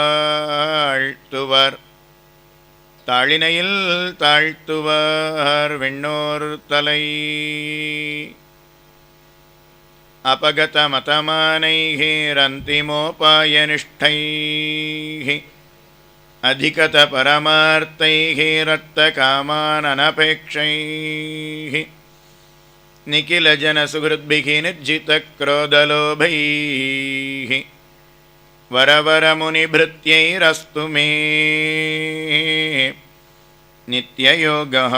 வாழ்த்துவர் தாளினையில் தாழ்த்துவர் விண்ணோர் தலை அபகத மதமானைஹிரந்திமோபாயனிஷ்டைஹி அதிகத பரமார்த்தைஹி ரத்த காமானனபேக்ஷைஹி நிகில ஜன சுஹൃத்பிஹி நிர்ஜித க்ரோதலோபைஹி வரவரமுனிபிருத்யைரஸ்து மே நித்யயோகः.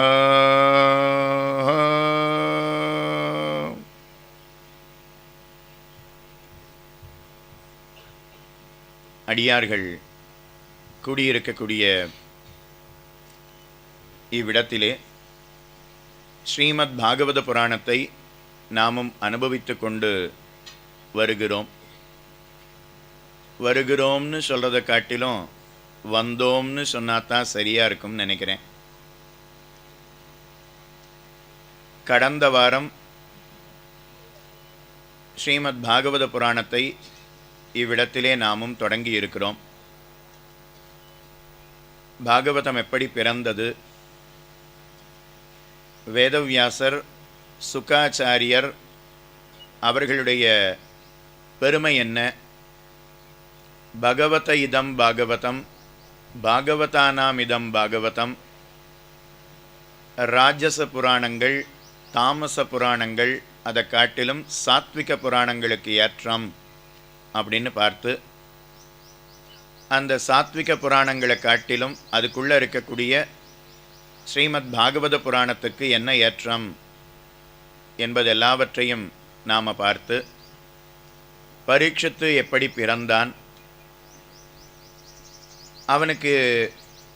அடியார்கள் கூடியிருக்கக்கூடிய இவ்விடத்திலே ஸ்ரீமத் பாகவத புராணத்தை நாமும் அனுபவித்து கொண்டு வருகிறோம்னு சொல்கிறத காட்டிலும் வந்தோம்னு சொன்னாதான் சரியாக இருக்கும்னு நினைக்கிறேன். கடந்த வாரம் ஸ்ரீமத் பாகவத புராணத்தை இவ்விடத்திலே நாமும் தொடங்கி இருக்கிறோம். பாகவதம் எப்படி பிறந்தது, வேதவியாசர், சுகாச்சாரியர் அவர்களுடைய பெருமை என்ன, பகவத இதம் பாகவதம், பாகவதானாம் இதம் பாகவதம், ராஜச புராணங்கள், தாமச புராணங்கள், அதை காட்டிலும் சாத்விக புராணங்களுக்கு ஏற்றம் அப்படின்னு பார்த்து, அந்த சாத்விக புராணங்களை காட்டிலும் அதுக்குள்ளே இருக்கக்கூடிய ஸ்ரீமத் பாகவத புராணத்துக்கு என்ன ஏற்றம் என்பது எல்லாவற்றையும் நாம் பார்த்து, பரீட்சித்து எப்படி பிறந்தான், அவனுக்கு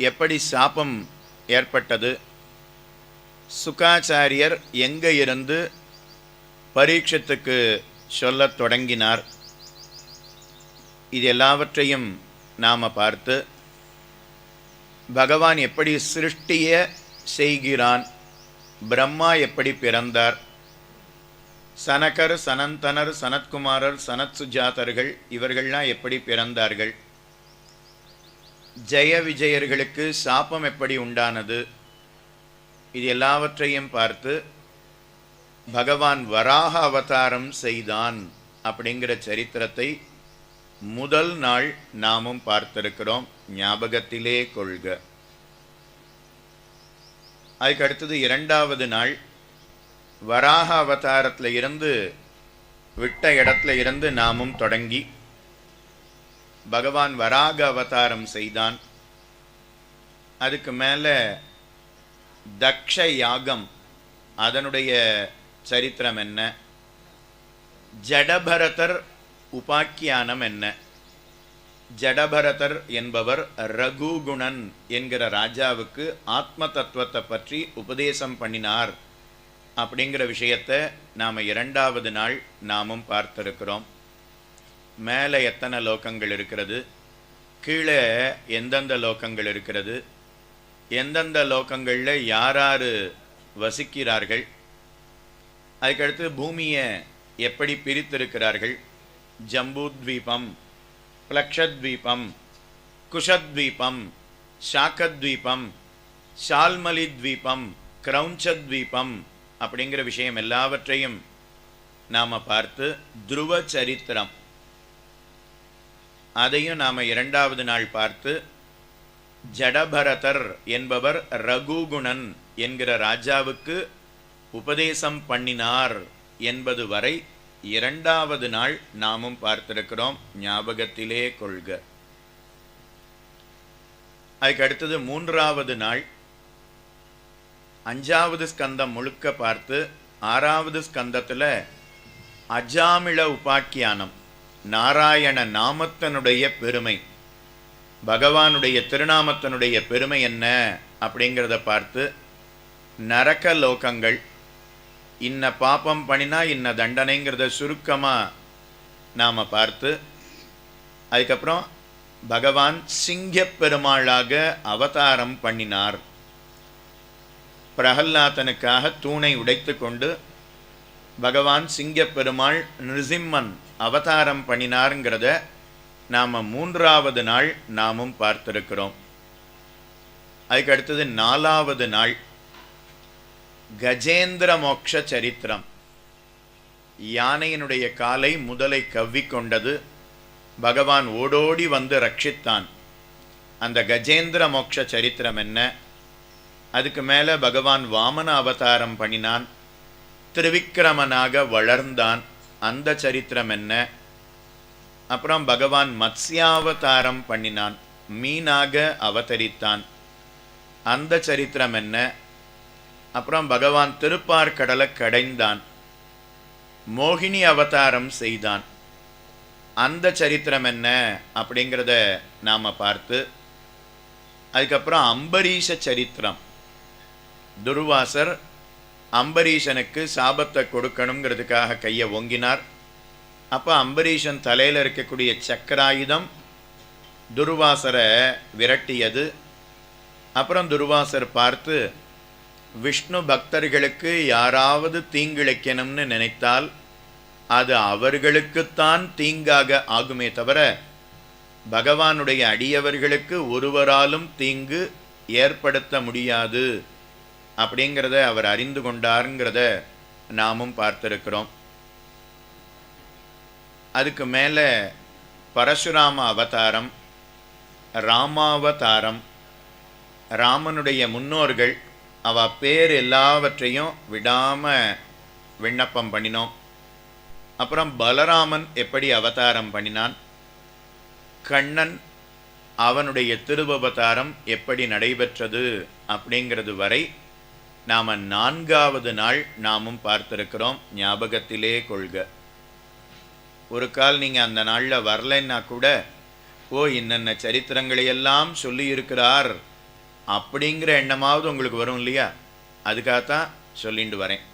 எப்படி சாபம் ஏற்பட்டது, சுகாச்சாரியர் எங்கே இருந்து பரீட்சத்துக்கு சொல்லத் தொடங்கினார், இது எல்லாவற்றையும் நாம் பார்த்து, பகவான் எப்படி சிருஷ்டியை செய்கிறான், பிரம்மா எப்படி பிறந்தார், சனகர், சனந்தனர், சனத்குமாரர், சனத் சுஜாதர்கள் இவர்கள்லாம் எப்படி பிறந்தார்கள், ஜெய விஜயர்களுக்கு சாபம் எப்படி உண்டானது, இது எல்லாவற்றையும் பார்த்து பகவான் வராக அவதாரம் செய்தான் அப்படிங்கிற சரித்திரத்தை முதல் நாள் நாமும் பார்த்திருக்கிறோம். ஞாபகத்திலே கொள்க. அதுக்கு அடுத்தது இரண்டாவது நாள் வராக அவதாரத்தில் இருந்து விட்ட இடத்துல இருந்து நாமும் தொடங்கி பகவான் வராக அவதாரம் செய்தான். அதுக்கு மேலே தக்ஷ யாகம், அதனுடைய சரித்திரம் என்ன, ஜடபரதர் உபாக்கியானம் என்ன, ஜடபரதர் என்பவர் ரகுகுணன் என்கிற ராஜாவுக்கு ஆத்ம தத்துவத்தை பற்றி உபதேசம் பண்ணினார் அப்படிங்கிற விஷயத்தை நாம் இரண்டாவது நாள் நாமும் பார்த்திருக்கிறோம். மேலே எத்தனை லோகங்கள் இருக்கிறது, கீழே எந்தெந்த லோகங்கள் இருக்கிறது, எந்தெந்த லோகங்களில் யார் வசிக்கிறார்கள், அதுக்கடுத்து பூமியை எப்படி பிரித்திருக்கிறார்கள், ஜம்பூத்வீபம், பிளக்ஷத்வீபம், குஷத்வீபம், ஷாக்கத்வீபம், ஷால்மலித்வீபம், கிரௌஞ்சத்வீபம் அப்படிங்கிற விஷயம் எல்லாவற்றையும் நாம் பார்த்து, துருவ சரித்திரம் அதையும் நாம் இரண்டாவது நாள் பார்த்து, ஜடபரதர் என்பவர் ரகுகுணன் என்கிற ராஜாவுக்கு உபதேசம் பண்ணினார் என்பது வரை இரண்டாவது நாள் நாமும் பார்த்திருக்கிறோம். ஞாபகத்திலே கொள்க. அதுக்கு அடுத்தது மூன்றாவது நாள் அஞ்சாவது ஸ்கந்தம் முழுக்க பார்த்து, ஆறாவது ஸ்கந்தத்தில் அஜாமிள உபாக்கியானம், நாராயண நாமத்தினுடைய பெருமை, பகவானுடைய திருநாமத்தினுடைய பெருமை என்ன அப்படிங்கிறத பார்த்து, நரக லோகங்கள், இன்ன பாப்பம் பண்ணினா இன்ன தண்டனைங்கிறத சுருக்கமாக நாம் பார்த்து, அதுக்கப்புறம் பகவான் சிங்க பெருமாளாக அவதாரம் பண்ணினார், பிரகல்லாதனுக்காக தூணை உடைத்து கொண்டு பகவான் சிங்க பெருமாள் நிருசிம்மன் அவதாரம் பண்ணினாருங்கிறத நாம் 3வது நாள் நாமும் பார்த்திருக்கிறோம். அதுக்கு அடுத்தது 4வது நாள் கஜேந்திர மோக்ஷ சரித்திரம். யானையினுடைய காலை முதலை கவ்விக்கொண்டது, பகவான் ஓடோடி வந்து ரட்சித்தான். அந்த கஜேந்திர மோக்ஷ சரித்திரம் என்ன? அதுக்கு மேலே பகவான் வாமன அவதாரம் பண்ணினான், திருவிக்கிரமனாக வளர்ந்தான், அந்த சரித்திரம் என்ன? அப்புறம் பகவான் மத்ஸ்யாவதாரம் பண்ணினான், மீனாக அவதரித்தான், அந்த சரித்திரம் என்ன? அப்புறம் பகவான் திருப்பார்கடலை கடைந்தான், மோகினி அவதாரம் செய்தான், அந்த சரித்திரம் என்ன அப்படிங்கிறத நாம் பார்த்து, அதுக்கப்புறம் அம்பரீஷ சரித்திரம். துர்வாசர் அம்பரீஷனுக்கு சாபத்தை கொடுக்கணுங்கிறதுக்காக கையை ஓங்கினார். அப்போ அம்பரீஷன் தலையில் இருக்கக்கூடிய சக்கராயுதம் துர்வாசரை விரட்டியது. அப்புறம் துர்வாசர் பார்த்து, விஷ்ணு பக்தர்களுக்கு யாராவது தீங்கிழைக்கணும்னு நினைத்தால் அது அவர்களுக்குத்தான் தீங்காக ஆகுமே தவிர பகவானுடைய அடியவர்களுக்கு ஒருவராலும் தீங்கு ஏற்படுத்த முடியாது அப்படிங்கிறத அவர் அறிந்து கொண்டாருங்கிறத நாமும் பார்த்திருக்கிறோம். அதுக்கு மேலே பரசுராம அவதாரம், ராமாவதாரம். ராமனுடைய முன்னோர்கள் அவ பேர் எல்லாவற்றையும் விடாமல் விண்ணப்பம் பண்ணினோம். அப்புறம் பலராமன் எப்படி அவதாரம் பண்ணினான், கண்ணன் அவனுடைய திருவவதாரம் எப்படி நடைபெற்றது அப்படிங்கிறது வரை நாம் 4வது நாள் நாமும் பார்த்திருக்கிறோம். ஞாபகத்திலே கொள்க. ஒரு கால் நீங்கள் அந்த நாளில் வரலைன்னா கூட, ஓ இன்னென்ன சரித்திரங்களையெல்லாம் சொல்லியிருக்கிறார் அப்படிங்கிற எண்ணமாவது உங்களுக்கு வரும் இல்லையா? அதுக்காகத்தான் சொல்லிட்டு வரேன்.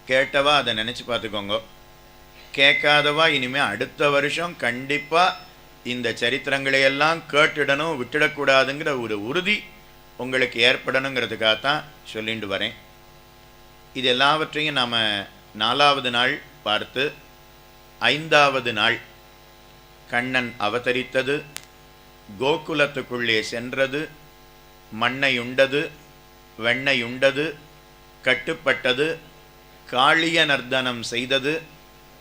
கேட்டவா அதை நினச்சி பார்த்துக்கோங்க, கேட்காதவா இனிமேல் அடுத்த வருஷம் கண்டிப்பாக இந்த சரித்திரங்களையெல்லாம் கேட்டுடணும், விட்டுடக்கூடாதுங்கிற ஒரு உறுதி உங்களுக்கு ஏற்படணுங்கிறதுக்காகத்தான் சொல்லிட்டு வரேன். இது எல்லாவற்றையும் நாம் 4வது நாள் பார்த்து, 5வது நாள் கண்ணன் அவதரித்தது, கோகுலத்துக்குள்ளே சென்றது, மண்ணை உண்டது, வெண்ணெய் உண்டது, கட்டுப்பட்டது, காளிய நர்த்தனம் செய்தது,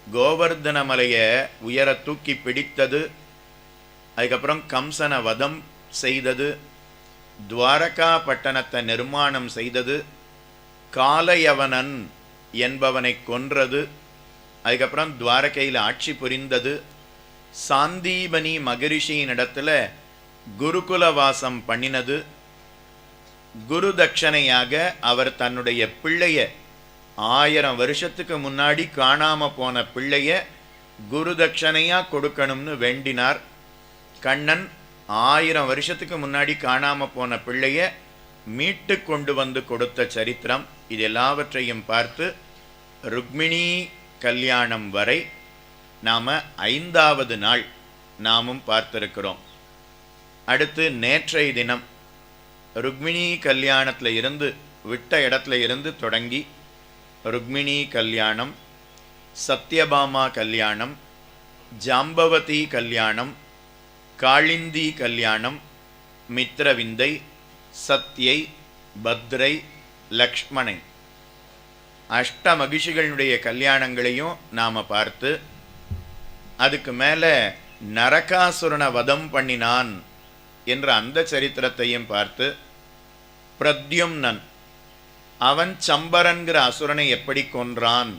கோவர்தன மலையை உயர தூக்கி பிடித்தது, அதுக்கப்புறம் கம்சன வதம் செய்தது, துவாரகா பட்டணத்தை நிர்மாணம் செய்தது, காலயவனன் என்பவனை கொன்றது, அதுக்கப்புறம் துவாரகையில் ஆட்சி புரிந்தது, சாந்தீபனி மகரிஷியின் இடத்துல குருகுலவாசம் பண்ணினது, குரு தட்சணையாக அவர் தன்னுடைய பிள்ளைய 1000 வருஷத்துக்கு முன்னாடி காணாமல் போன பிள்ளைய குரு தட்சணையாக கொடுக்கணும்னு வேண்டினார். கண்ணன் 1000 வருஷத்துக்கு முன்னாடி காணாமல் போன பிள்ளைய மீட்டு கொண்டு வந்து கொடுத்த சரித்திரம். இது எல்லாவற்றையும் பார்த்து ருக்மிணி கல்யாணம் வரை நாம் 5வது நாள் நாமும் பார்த்திருக்கிறோம். அடுத்து நேற்றைய தினம் ருக்மிணி கல்யாணத்தில் இருந்து விட்ட இடத்துல இருந்து தொடங்கி ருக்மிணி கல்யாணம், சத்யபாமா கல்யாணம், ஜாம்பவதி கல்யாணம், காளிந்தி கல்யாணம், மித்ரவிந்தை, சத்யை, பத்ரை, லக்ஷ்மணை, அஷ்ட மகிஷிகளுடைய கல்யாணங்களையும் நாம் பார்த்து, அதுக்கு மேலே நரகாசுரனை வதம் பண்ணினான் என்ற அந்த சரித்திரத்தையும் பார்த்து, பிரத்யும்னன் அவன் சம்பரன்கிற அசுரனை எப்படி கொன்றான்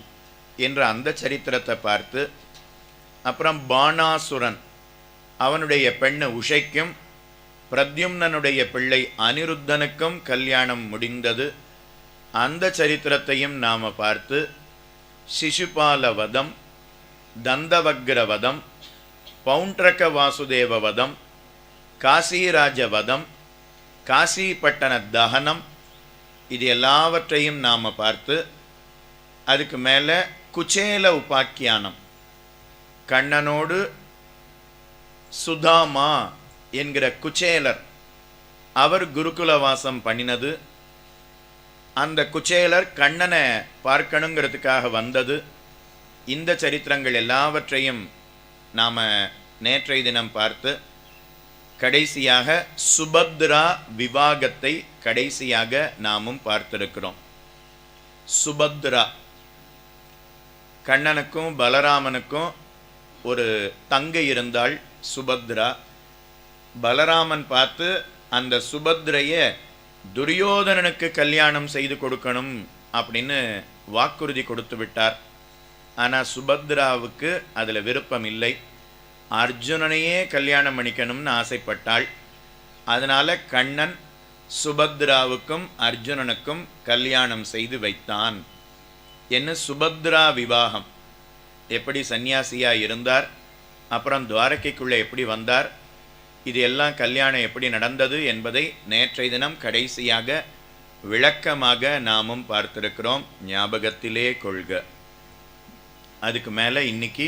என்ற அந்த சரித்திரத்தை பார்த்து, அப்புறம் பாணாசுரன் அவனுடைய பெண்ணு உஷைக்கும் பிரத்யும்னனுடைய பிள்ளை அனிருத்தனுக்கும் கல்யாணம் முடிந்தது, அந்த சரித்திரத்தையும் நாம் பார்த்து, சிசுபால வதம், தந்தவக்ர வதம், பௌண்ட்ரக வாசுதேவ வதம், காசிராஜ வதம், காசிப்பட்டண தகனம், இது எல்லாவற்றையும் நாம் பார்த்து, அதுக்கு மேலே குச்சேல உபாக்கியானம், கண்ணனோடு சுதாமா என்கிற குச்சேலர் அவர் குருகுலவாசம் பண்ணினது, அந்த குச்சேலர் கண்ணனை பார்க்கணுங்கிறதுக்காக வந்தது, இந்த சரித்திரங்கள் எல்லாவற்றையும் நாம் நேற்றைய தினம் பார்த்து கடைசியாக சுபத்ரா விவாகத்தை கடைசியாக நாமும் பார்த்திருக்கிறோம். சுபத்ரா, கண்ணனுக்கும் பலராமனுக்கும் ஒரு தங்கை இருந்தாள் சுபத்ரா. பலராமன் பார்த்து அந்த சுபத்ரைய துரியோதனனுக்கு கல்யாணம் செய்து கொடுக்கணும் அப்படின்னு வாக்குறுதி கொடுத்து விட்டார். ஆனால் சுபத்ராவுக்கு அதில் விருப்பம் இல்லை. அர்ஜுனனையே கல்யாணம் பண்ணிக்கணும்னு ஆசைப்பட்டாள். அதனால் கண்ணன் சுபத்ராவுக்கும் அர்ஜுனனுக்கும் கல்யாணம் செய்து வைத்தான். என்ன சுபத்ரா விவாகம். எப்படி சந்நியாசியாக இருந்தார், அப்புறம் துவாரகைக்குள்ளே எப்படி வந்தார், இது எல்லாம் கல்யாணம் எப்படி நடந்தது என்பதை நேற்றைய தினம் கடைசியாக விளக்கமாக நாமும் பார்த்திருக்கிறோம். ஞாபகத்திலே கொள்க. அதுக்கு மேலே இன்னைக்கு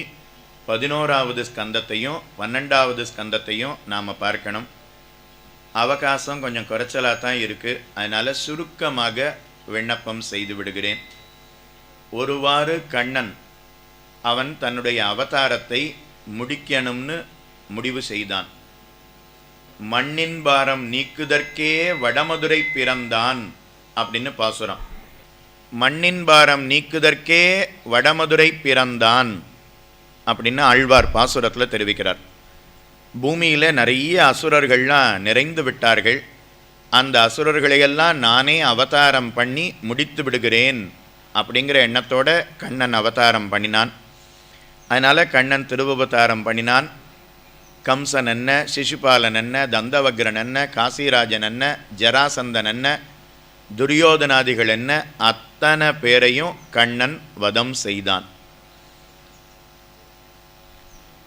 11வது ஸ்கந்தத்தையும் 12வது ஸ்கந்தத்தையும் நாம் பார்க்கணும். அவகாசம் கொஞ்சம் குறைச்சலாக தான் இருக்குது. அதனால் சுருக்கமாக விண்ணப்பம் செய்து விடுகிறேன். ஒருவாறு கண்ணன் அவன் தன்னுடைய அவதாரத்தை முடிக்கணும்னு முடிவு செய்தான். மண்ணின் பாரம் நீக்குதற்கே வடமதுரை பிறந்தான் அப்படின்னு பாசுரம். மண்ணின் பாரம் நீக்குதற்கே வடமதுரை பிறந்தான் அப்படின்னு ஆழ்வார் பாசுரத்தில் தெரிவிக்கிறார். பூமியில் நிறைய அசுரர்கள்லாம் நிறைந்து விட்டார்கள். அந்த அசுரர்களையெல்லாம் நானே அவதாரம் பண்ணி முடித்து விடுகிறேன் அப்படிங்கிற எண்ணத்தோட கண்ணன் அவதாரம் பண்ணினான். அதனால் கண்ணன் திருவவதாரம் பண்ணினான். கம்சன் என்ன, சிசுபாலன் என்ன, தந்தவக்ரன் என்ன, காசிராஜன் என்ன, ஜராசந்தன் என்ன, துரியோதனாதிகள் என்ன, அத்தனை பேரையும் கண்ணன் வதம் செய்தான்.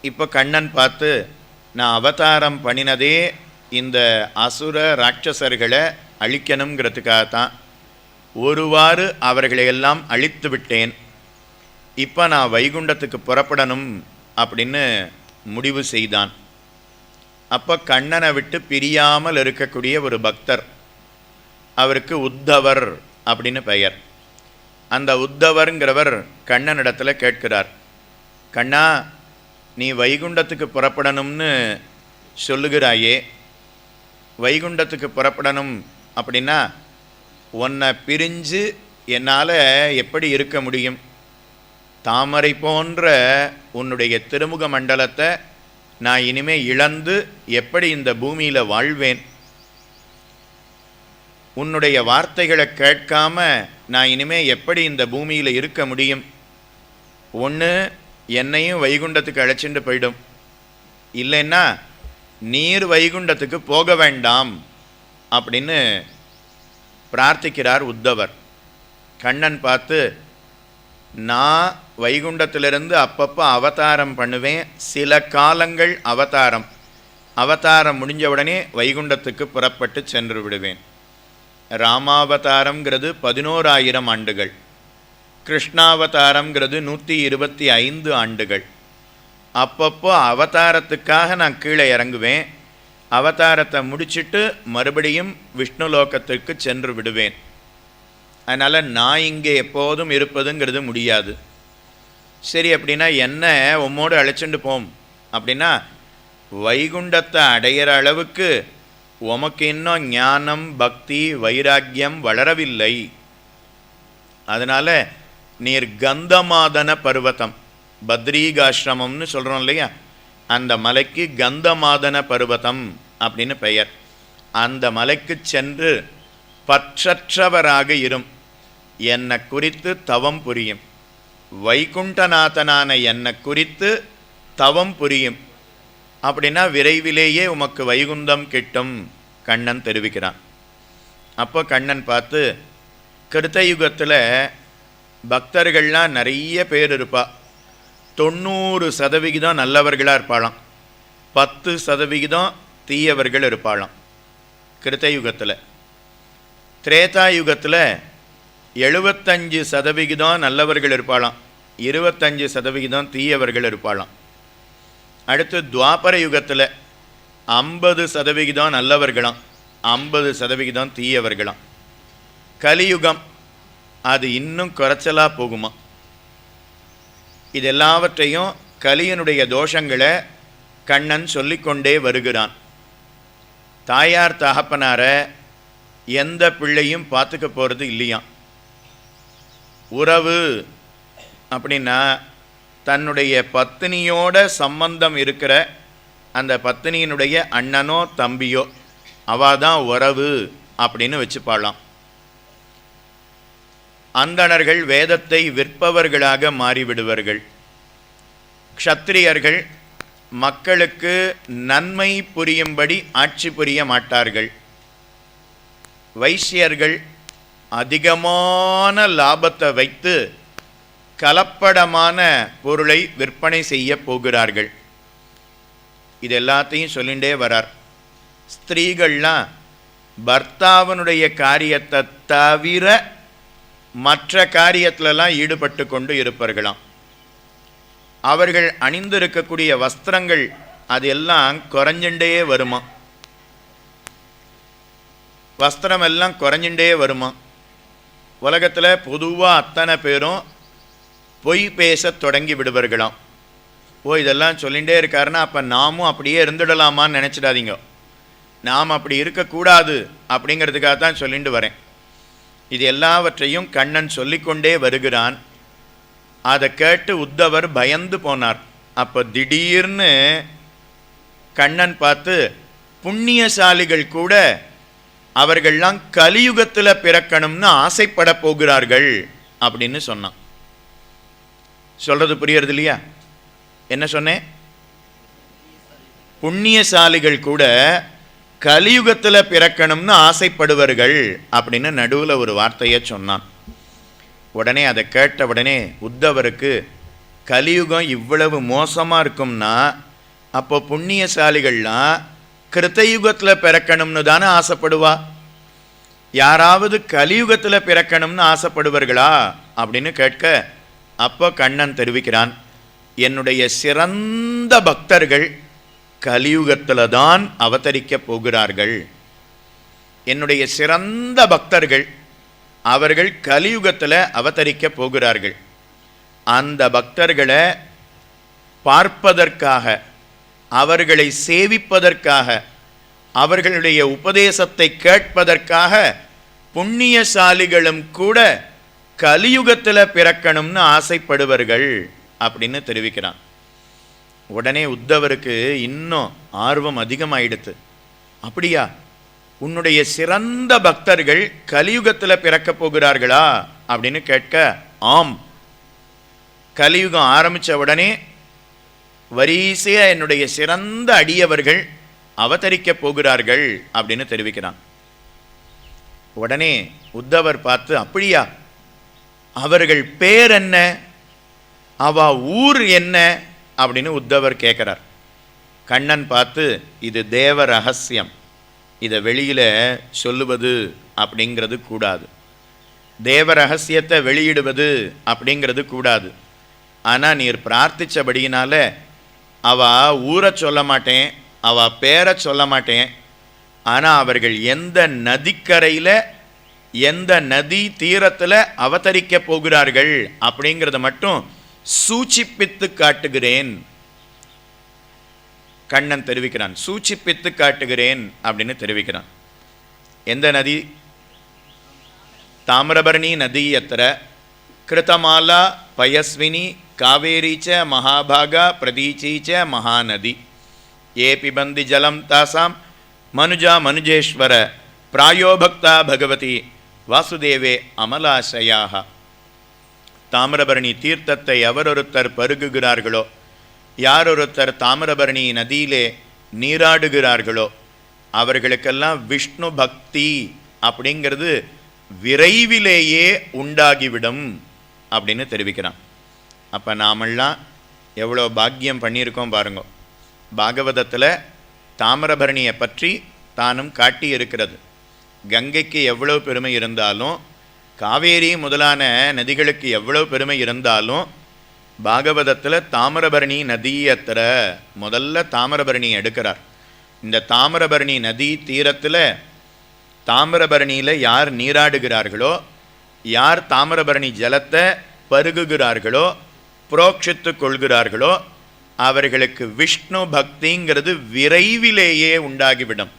இப்போ கண்ணன் பார்த்து, நான் அவதாரம் பண்ணினதே இந்த அசுர ராட்சசர்களை அழிக்கணுங்கிறதுக்காகத்தான். ஒருவாறு அவர்களையெல்லாம் அழித்து விட்டேன். இப்போ நான் வைகுண்டத்துக்கு புறப்படணும் அப்படின்னு முடிவு செய்தான். அப்போ கண்ணனை விட்டு பிரியாமல் இருக்கக்கூடிய ஒரு பக்தர், அவருக்கு உத்தவர் அப்படின்னு பெயர். அந்த உத்தவர்ங்கிறவர் கண்ணனிடத்தில் கேட்கிறார், கண்ணா, நீ வைகுண்டத்துக்கு புறப்படணும்னு சொல்லுகிறாயே, வைகுண்டத்துக்கு புறப்படணும் அப்படின்னா உன்னை பிரிஞ்சு என்னால் எப்படி இருக்க முடியும்? தாமரை போன்ற உன்னுடைய திருமுக மண்டலத்தை நான் இனிமேல் இழந்து எப்படி இந்த பூமியில் வாழ்வேன்? உன்னுடைய வார்த்தைகளை கேட்காம நான் இனிமேல் எப்படி இந்த பூமியில் இருக்க முடியும்? ஒன்று என்னையும் வைகுண்டத்துக்கு அழைச்சிட்டு போயிடும், இல்லைன்னா நீர் வைகுண்டத்துக்கு போக வேண்டாம் அப்படின்னு பிரார்த்திக்கிறார் உத்தவர். கண்ணன் பார்த்து, நான் வைகுண்டத்திலிருந்து அப்பப்போ அவதாரம் பண்ணுவேன். சில காலங்கள் அவதாரம் முடிஞ்ச உடனே வைகுண்டத்துக்கு புறப்பட்டு சென்று விடுவேன். ராமாவதாரம்ங்கிறது 11,000 ஆண்டுகள், கிருஷ்ணாவதாரம்ங்கிறது 125 ஆண்டுகள். அப்பப்போ அவதாரத்துக்காக நான் கீழே இறங்குவேன். அவதாரத்தை முடிச்சுட்டு மறுபடியும் விஷ்ணு லோகத்திற்கு சென்று விடுவேன். அதனால் நான் இங்கே எப்போதும் இருப்பதுங்கிறது முடியாது. சரி, அப்படின்னா என்ன உம்மோடு அழைச்சிட்டு போம் அப்படின்னா, வைகுண்டத்தை அடையிற அளவுக்கு உமக்கு இன்னும் ஞானம், பக்தி, வைராக்கியம் வளரவில்லை. அதனால் நீர் கந்தமாதன பர்வதம், பத்ரீகாசிரமம்னு சொல்கிறோம் இல்லையா, அந்த மலைக்கு கந்தமாதன பர்வதம் அப்படின்னு பெயர். அந்த மலைக்கு சென்று பற்றற்றவராக இரும், என்னை குறித்து தவம் புரியும். வைகுண்டநாதனான என்னை குறித்து தவம் புரியும் அப்படின்னா விரைவிலேயே உமக்கு வைகுந்தம் கிட்டும் கண்ணன் தெரிவிக்கிறான். அப்போ கண்ணன் பார்த்து, கிருத்தயுகத்தில் பக்தர்கள்லாம் நிறைய பேர் இருப்பா. 90% நல்லவர்களாக இருப்பாளாம், 10% தீயவர்கள் இருப்பாளாம் கிருத்தயுகத்தில். திரேதாயுகத்தில் 75% நல்லவர்கள் இருப்பாளாம், 25% தீயவர்கள் இருப்பாளாம். அடுத்து துவாபர யுகத்தில் 50% நல்லவர்களாம், 50% தீயவர்களாம். கலியுகம் அது இன்னும் குறைச்சலாக போகுமா. இதெல்லாவற்றையும் கலியனுடைய தோஷங்களை கண்ணன் சொல்லிக்கொண்டே வருகிறான். தாயார் தகப்பனார எந்த பிள்ளையும் பார்த்துக்க போகிறது இல்லையாம். உறவு அப்படின்னா தன்னுடைய பத்தினியோட சம்பந்தம் இருக்கிற அந்த பத்தினியினுடைய அண்ணனோ தம்பியோ அவாதான் உறவு அப்படின்னு வச்சுப்பாளாம். அந்தணர்கள் வேதத்தை விற்பவர்களாக மாறிவிடுவார்கள். க்ஷத்திரியர்கள் மக்களுக்கு நன்மை புரியும்படி ஆட்சி புரிய மாட்டார்கள். வைசியர்கள் அதிகமான லாபத்தை வைத்து கலப்படமான பொருளை விற்பனை செய்ய போகிறார்கள். இது எல்லாத்தையும் சொல்லிகிட்டே வரார். ஸ்திரீகள்லாம் பர்த்தாவனுடைய காரியத்தை தவிர மற்ற காரியத்திலலாம் ஈடுபட்டு கொண்டு இருப்பார்களாம். அவர்கள் அணிந்திருக்கக்கூடிய வஸ்திரங்கள் அது எல்லாம் குறைஞ்சுட்டே வருமா. வஸ்திரம் எல்லாம் குறைஞ்சுட்டே வருமா. உலகத்தில் பொதுவாக அத்தனை பேரும் பொய் பேச தொடங்கி விடுவார்களாம். இதெல்லாம் சொல்லிகிட்டே இருக்காருன்னா அப்போ நாமும் அப்படியே இருந்துடலாமான்னு நினச்சிடாதீங்க. நாம் அப்படி இருக்கக்கூடாது அப்படிங்கிறதுக்காக தான் சொல்லிட்டு வரேன். இது எல்லாவற்றையும் கண்ணன் சொல்லிக்கொண்டே வருகிறான். அதை கேட்டு உத்தவர் பயந்து போனார். அப்போ திடீர்னு கண்ணன் பார்த்து புண்ணியசாலிகள் கூட அவர்கள்லாம் கலியுகத்தில் பிறக்கணும்னு ஆசைப்பட போகிறார்கள் அப்படின்னு சொன்னான். சொல்றது புரியறது இல்லையா? என்ன சொன்னேன்? புண்ணியசாலிகள் கூட கலியுகத்தில் பிறக்கணும்னு ஆசைப்படுவார்கள் அப்படின்னு நடுவில் ஒரு வார்த்தையை சொன்னான். உடனே அதை கேட்ட உடனே உத்தவருக்கு கலியுகம் இவ்வளவு மோசமாக இருக்கும்னா அப்போ புண்ணியசாலிகள்லாம் கிருத்தயுகத்தில் பிறக்கணும்னு தானே ஆசைப்படுவா. யாராவது கலியுகத்தில் பிறக்கணும்னு ஆசைப்படுவார்களா அப்படின்னு கேட்க அப்போ கண்ணன் தெரிவிக்கிறான், என்னுடைய சிறந்த பக்தர்கள் கலியுகத்தில் தான் அவதரிக்கப் போகிறார்கள். என்னுடைய சிறந்த பக்தர்கள் அவர்கள் கலியுகத்தில் அவதரிக்கப் போகிறார்கள். அந்த பக்தர்களை பார்ப்பதற்காக, அவர்களை சேவிப்பதற்காக, அவர்களுடைய உபதேசத்தை கேட்பதற்காக புண்ணியசாலிகளும் கூட கலியுகத்தில் பிறக்கணும்னு ஆசைப்படுவார்கள் அப்படின்னு தெரிவிக்கிறான். உடனே உத்தவருக்கு இன்னும் ஆர்வம் அதிகமாயிடுத்து. அப்படியா, உன்னுடைய சிறந்த பக்தர்கள் கலியுகத்தில் பிறக்கப் போகிறார்களா அப்படின்னு கேட்க, ஆம், கலியுகம் ஆரம்பித்த உடனே வரிசையாக என்னுடைய சிறந்த அடியவர்கள் அவதரிக்கப் போகிறார்கள் அப்படின்னு தெரிவிக்கிறான். உடனே உத்தவர் பார்த்து, அப்படியா, அவர்கள் பேர் என்ன, அவ ஊர் என்ன அப்படின்னு உத்தவர் கேட்குறார். கண்ணன் பார்த்து, இது தேவ ரகசியம், இதை வெளியில் சொல்லுவது அப்படிங்கிறது கூடாது. தேவ ரகசியத்தை வெளியிடுவது அப்படிங்கிறது கூடாது. ஆனால் நீர் பிரார்த்தித்தபடியினால அவ ஊரை சொல்ல மாட்டேன், அவ பேரை சொல்ல மாட்டேன். ஆனால் அவர்கள் எந்த நதிக்கரையில், எந்த நதி தீரத்தில் அவதரிக்க போகிறார்கள் அப்படிங்கிறத மட்டும் சூச்சிப்பித்து காட்டுகிறேன். கண்ணன் தெரிவிக்கிறான், சூச்சிப்பித்து காட்டுகிறேன் அப்படின்னு தெரிவிக்கிறான். எந்த நதி? தாமிரபரணி நதி எத்திர கிருதமாலா பயஸ்வினி காவேரீச்ச மகாபாகா பிரதீச்சீச்ச மகாநதி ஏ பிபந்தி ஜலம் தாசாம் மனுஜா மனுஜேஸ்வர பிராயோபக்தா பகவதி வாசுதேவே அமலாசயாக. தாமிரபரணி தீர்த்தத்தை எவரொருத்தர் பருகுகிறார்களோ, யாரொருத்தர் தாமிரபரணி நதியிலே நீராடுகிறார்களோ அவர்களுக்கெல்லாம் விஷ்ணு பக்தி அப்படிங்கிறது விரைவிலேயே உண்டாகிவிடும் அப்படின்னு தெரிவிக்கிறான். அப்போ நாமெல்லாம் எவ்வளோ பாக்கியம் பண்ணியிருக்கோம் பாருங்க. பாகவதத்தில் தாமிரபரணியை பற்றி தானும் காட்டி இருக்கிறது. கங்கைக்கு எவ்வளோ பெருமை இருந்தாலும், காவேரி முதலான நதிகளுக்கு எவ்வளோ பெருமை இருந்தாலும், பாகவதத்தில் தாமிரபரணி நதியத்திர முதல்ல தாமிரபரணி எடுக்கிறார். இந்த தாமிரபரணி நதி தீரத்தில் தாமிரபரணியில் யார் நீராடுகிறார்களோ, யார் தாமிரபரணி ஜலத்தை பருகுகிறார்களோ, புரோக்ஷித்து கொள்கிறார்களோ அவர்களுக்கு விஷ்ணு பக்திங்கிறது விரைவிலேயே உண்டாகிவிடும்.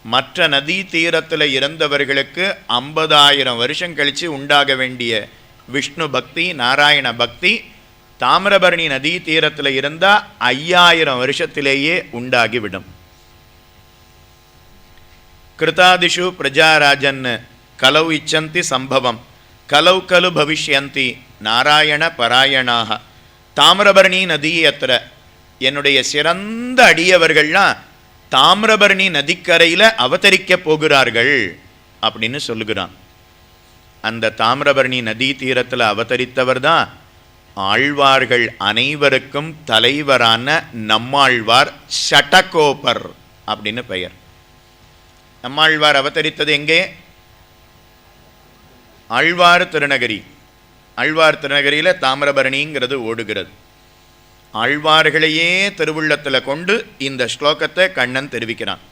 மற்ற நதி தீரத்தில் இறந்தவர்களுக்கு 50,000 வருஷம் கழித்து உண்டாக வேண்டிய விஷ்ணு பக்தி, நாராயண பக்தி தாமிரபரணி நதி தீரத்தில் இருந்தால் 5000 வருஷத்திலேயே உண்டாகிவிடும். கிருதாதிஷு பிரஜாராஜன் கலௌ இச்சந்தி சம்பவம் கலௌ கலு பவிஷ்யந்தி நாராயண பராயணாக. தாமிரபரணி நதி அத்திர, என்னுடைய சிறந்த அடியவர்கள்லாம் தாமிரபரணி நதிக்கரையில் அவதரிக்க போகிறார்கள் அப்படின்னு சொல்லுகிறான். அந்த தாமிரபரணி நதி தீரத்தில் அவதரித்தவர் தான் ஆழ்வார்கள் அனைவருக்கும் தலைவரான நம்மாழ்வார். ஷடகோபர் அப்படின்னு பெயர். நம்மாழ்வார் அவதரித்தது எங்கே? ஆழ்வார் திருநகரி. ஆழ்வார் திருநகரியில் தாமிரபரணிங்கிறது ஓடுகிறது. ஆழ்வார்களையே திருவுள்ளத்தில் கொண்டு இந்த ஸ்லோகத்தை கண்ணன் தெரிவிக்கிறான்.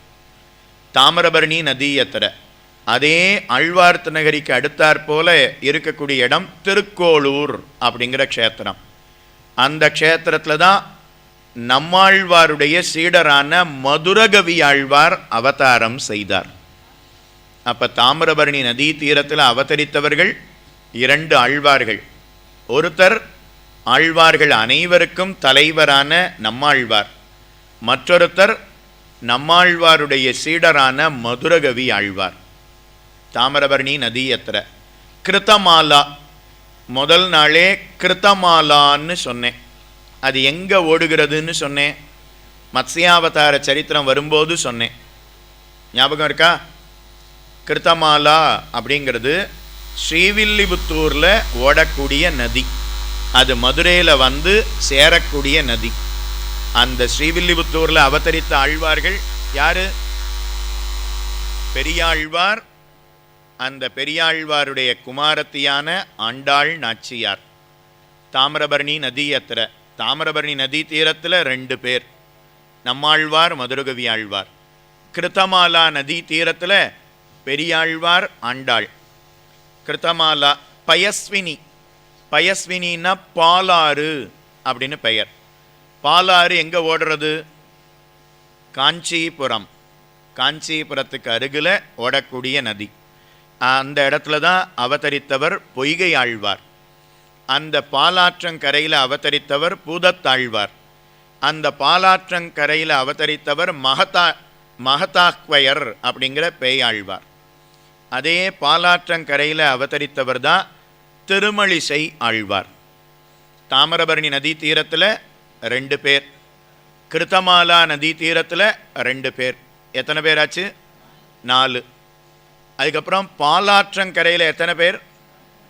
தாமிரபரணி நதி எத்திர, அதே ஆழ்வார் திருநகரிக்கு அடுத்தாற்போல இருக்கக்கூடிய இடம் திருக்கோளூர் அப்படிங்கிற க்ஷேத்திரம். அந்த க்ஷேத்திரத்தில் தான் நம்மாழ்வாருடைய சீடரான மதுரகவி ஆழ்வார் அவதாரம் செய்தார். அப்போ தாமிரபரணி நதி தீரத்தில் அவதரித்தவர்கள் 2 ஆழ்வார்கள். ஒருத்தர் ஆழ்வார்கள் அனைவருக்கும் தலைவரான நம்மாழ்வார், மற்றொருத்தர் நம்மாழ்வாருடைய சீடரான மதுரகவி ஆழ்வார். தாமிரபரணி நதி எத்திர கிருத்தமாலா, முதல் நாளே கிருத்தமாலான்னு சொன்னேன். அது எங்கே ஓடுகிறதுன்னு சொன்னேன். மத்ஸ்யாவதார சரித்திரம் வரும்போது சொன்னேன். ஞாபகம் இருக்கா? கிருத்தமாலா அப்படிங்கிறது ஸ்ரீவில்லிபுத்தூரில் ஓடக்கூடிய நதி. அது மதுரையில் வந்து சேரக்கூடிய நதி. அந்த ஸ்ரீவில்லிபுத்தூரில் அவதரித்த ஆழ்வார்கள் யார்? பெரியாழ்வார், அந்த பெரியாழ்வாருடைய குமாரத்தியான ஆண்டாள் நாச்சியார். தாமிரபரணி நதி அத்திர, தாமிரபரணி நதி தீரத்தில் 2 பேர், நம்மாழ்வார் மதுரகவி ஆழ்வார். கிருத்தமாலா நதி தீரத்தில் பெரியாழ்வார் ஆண்டாள். கிருத்தமாலா பயஸ்வினி, பயஸ்வினின்னா பாலாறு அப்படின்னு பெயர். பாலாறு எங்கே ஓடுறது? காஞ்சிபுரம். காஞ்சிபுரத்துக்கு அருகில் ஓடக்கூடிய நதி. அந்த இடத்துல தான் அவதரித்தவர் பொய்கை ஆழ்வார். அந்த பாலாற்றங்கரையில் அவதரித்தவர் பூதத்தாழ்வார். அந்த பாலாற்றங்கரையில் அவதரித்தவர் மகதாக்வயர் அப்படிங்கிற பேயாழ்வார். அதே பாலாற்றங்கரையில் அவதரித்தவர் தான் திருமழிசை ஆழ்வார். தாமிரபரணி நதி தீரத்தில் 2 பேர், கிருத்தமாலா நதி தீரத்தில் 2 பேர். எத்தனை பேர் ஆச்சு? 4. அதுக்கப்புறம் பாலாற்றங்கரையில் எத்தனை பேர்?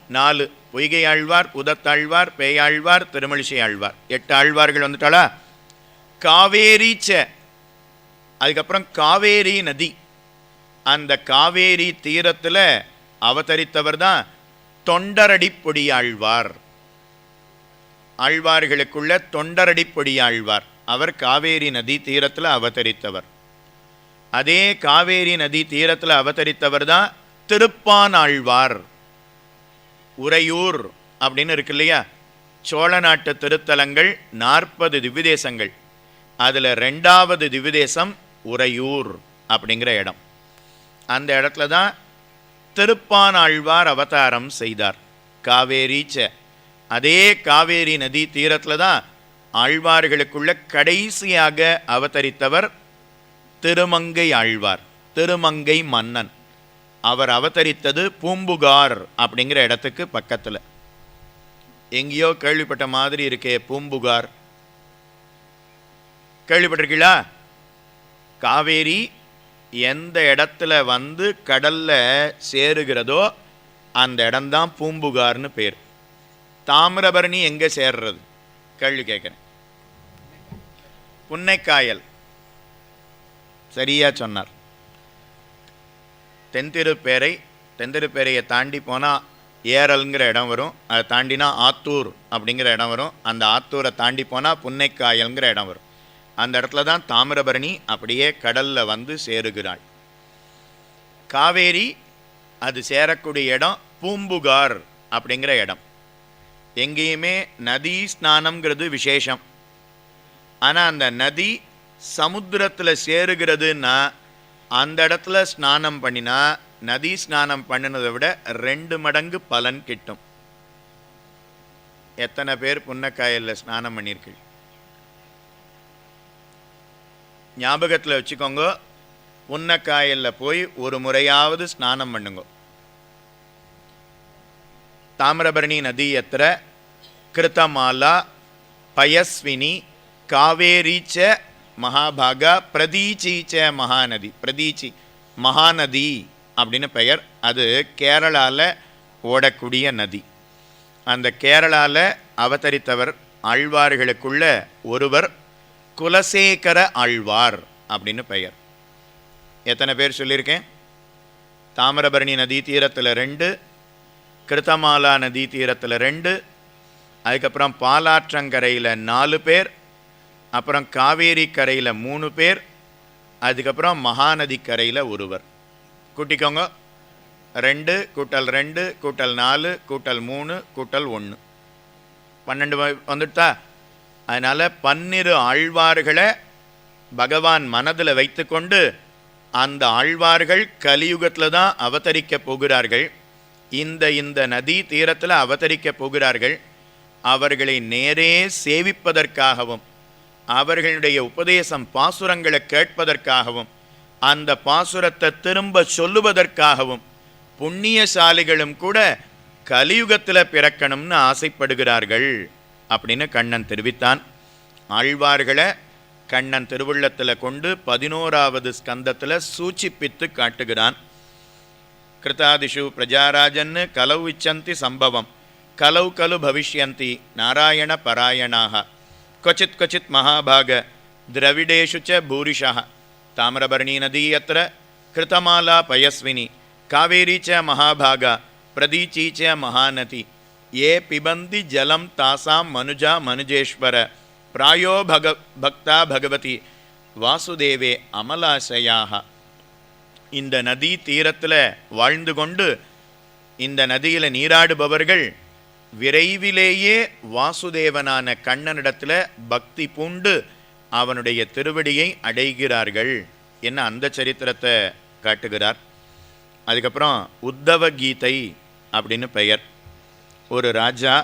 4. பொய்கை ஆழ்வார், பூதத்தாழ்வார், பேயாழ்வார், திருமழிசை ஆழ்வார். 8 ஆழ்வார்கள் வந்துட்டாளா? காவேரி அதுக்கப்புறம் காவேரி நதி, அந்த காவேரி தீரத்தில் அவதரித்தவர் தான் தொண்டரடிப்பொடி ஆழ்வார். ஆழ்வார்களுக்குள்ள தொண்டரடிப்பொடி ஆழ்வார். அவர் காவேரி நதி தீரத்தில் அவதரித்தவர். அதே காவேரி நதி தீரத்தில் அவதரித்தவர் தான் திருப்பான் ஆழ்வார். உறையூர் அப்படின்னு இருக்கு இல்லையா? சோழ நாட்டு திருத்தலங்கள் 40 திவ்யதேசங்கள். அதில் 2வது திவ்யதேசம் உறையூர் அப்படிங்கிற இடம். அந்த இடத்துல தான் திருப்பான் ஆழ்வார் அவதாரம் செய்தார். காவேரி அதே காவேரி நதி தீரத்தில் தான் ஆழ்வார்களுக்குள்ள கடைசியாக அவதரித்தவர் திருமங்கை ஆழ்வார், திருமங்கை மன்னன். அவர் அவதரித்தது பூம்புகார் அப்படிங்கிற இடத்துக்கு பக்கத்தில். எங்கேயோ கேள்விப்பட்ட மாதிரி இருக்கே பூம்புகார், கேள்விப்பட்டிருக்கீங்களா? காவேரி எந்த இடத்துல வந்து கடலில் சேருகிறதோ அந்த இடம்தான் பூம்புகார்னு பேர். தாமிரபரணி எங்கே சேர்றது? கேள்வி கேட்குறேன். புன்னைக்காயல், சரியாக சொன்னார். தென்திருப்பேரையை தாண்டி போனால் ஏரல்ங்கிற இடம் வரும். அதை தாண்டினா ஆத்தூர் அப்படிங்கிற இடம் வரும். அந்த ஆத்தூரை தாண்டி போனால் புன்னைக்காயல்ங்கிற இடம் வரும். அந்த இடத்துல தான் தாமிரபரணி அப்படியே கடலில் வந்து சேருகிறாள். காவேரி அது சேரக்கூடிய இடம் பூம்புகார் அப்படிங்கிற இடம். எங்கேயுமே நதி ஸ்நானம்ங்கிறது விசேஷம். ஆனால் அந்த நதி சமுத்திரத்தில் சேருகிறதுன்னா அந்த இடத்துல ஸ்நானம் பண்ணினா நதி ஸ்நானம் பண்ணினதை விட 2 மடங்கு பலன் கிட்டும். எத்தனை பேர் புன்னக்காயலில் ஸ்நானம் பண்ணியிருக்கீங்க? ஞாபகத்தில் வச்சுக்கோங்க, புன்னக்காயலில் போய் ஒரு முறையாவது ஸ்நானம் பண்ணுங்க. தாமிரபரணி நதி எத்திர கிருத்தமாலா பயஸ்வினி காவேரீச்ச மகாபாகா பிரதீச்சீச்ச மகாநதி. பிரதீச்சி மகாநதி அப்படின்னு பெயர். அது கேரளாவில் ஓடக்கூடிய நதி. அந்த கேரளாவில் அவதரித்தவர் ஆழ்வார்களுக்குள்ள ஒருவர் குலசேகர ஆழ்வார் அப்படின்னு பெயர். எத்தனை பேர் சொல்லியிருக்கேன்? தாமிரபரணி நதி தீரத்தில் 2, கிருத்தமாலா நதி தீரத்தில் 2, அதுக்கப்புறம் பாலாற்றங்கரையில் 4 பேர், அப்புறம் காவேரி கரையில் 3 பேர், அதுக்கப்புறம் மகாநதி கரையில் ஒருவர். கூட்டிக்கோங்க. 2 கூட்டல் 2 கூட்டல் 4 கூட்டல் 3 கூட்டல் 1 12 வந்துட்டா. அதனால் 12 ஆழ்வார்களை பகவான் மனதில் வைத்து கொண்டு அந்த ஆழ்வார்கள் கலியுகத்தில் தான் அவதரிக்க போகிறார்கள். இந்த நதி தீரத்தில் அவதரிக்க போகிறார்கள். அவர்களை நேரே சேவிப்பதற்காகவும் அவர்களுடைய உபதேசம் பாசுரங்களை கேட்பதற்காகவும் அந்த பாசுரத்தை திரும்ப சொல்லுவதற்காகவும் புண்ணியசாலிகளும் கூட கலியுகத்தில் பிறக்கணும்னு ஆசைப்படுகிறார்கள் அப்படின்னு கண்ணன் தெரிவித்தான். ஆழ்வார்களை கண்ணன் திருவுள்ளத்தில் கொண்டு 11வது ஸ்கந்தத்தில் சூச்சிப்பித்து காட்டுகிறான். கிருதாதிஷு பிரஜாராஜன்னு கலவு இச்சந்தி சம்பவம் கலவு கலு பவிஷ்யந்தி நாராயண பராயணாக क्वचित् क्वचित् महाभाग द्रविडेषु च भूरिशः ताम्रपर्णी नदी यत्र कृतमाला पयस्विनी कावेरी च महाभागा प्रदीची च महानदी ये पिबन्ति जलं तासां मनुजा मनुजेश्वर प्रायो भक्ता भगवती वासुदेवे अमलाशयाः. இந்த நதி தீரத்தில் வாழ்ந்து கொண்டு இந்த நதியில் நீராடுபவர்கள் விரைவிலேயே வாசுதேவனான கண்ணனிடத்தில் பக்தி பூண்டு அவனுடைய திருவடியை அடைகிறார்கள் என்ன அந்த சரித்திரத்தை காட்டுகிறார். அதுக்கப்புறம் உத்தவ கீதை அப்படின்னு பெயர். ஒரு ராஜா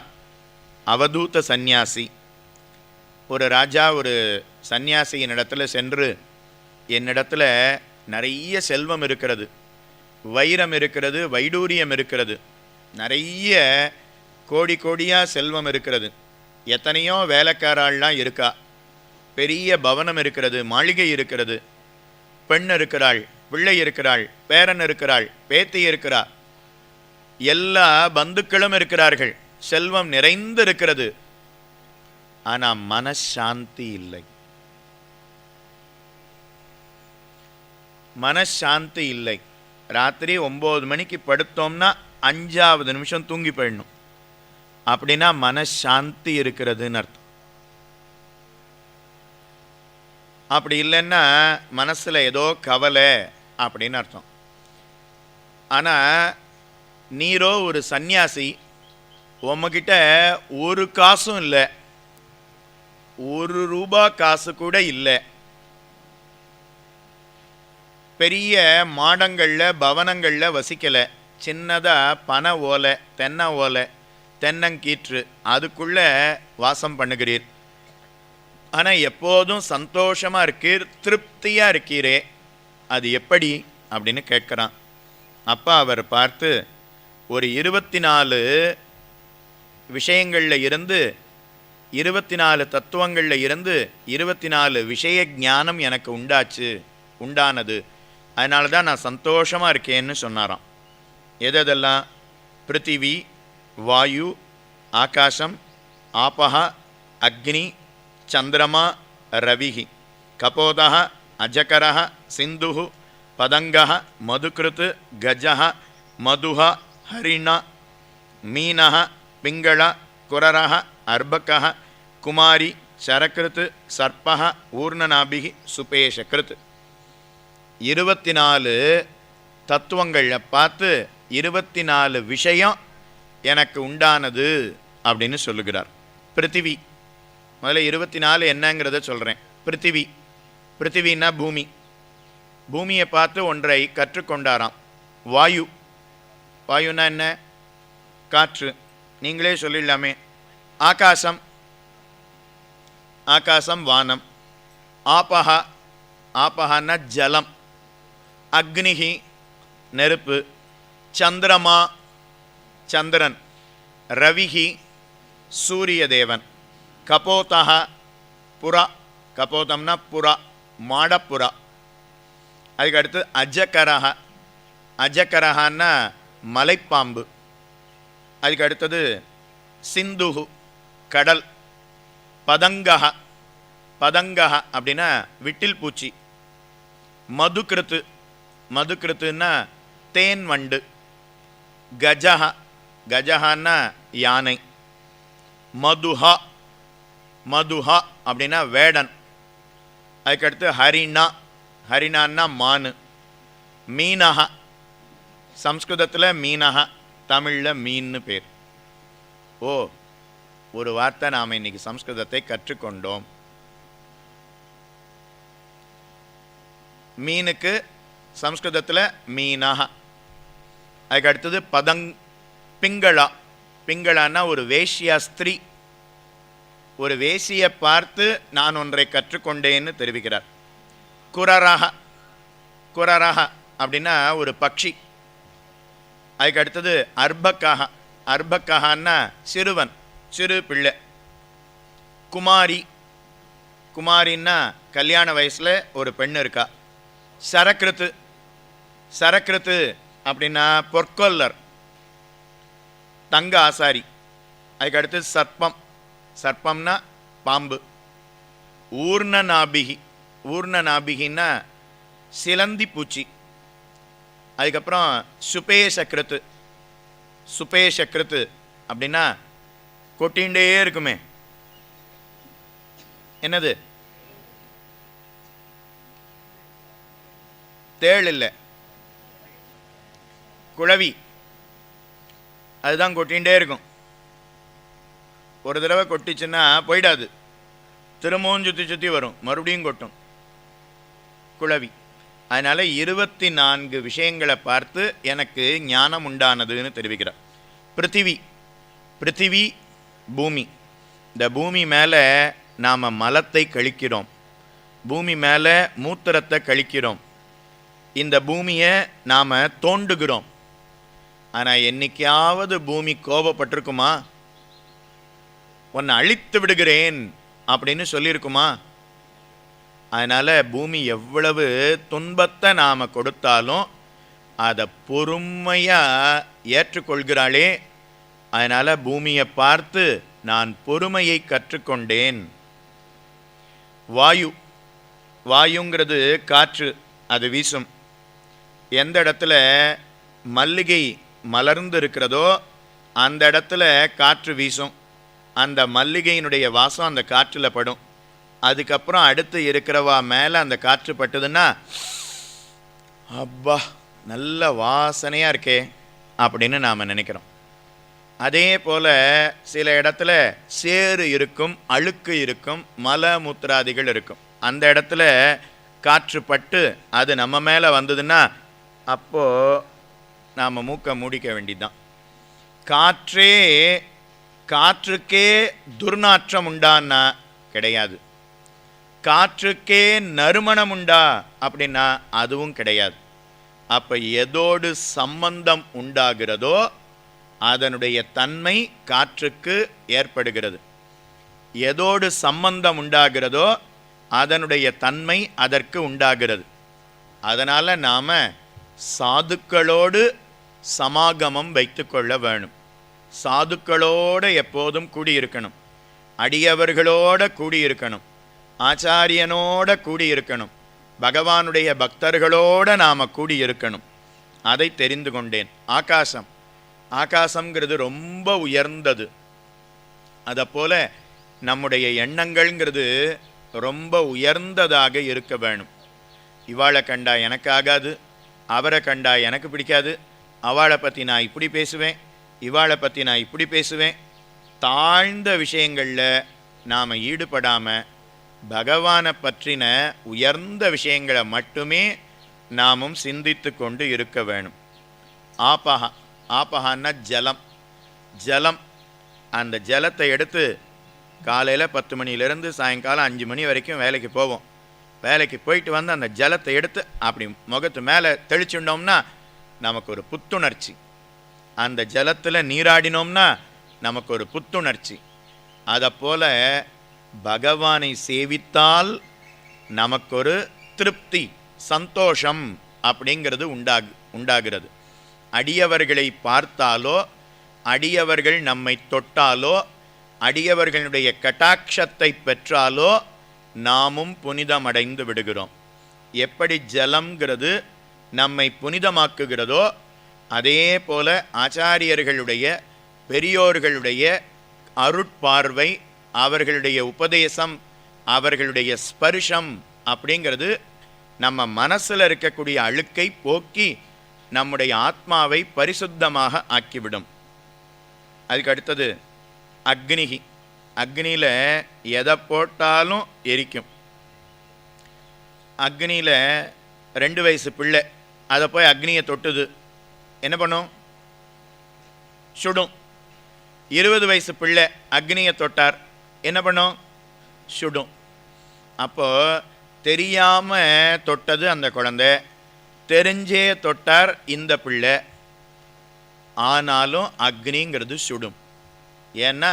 அவதூத சந்நியாசி. ஒரு ராஜா ஒரு சந்நியாசியின் இடத்துல சென்று, என்னிடத்துல நிறைய செல்வம் இருக்கிறது, வைரம் இருக்கிறது, வைடூரியம் இருக்கிறது, நிறைய கோடி கோடியாக செல்வம் இருக்கிறது, எத்தனையோ வேலைக்காராள்லாம் இருக்கா, பெரிய பவனம் இருக்கிறது, மாளிகை இருக்கிறது, பெண் இருக்கிறாள், பிள்ளை இருக்கிறாள், பேரன் இருக்கிறாள், பேத்தி இருக்கிறா, எல்லா பந்துக்களும் இருக்கிறார்கள், செல்வம் நிறைந்து இருக்கிறது. ஆனால் மனசாந்தி இல்லை. மனசாந்தி இல்லை. ராத்திரி 9 மணிக்கு படுத்தோம்னா 5வது நிமிஷம் தூங்கி போயிடணும். அப்படின்னா மனசாந்தி இருக்கிறதுன்னு அர்த்தம். அப்படி இல்லைன்னா மனசில் ஏதோ கவலை அப்படின்னு அர்த்தம். ஆனால் நீரோ ஒரு சந்நியாசி, உம்மகிட்ட ஒரு காசும் இல்லை, 1 ரூபா காசு கூட இல்லை, பெரிய மாடங்களில் பவனங்களில் வசிக்கலை, சின்னதாக பனை ஓலை, தென்னை ஓலை, தென்னங்கீற்று அதுக்குள்ளே வாசம் பண்ணுகிறீர். ஆனால் எப்போதும் சந்தோஷமாக இருக்கீர், திருப்தியாக இருக்கீரே, அது எப்படி அப்படின்னு கேட்குறான். அப்பா அவர் பார்த்து ஒரு 24 விஷயங்களில் இருந்து 24 தத்துவங்களில் இருந்து 24 விஷய ஞானம் எனக்கு உண்டானது, அதனால தான் நான் சந்தோஷமாக இருக்கேன்னு சொன்னாராம். எதெல்லாம்? பிருத்திவி, வாயு, ஆகாசம், ஆபஹ, அக்னி, சந்திரமா, ரவிஹி, கபோதஹ, அஜகரஹ, சிந்துஹு, பதங்கஹ, மதுகிருத், கஜஹ, மதுஹ, ஹரிண, மீனஹ, பிங்கள, குரரஹ, அர்பகஹ, குமாரி, சரகிருத், சர்ப்பஹ, ஊர்ணநாபிஹி, சுபேஷகிருத். 24 தத்துவங்களை பார்த்து 24 விஷயம் எனக்கு உண்டானது அப்படின்னு சொல்லுகிறார். பிருத்திவி முதல்ல 24 என்னங்கிறத சொல்கிறேன். பிருத்திவி, பிருத்திவின்னா பூமி. பூமியை பார்த்து ஒன்றை கற்றுக்கொண்டாராம். வாயு, வாயுன்னா என்ன? காற்று. நீங்களே சொல்லிடலாமே. ஆகாசம், ஆகாசம் வானம். ஆபஹா, ஆபஹான்னா ஜலம். அக்னிஹி நெருப்பு. சந்திரமா சந்திரன். ரவிஹி சூரிய தேவன். கபோதா புறா, கபோதம்னா புறா, மாடப்புறா. அதுக்கு அடுத்து அஜகரஹ, அஜகரஹான்னா மலைப்பாம்பு. அதுக்கு அடுத்தது சிந்துஹு கடல். பதங்கஹ, பதங்கஹ அப்படின்னா விட்டில் பூச்சி. மதுகிருத்து, மதுகிருத்துன்னா தேன் வண்டு. கஜஹ, கஜஹான்னா யானை. மதுஹா, மதுஹா அப்படின்னா வேடன். அதுக்கடுத்து ஹரிணா, ஹரிணான்னா மானு. மீனஹா, சம்ஸ்கிருதத்தில் மீனஹா, தமிழில் மீன்னு பேர். ஓ, ஒரு வார்த்தை நாம் இன்னைக்கு சம்ஸ்கிருதத்தை கற்றுக்கொண்டோம். மீனுக்கு சம்ஸ்கிருதத்தில் மீனஹா. அதுக்கு அடுத்தது பிங்களா. பிங்களான்னா ஒரு வேஷ்யா ஸ்திரீ. ஒரு வேசியை பார்த்து நான் ஒன்றை கற்றுக்கொண்டேன்னு தெரிவிக்கிறார். குரரஹ, குரரஹ அப்படின்னா ஒரு பக்ஷி. அதுக்கு அடுத்தது அர்பக்கஹ, அர்பக்கஹான்னா சிறுவன், சிறு பிள்ளை. குமாரி, குமாரின்னா கல்யாண வயசில் ஒரு பெண் இருக்கா. சரக்கிருத்து, சரக்கிருத்து அப்படின்னா பொற்கொல்லர், தங்க ஆசாரி. அதுக்கு அடுத்து சர்ப்பம், சர்ப்பம்னா பாம்பு. ஊர்ணநாபிகி, ஊர்ணநாபிகின்னா சிலந்தி பூச்சி. அதுக்கப்புறம் சுபேசக்கிருத்து, சுபேசக்கிருத்து அப்படின்னா கொட்டிகிட்டே இருக்குமே, என்னது? தேள் இல்லை, குழவி. அதுதான் கொட்டிகிட்டே இருக்கும். ஒரு தடவை கொட்டிச்சுன்னா போயிடாது, திரும்பவும் சுற்றி சுற்றி வரும், மறுபடியும் கொட்டும். குழவி. அதனால் 24 விஷயங்களை பார்த்து எனக்கு ஞானம் உண்டானதுன்னு தெரிவிக்கிறார். பிருத்திவி, பிருத்திவி பூமி. இந்த பூமி மேலே நாம் மலத்தை கழிக்கிறோம், பூமி மேலே மூத்திரத்தை கழிக்கிறோம், இந்த பூமியை நாம் தோண்டுகிறோம். ஆனால் என்னைக்காவது பூமி கோபப்பட்டிருக்குமா? உன்னை அழித்து விடுகிறேன் அப்படின்னு சொல்லியிருக்குமா? அதனால் பூமி எவ்வளவு துன்பத்தை நாம் கொடுத்தாலும் அதை பொறுமையாக ஏற்றுக்கொள்கிறாளே. அதனால் பூமியை பார்த்து நான் பொறுமையை கற்றுக்கொண்டேன். வாயு, வாயுங்கிறது காற்று, அது வீசும். எந்த இடத்துல மல்லிகை மலர்ந்து இருக்கிறதோ அந்த இடத்துல காற்று வீசும். அந்த மல்லிகையினுடைய வாசம் அந்த காற்றில் படும். அதுக்கப்புறம் அடுத்து இருக்கிறவா மேலே அந்த காற்று பட்டுதுன்னா, அப்பா நல்ல வாசனையாக இருக்கே அப்படின்னு நாம் நினைக்கிறோம். அதே போல் சில இடத்துல சேறு இருக்கும், அழுக்கு இருக்கும், மலமூத்திராதிகள் இருக்கும். அந்த இடத்துல காற்று பட்டு அது நம்ம மேலே வந்ததுன்னா அப்போது நாம் மூக்கை மூடிக்க வேண்டியதுதான். காற்றே, காற்றுக்கே துர்நாற்றம் உண்டான்னா கிடையாது. காற்றுக்கே நறுமணம் உண்டா அப்படின்னா அதுவும் கிடையாது. அப்போ எதோடு சம்பந்தம் உண்டாகிறதோ அதனுடைய தன்மை காற்றுக்கு ஏற்படுகிறது. எதோடு சம்பந்தம் உண்டாகிறதோ அதனுடைய தன்மை அதற்கு உண்டாகிறது. அதனால் நாம் சாதுக்களோடு சமாகமம் வைத்து கொள்ள வேணும். சாதுக்களோடு எப்போதும் கூடியிருக்கணும், அடியவர்களோடு கூடியிருக்கணும், ஆச்சாரியனோட கூடியிருக்கணும், பகவானுடைய பக்தர்களோடு நாம் கூடியிருக்கணும். அதை தெரிந்து கொண்டேன். ஆகாசம், ஆகாசங்கிறது ரொம்ப உயர்ந்தது. அதை போல நம்முடைய எண்ணங்கள்ங்கிறது ரொம்ப உயர்ந்ததாக இருக்க வேணும். இவாளை கண்டா எனக்கு ஆகாது, அவரை கண்டா எனக்கு பிடிக்காது, அவளை பற்றி நான் இப்படி பேசுவேன், இவாளை பற்றி நான் இப்படி பேசுவேன். தாழ்ந்த விஷயங்களில் நாம் ஈடுபடாமல் பகவானை பற்றின உயர்ந்த விஷயங்களை மட்டுமே நாமும் சிந்தித்து கொண்டு இருக்க வேணும். ஆபஹா, ஆபஹான்னா ஜலம். ஜலம், அந்த ஜலத்தை எடுத்து காலையில் 10 மணிலேருந்து சாயங்காலம் 5 மணி வரைக்கும் வேலைக்கு போவோம். வேலைக்கு போயிட்டு வந்து அந்த ஜலத்தை எடுத்து அப்படி முகத்து மேலே தெளிச்சுட்டோம்னா நமக்கு ஒரு புத்துணர்ச்சி. அந்த ஜலத்தில் நீராடினோம்னா நமக்கு ஒரு புத்துணர்ச்சி. அதை போல் பகவானை சேவித்தால் நமக்கு ஒரு திருப்தி, சந்தோஷம் அப்படிங்கிறது உண்டாகிறது. அடியவர்களை பார்த்தாலோ, அடியவர்கள் நம்மை தொட்டாலோ, அடியவர்களுடைய கட்டாட்சத்தை பெற்றாலோ நாமும் புனிதமடைந்து விடுகிறோம். எப்படி ஜலம்ங்கிறது நம்மை புனிதமாக்குகிறதோ அதே போல ஆச்சாரியர்களுடைய, பெரியோர்களுடைய அருட்பார்வை, அவர்களுடைய உபதேசம், அவர்களுடைய ஸ்பர்ஷம் அப்படிங்கிறது நம்ம மனசில் இருக்கக்கூடிய அழுக்கை போக்கி நம்முடைய ஆத்மாவை பரிசுத்தமாக ஆக்கிவிடும். அதுக்கு அடுத்தது அக்னிகி. அக்னியில் எதை போட்டாலும் எரிக்கும். அக்னியில் 2 வயசு பிள்ளை அதை போய் அக்னியை தொட்டுது, என்ன பண்ணும்? சுடும். 20 வயசு பிள்ளை அக்னியை தொட்டார், என்ன பண்ணும்? சுடும். அப்போது தெரியாமல் தொட்டது அந்த குழந்தை, தெரிஞ்சே தொட்டார் இந்த பிள்ளை, ஆனாலும் அக்னிங்கிறது சுடும். ஏன்னா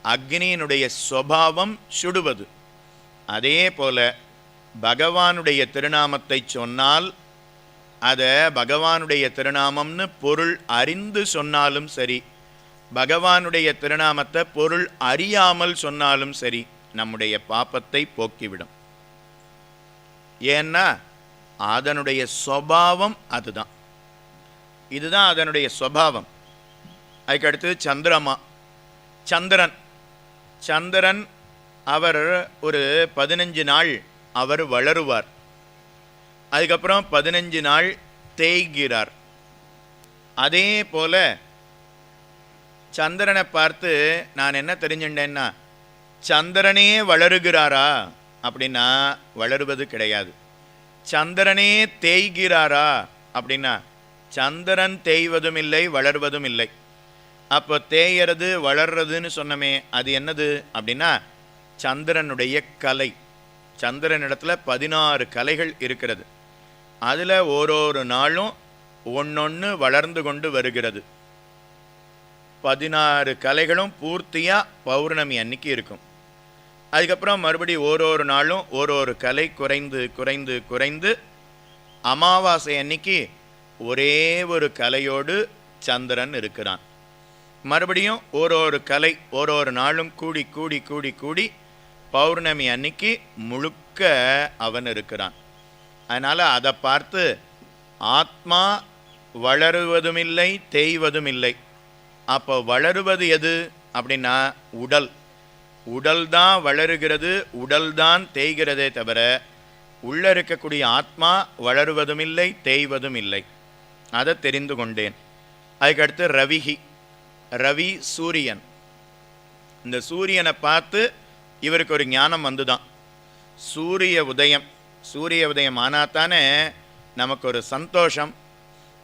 அக்னியினுடைய சுபாவம் சுடுவது. அதே போல பகவானுடைய திருநாமத்தை சொன்னால் அதை பகவானுடைய திருநாமம்னு பொருள் அறிந்து சொன்னாலும் சரி, பகவானுடைய திருநாமத்தை பொருள் அறியாமல் சொன்னாலும் சரி, நம்முடைய பாப்பத்தை போக்கிவிடும். ஏன்னா அதனுடைய சுபாவம் அதுதான். இதுதான் அதனுடைய சுபாவம். அதுக்கடுத்து சந்திரமா, சந்திரன். சந்திரன் அவர் ஒரு 15 நாள் அவர் வளருவார். அதுக்கப்புறம் 15 நாள் தேய்கிறார். அதே போல சந்திரனை பார்த்து நான் என்ன தெரிஞ்சுட்டேன்னா, சந்திரனே வளருகிறாரா அப்படின்னா வளருவது கிடையாது. சந்திரனே தேய்கிறாரா அப்படின்னா சந்திரன் தேய்வதும் இல்லை, வளர்வதும் இல்லை. அப்போ தேயறது வளர்றதுன்னு சொன்னமே, அது என்னது அப்படின்னா சந்திரனுடைய கலை. சந்திரனிடத்துல 16 கலைகள் இருக்கிறது. அதில் ஒரு நாளும் ஒன்னொன்று வளர்ந்து கொண்டு வருகிறது. 16 கலைகளும் பூர்த்தியாக பௌர்ணமி அன்னைக்கு இருக்கும். அதுக்கப்புறம் மறுபடியும் ஒரு நாளும் ஒரு கலை குறைந்து குறைந்து குறைந்து அமாவாசை அன்னைக்கு ஒரே ஒரு கலையோடு சந்திரன் இருக்கிறான். மறுபடியும் ஒரு கலை ஒரு நாளும் கூடி கூடி கூடி கூடி பௌர்ணமி அன்னைக்கு முழுக்க அவன் இருக்கிறான். அதனால் அதை பார்த்து ஆத்மா வளருவதும் இல்லை, தேய்வதும் இல்லை. அப்போ வளருவது எது அப்படின்னா உடல். உடல் தான் வளருகிறது, உடல் தான் தேய்கிறதே தவிர உள்ளே இருக்கக்கூடிய ஆத்மா வளருவதும் இல்லை, தேய்வதும் இல்லை. அதை தெரிந்து கொண்டேன். அதுக்கடுத்து ரவிகி. ரவி சூரியன். இந்த சூரியனை பார்த்து இவருக்கு ஒரு ஞானம் வந்துதான். சூரிய உதயம், சூரிய உதயம் ஆனாத்தானே நமக்கு ஒரு சந்தோஷம்.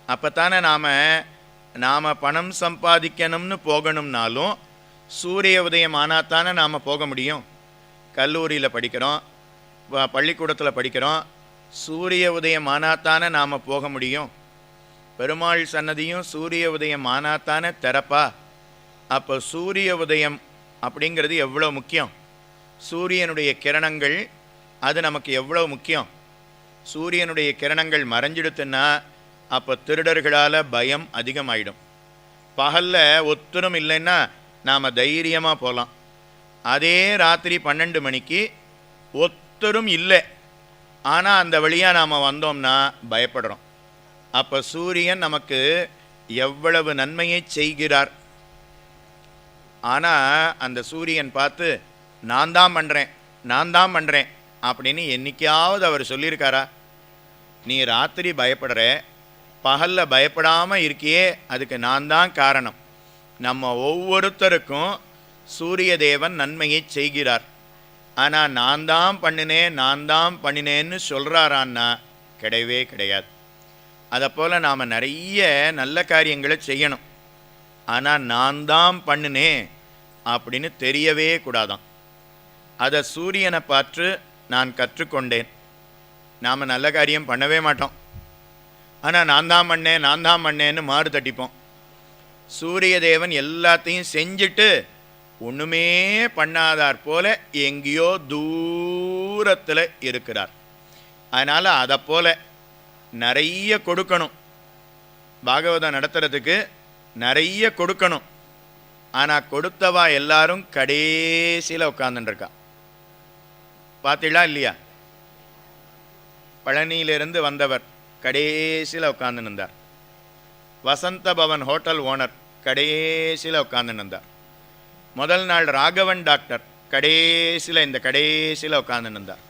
அப்போ தானே நாம் பணம் சம்பாதிக்கணும்னு போகணும்னாலும் சூரிய உதயம் ஆனாத்தானே நாம் போக முடியும். கல்லூரியில் படிக்கிறோம், பள்ளிக்கூடத்தில் படிக்கிறோம், சூரிய உதயம் ஆனாத்தானே நாம் போக முடியும். பெருமாள் சன்னதியும் சூரிய உதயம் ஆனாத்தானே திறப்பா. அப்போ சூரிய உதயம் அப்படிங்கிறது எவ்வளோ முக்கியம். சூரியனுடைய கிரணங்கள் அது நமக்கு எவ்வளோ முக்கியம். சூரியனுடைய கிரணங்கள் மறைஞ்சிடுத்துன்னா அப்போ திருடர்களால் பயம் அதிகமாயிடும். பகலில் ஒத்தரும் இல்லைன்னா நாம் தைரியமாக போகலாம். அதே ராத்திரி 12 மணிக்கு ஒத்தரும் இல்லை, ஆனால் அந்த வழியாக நாம் வந்தோம்னா பயப்படுறோம். அப்போ சூரியன் நமக்கு எவ்வளவு நன்மையை செய்கிறார். ஆனால் அந்த சூரியன் பார்த்து நான் தான் பண்ணுறேன் அப்படின்னு என்னைக்காவது அவர் சொல்லியிருக்காரா? நீ ராத்திரி பயப்படுற, பகலில் பயப்படாமல் இருக்கியே, அதுக்கு நான் தான் காரணம். நம்ம ஒவ்வொருத்தருக்கும் சூரிய தேவன் நன்மையை செய்கிறார். ஆனால் நான் தான் பண்ணினேன்னு சொல்கிறாரான்னா கிடையவே கிடையாது. அதை போல் நாம் நிறைய நல்ல காரியங்களை செய்யணும். ஆனால் நான் தான் பண்ணினேன் அப்படின்னு தெரியவே கூடாதான். அதை சூரியனை பார்த்து நான் கற்றுக்கொண்டேன். நாம் நல்ல காரியம் பண்ணவே மாட்டோம். ஆனால் நான் தான் பண்ணேன்னு மாறு தட்டிப்போம். சூரிய தேவன் எல்லாத்தையும் செஞ்சுட்டு ஒன்றுமே பண்ணாதார் போல எங்கேயோ தூரத்தில் இருக்கிறார். அதனால் அதை போல் நிறைய கொடுக்கணும். பாகவதம் நடத்துறதுக்கு நிறைய கொடுக்கணும். ஆனால் கொடுத்தவா எல்லாரும் கடைசியில் உட்காந்துருக்கா. பார்த்தீங்களா இல்லையா? பழனியிலிருந்து வந்தவர் கடைசியில் உட்காந்து நின்றார். வசந்த பவன் ஹோட்டல் ஓனர் கடைசியில் உட்காந்து நின்றார். முதல் நாள் ராகவன் டாக்டர் இந்த கடைசியில் உட்காந்து நின்றார்.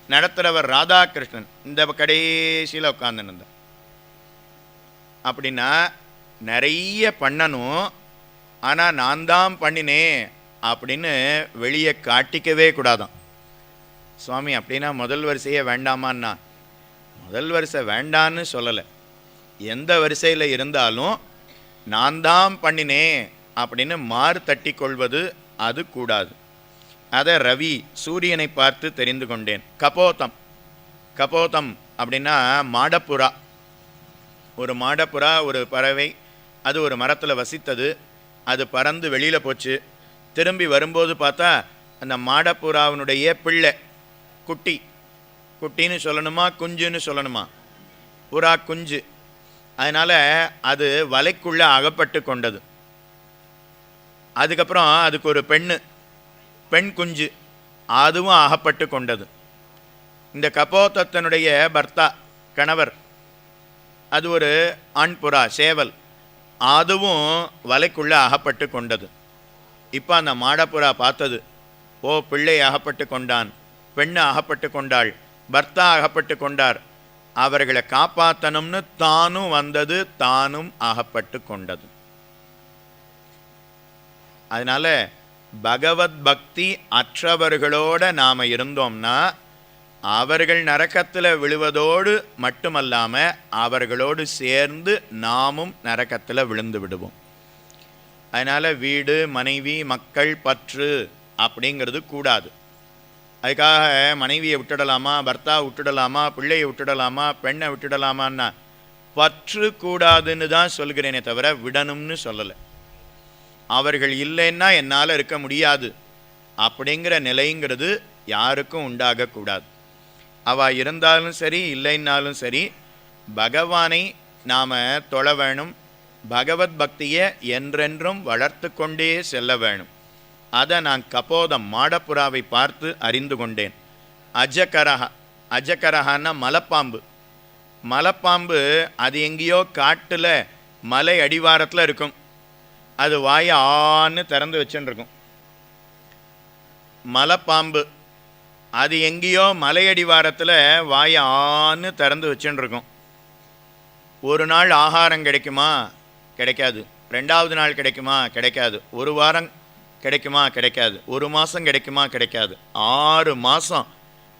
நடத்துகிறவர் ராதாகிருஷ்ணன் இந்த கடைசியில் உட்காந்து நின்றார். அப்படின்னா நிறைய பண்ணணும். ஆனால் நான் தான் பண்ணினேன் அப்படின்னு வெளியே காட்டிக்கவே கூடாதான். சுவாமி அப்படின்னா முதல் வரிசையே வேண்டாமான்னா, முதல் வரிசை வேண்டான்னு சொல்லலை. எந்த வரிசையில் இருந்தாலும் நான் தான் பண்ணினேன் அப்படின்னு மாறு தட்டி கொள்வது அது கூடாது. அதை ரவி சூரியனை பார்த்து தெரிந்து கொண்டேன். கபோதம் அப்படின்னா மாடப்புறா. ஒரு மாடப்புறா ஒரு பறவை, அது ஒரு மரத்தில் வசித்தது. அது பறந்து வெளியில் போச்சு. திரும்பி வரும்போது பார்த்தா அந்த மாடப்புறாவினுடைய பிள்ளை குட்டின்னு சொல்லணுமா குஞ்சுன்னு சொல்லணுமா? புறா குஞ்சு. அதனால் அது வலைக்குள்ளே அகப்பட்டு கொண்டது. அதுக்கப்புறம் அதுக்கு ஒரு பெண் குஞ்சு, அதுவும் அகப்பட்டு கொண்டது. இந்த கபோதத்தினுடைய பர்த்தா கணவர், அது ஒரு ஆண் புறா சேவல், அதுவும் வலைக்குள்ளே அகப்பட்டு கொண்டது. இப்போ அந்த மாடப்புறா பார்த்தது, ஓ பிள்ளை அகப்பட்டு கொண்டான், பெண்ணு அகப்பட்டு கொண்டாள், பர்த்தா அகப்பட்டு கொண்டார், அவர்களை காப்பாற்றணும்னு தானும் வந்தது, தானும் அகப்பட்டு கொண்டது. அதனால் பகவத் பக்தி அற்றவர்களோடு நாம் இருந்தோம்னா அவர்கள் நரகத்தில் விழுவதோடு மட்டுமல்லாமல் அவர்களோடு சேர்ந்து நாமும் நரகத்தில் விழுந்து விடுவோம். அதனால் வீடு மனைவி மக்கள் பற்று அப்படிங்கிறது கூடாது. அதுக்காக மனைவியை விட்டுடலாமா, பர்த்தாவை விட்டுடலாமா, பிள்ளையை விட்டுடலாமா, பெண்ணை விட்டுடலாமான்னா பற்று கூடாதுன்னு தான் சொல்கிறேனே தவிர விடணும்னு சொல்லலை. அவர்கள் இல்லைன்னா என்னால் இருக்க முடியாது அப்படிங்கிற நிலைங்கிறது யாருக்கும் உண்டாகக்கூடாது. அவள் இருந்தாலும் சரி இல்லைன்னாலும் சரி பகவானை நாம் தொழ வேணும். பகவத் பக்தியை என்றென்றும் வளர்த்து கொண்டே செல்ல வேணும். அதை நான் கபோதம் மாடப்புறாவை பார்த்து அறிந்து கொண்டேன். அஜகரஹான்னா மலைப்பாம்பு அது எங்கேயோ காட்டில் மலை அடிவாரத்தில் இருக்கும். அது வாயை ஆன்னு திறந்து வச்சுன்னு இருக்கும். மலைப்பாம்பு அது எங்கேயோ மலையடிவாரத்தில் வாயை ஆன்னு திறந்து வச்சுன்னு இருக்கும். ஒரு நாள் ஆகாரம் கிடைக்குமா? கிடைக்காது. ரெண்டாவது நாள் கிடைக்குமா? கிடைக்காது. ஒரு வாரம் கிடைக்குமா? கிடைக்காது. ஒரு மாதம் கிடைக்குமா? கிடைக்காது. 6 மாதம்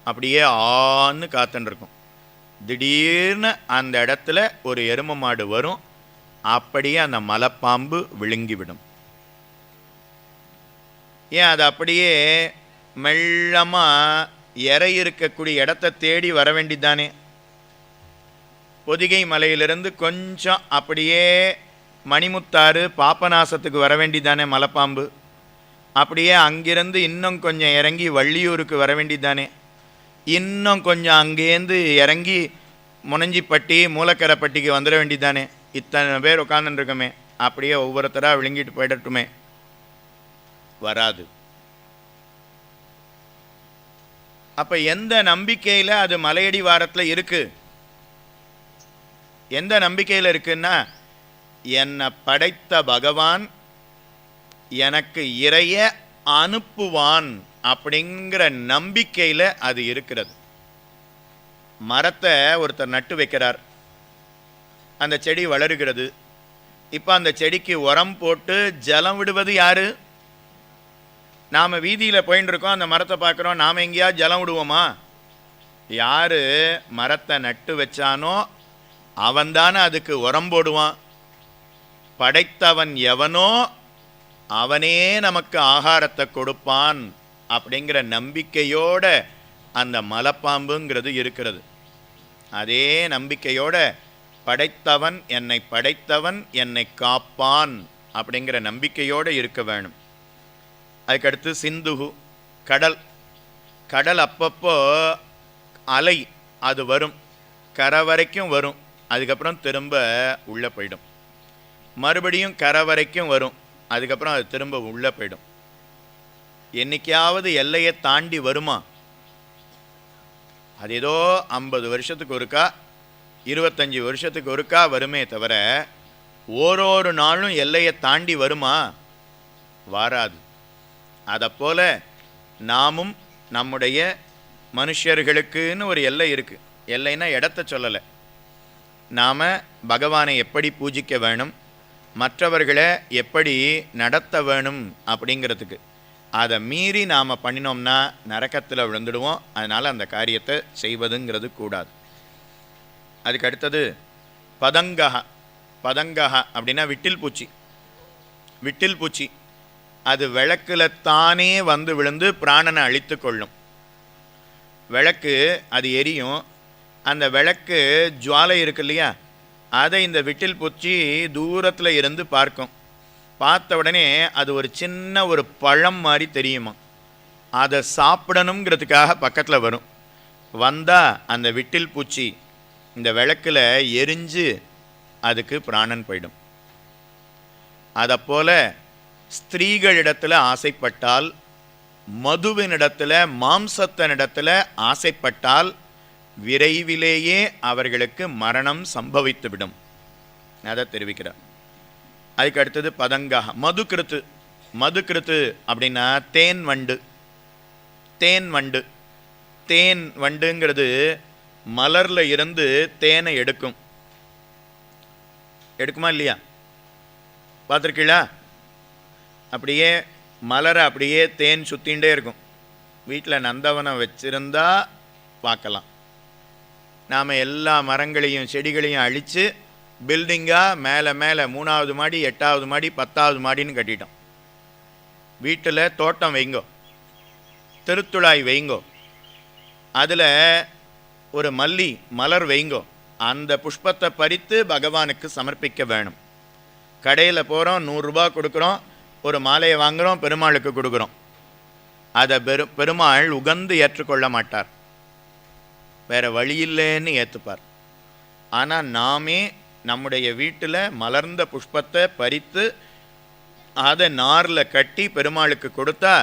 அப்படியே ஆன்னு காத்துன்னு இருக்கும். திடீர்னு அந்த இடத்துல ஒரு எருமை மாடு வரும். அப்படியே அந்த மலைப்பாம்பு விழுங்கிவிடும். ஏன் அது அப்படியே மெல்லமாக இறை இருக்கக்கூடிய இடத்த தேடி வர வேண்டியதானே? பொதிகை மலையிலிருந்து கொஞ்சம் அப்படியே மணிமுத்தாறு பாப்பநாசத்துக்கு வர வேண்டியதானே மலைப்பாம்பு? அப்படியே அங்கிருந்து இன்னும் கொஞ்சம் இறங்கி வள்ளியூருக்கு வர வேண்டியதானே? இன்னும் கொஞ்சம் அங்கேருந்து இறங்கி முனஞ்சிப்பட்டி மூலக்கரைப்பட்டிக்கு வந்துட வேண்டியதானே? இத்தனை பேர் உட்காந்துருக்கோமே, அப்படியே ஒவ்வொருத்தராக விழுங்கிட்டு போயிடட்டுமே? வராது. அப்போ எந்த நம்பிக்கையில் அது மலையடி வாரத்தில் இருக்குது? எந்த நம்பிக்கையில் இருக்குன்னா, என்னை படைத்த பகவான் எனக்கு இறைய அனுப்புவான் அப்படிங்கிற நம்பிக்கையில் அது இருக்கிறது. மரத்தை ஒருத்தர் நட்டு வைக்கிறார். அந்த செடி வளருகிறது. இப்போ அந்த செடிக்கு உரம் போட்டு ஜலம் விடுவது யாரு? நாம் வீதியில் போயின்னு இருக்கோம், அந்த மரத்தை பார்க்குறோம், நாம் எங்கேயா ஜலம் விடுவோமா? யார் மரத்தை நட்டு வச்சானோ அவன்தானே அதுக்கு உரம் போடுவான். படைத்தவன் எவனோ அவனே நமக்கு ஆகாரத்தை கொடுப்பான் அப்படிங்கிற நம்பிக்கையோட அந்த மலைப்பாம்புங்கிறது இருக்கிறது. அதே நம்பிக்கையோட படைத்தவன் என்னை காப்பான் அப்படிங்கிற நம்பிக்கையோடு இருக்க வேணும். அதுக்கடுத்து சிந்துகு, கடல். கடல் அப்பப்போ அலை அது வரும், கரை வரைக்கும் வரும், அதுக்கப்புறம் திரும்ப உள்ளே போயிடும். மறுபடியும் கரை வரைக்கும் வரும், அதுக்கப்புறம் அது திரும்ப உள்ளே போயிடும். என்னைக்காவது எல்லையை தாண்டி வருமா? அது ஏதோ 50 வருஷத்துக்கு ஒருக்கா 25 வருஷத்துக்கு ஒருக்கா வருமே தவிர ஓரொரு நாளும் எல்லையை தாண்டி வருமா? வராது. அதைப்போல நாமும் நம்முடைய மனுஷர்களுக்குன்னு ஒரு எல்லை இருக்குது. எல்லைன்னா இடத்த சொல்லலை. நாம் பகவானை எப்படி பூஜிக்க வேணும், மற்றவர்களை எப்படி நடத்த வேணும் அப்படிங்கிறதுக்கு. அதை மீறி நாம் பண்ணினோம்னா நரக்கத்தில் விழுந்துடுவோம். அதனால் அந்த காரியத்தை செய்வதுங்கிறது கூடாது. அதுக்கு அடுத்தது பதங்கஹா. பதங்கஹா அப்படின்னா விட்டில் பூச்சி. விட்டில் பூச்சி அது விளக்கில் தானே வந்து விழுந்து பிராணனை அழித்து கொள்ளும். விளக்கு அது எரியும், அந்த விளக்கு ஜுவாலை இருக்கு இல்லையா, அதை இந்த விட்டில் பூச்சி தூரத்தில் இருந்து பார்க்கும். பார்த்த உடனே அது ஒரு சின்ன ஒரு பழம் மாதிரி தெரியுமா, அதை சாப்பிடணுங்கிறதுக்காக பக்கத்தில் வரும். வந்தால் அந்த விட்டில் பூச்சி இந்த விளக்கில் எரிஞ்சு அதுக்கு பிராணன் போயிடும். அதைப்போல் ஸ்திரீகளிடத்தில் ஆசைப்பட்டால், மதுவினிடத்தில் மாம்சத்தினிடத்தில் ஆசைப்பட்டால் விரைவிலேயே அவர்களுக்கு மரணம் சம்பவித்துவிடும். அதை தெரிவிக்கிறார். அதுக்கு அடுத்தது பதங்கா மதுக்கிருத்து. மதுக்கிருத்து அப்படின்னா தேன் வண்டு. தேன் வண்டு. தேன் வண்டுங்கிறது மலரில் இருந்து தேனை எடுக்கும். எடுக்குமா இல்லையா? பார்த்துருக்கீங்களா? அப்படியே மலரை அப்படியே தேன் சுற்றிகிட்டே இருக்கும். வீட்டில் நந்தவனம் வச்சுருந்தா பார்க்கலாம். நாம் எல்லா மரங்களையும் செடிகளையும் அழித்து பில்டிங்காக மேலே மேலே 3வது மாடி 8வது மாடி 10வது மாடின்னு கட்டிட்டோம். வீட்டில் தோட்டம் வைங்கோ, திருத்துழாய் வைங்கோ, அதில் ஒரு மல்லி மலர் வைங்கோ, அந்த புஷ்பத்தை பறித்து பகவானுக்கு சமர்ப்பிக்க வேணும். கடையில் போகிறோம், 100 ரூபா கொடுக்குறோம், ஒரு மாலையை வாங்குகிறோம், பெருமாளுக்கு கொடுக்குறோம். அதை பெருமாள் உகந்து ஏற்றுக்கொள்ள மாட்டார், வேறு வழியில்லைன்னு ஏற்றுப்பார். ஆனால் நாமே நம்முடைய வீட்டில் மலர்ந்த புஷ்பத்தை பறித்து அதை நாரில் கட்டி பெருமாளுக்கு கொடுத்தா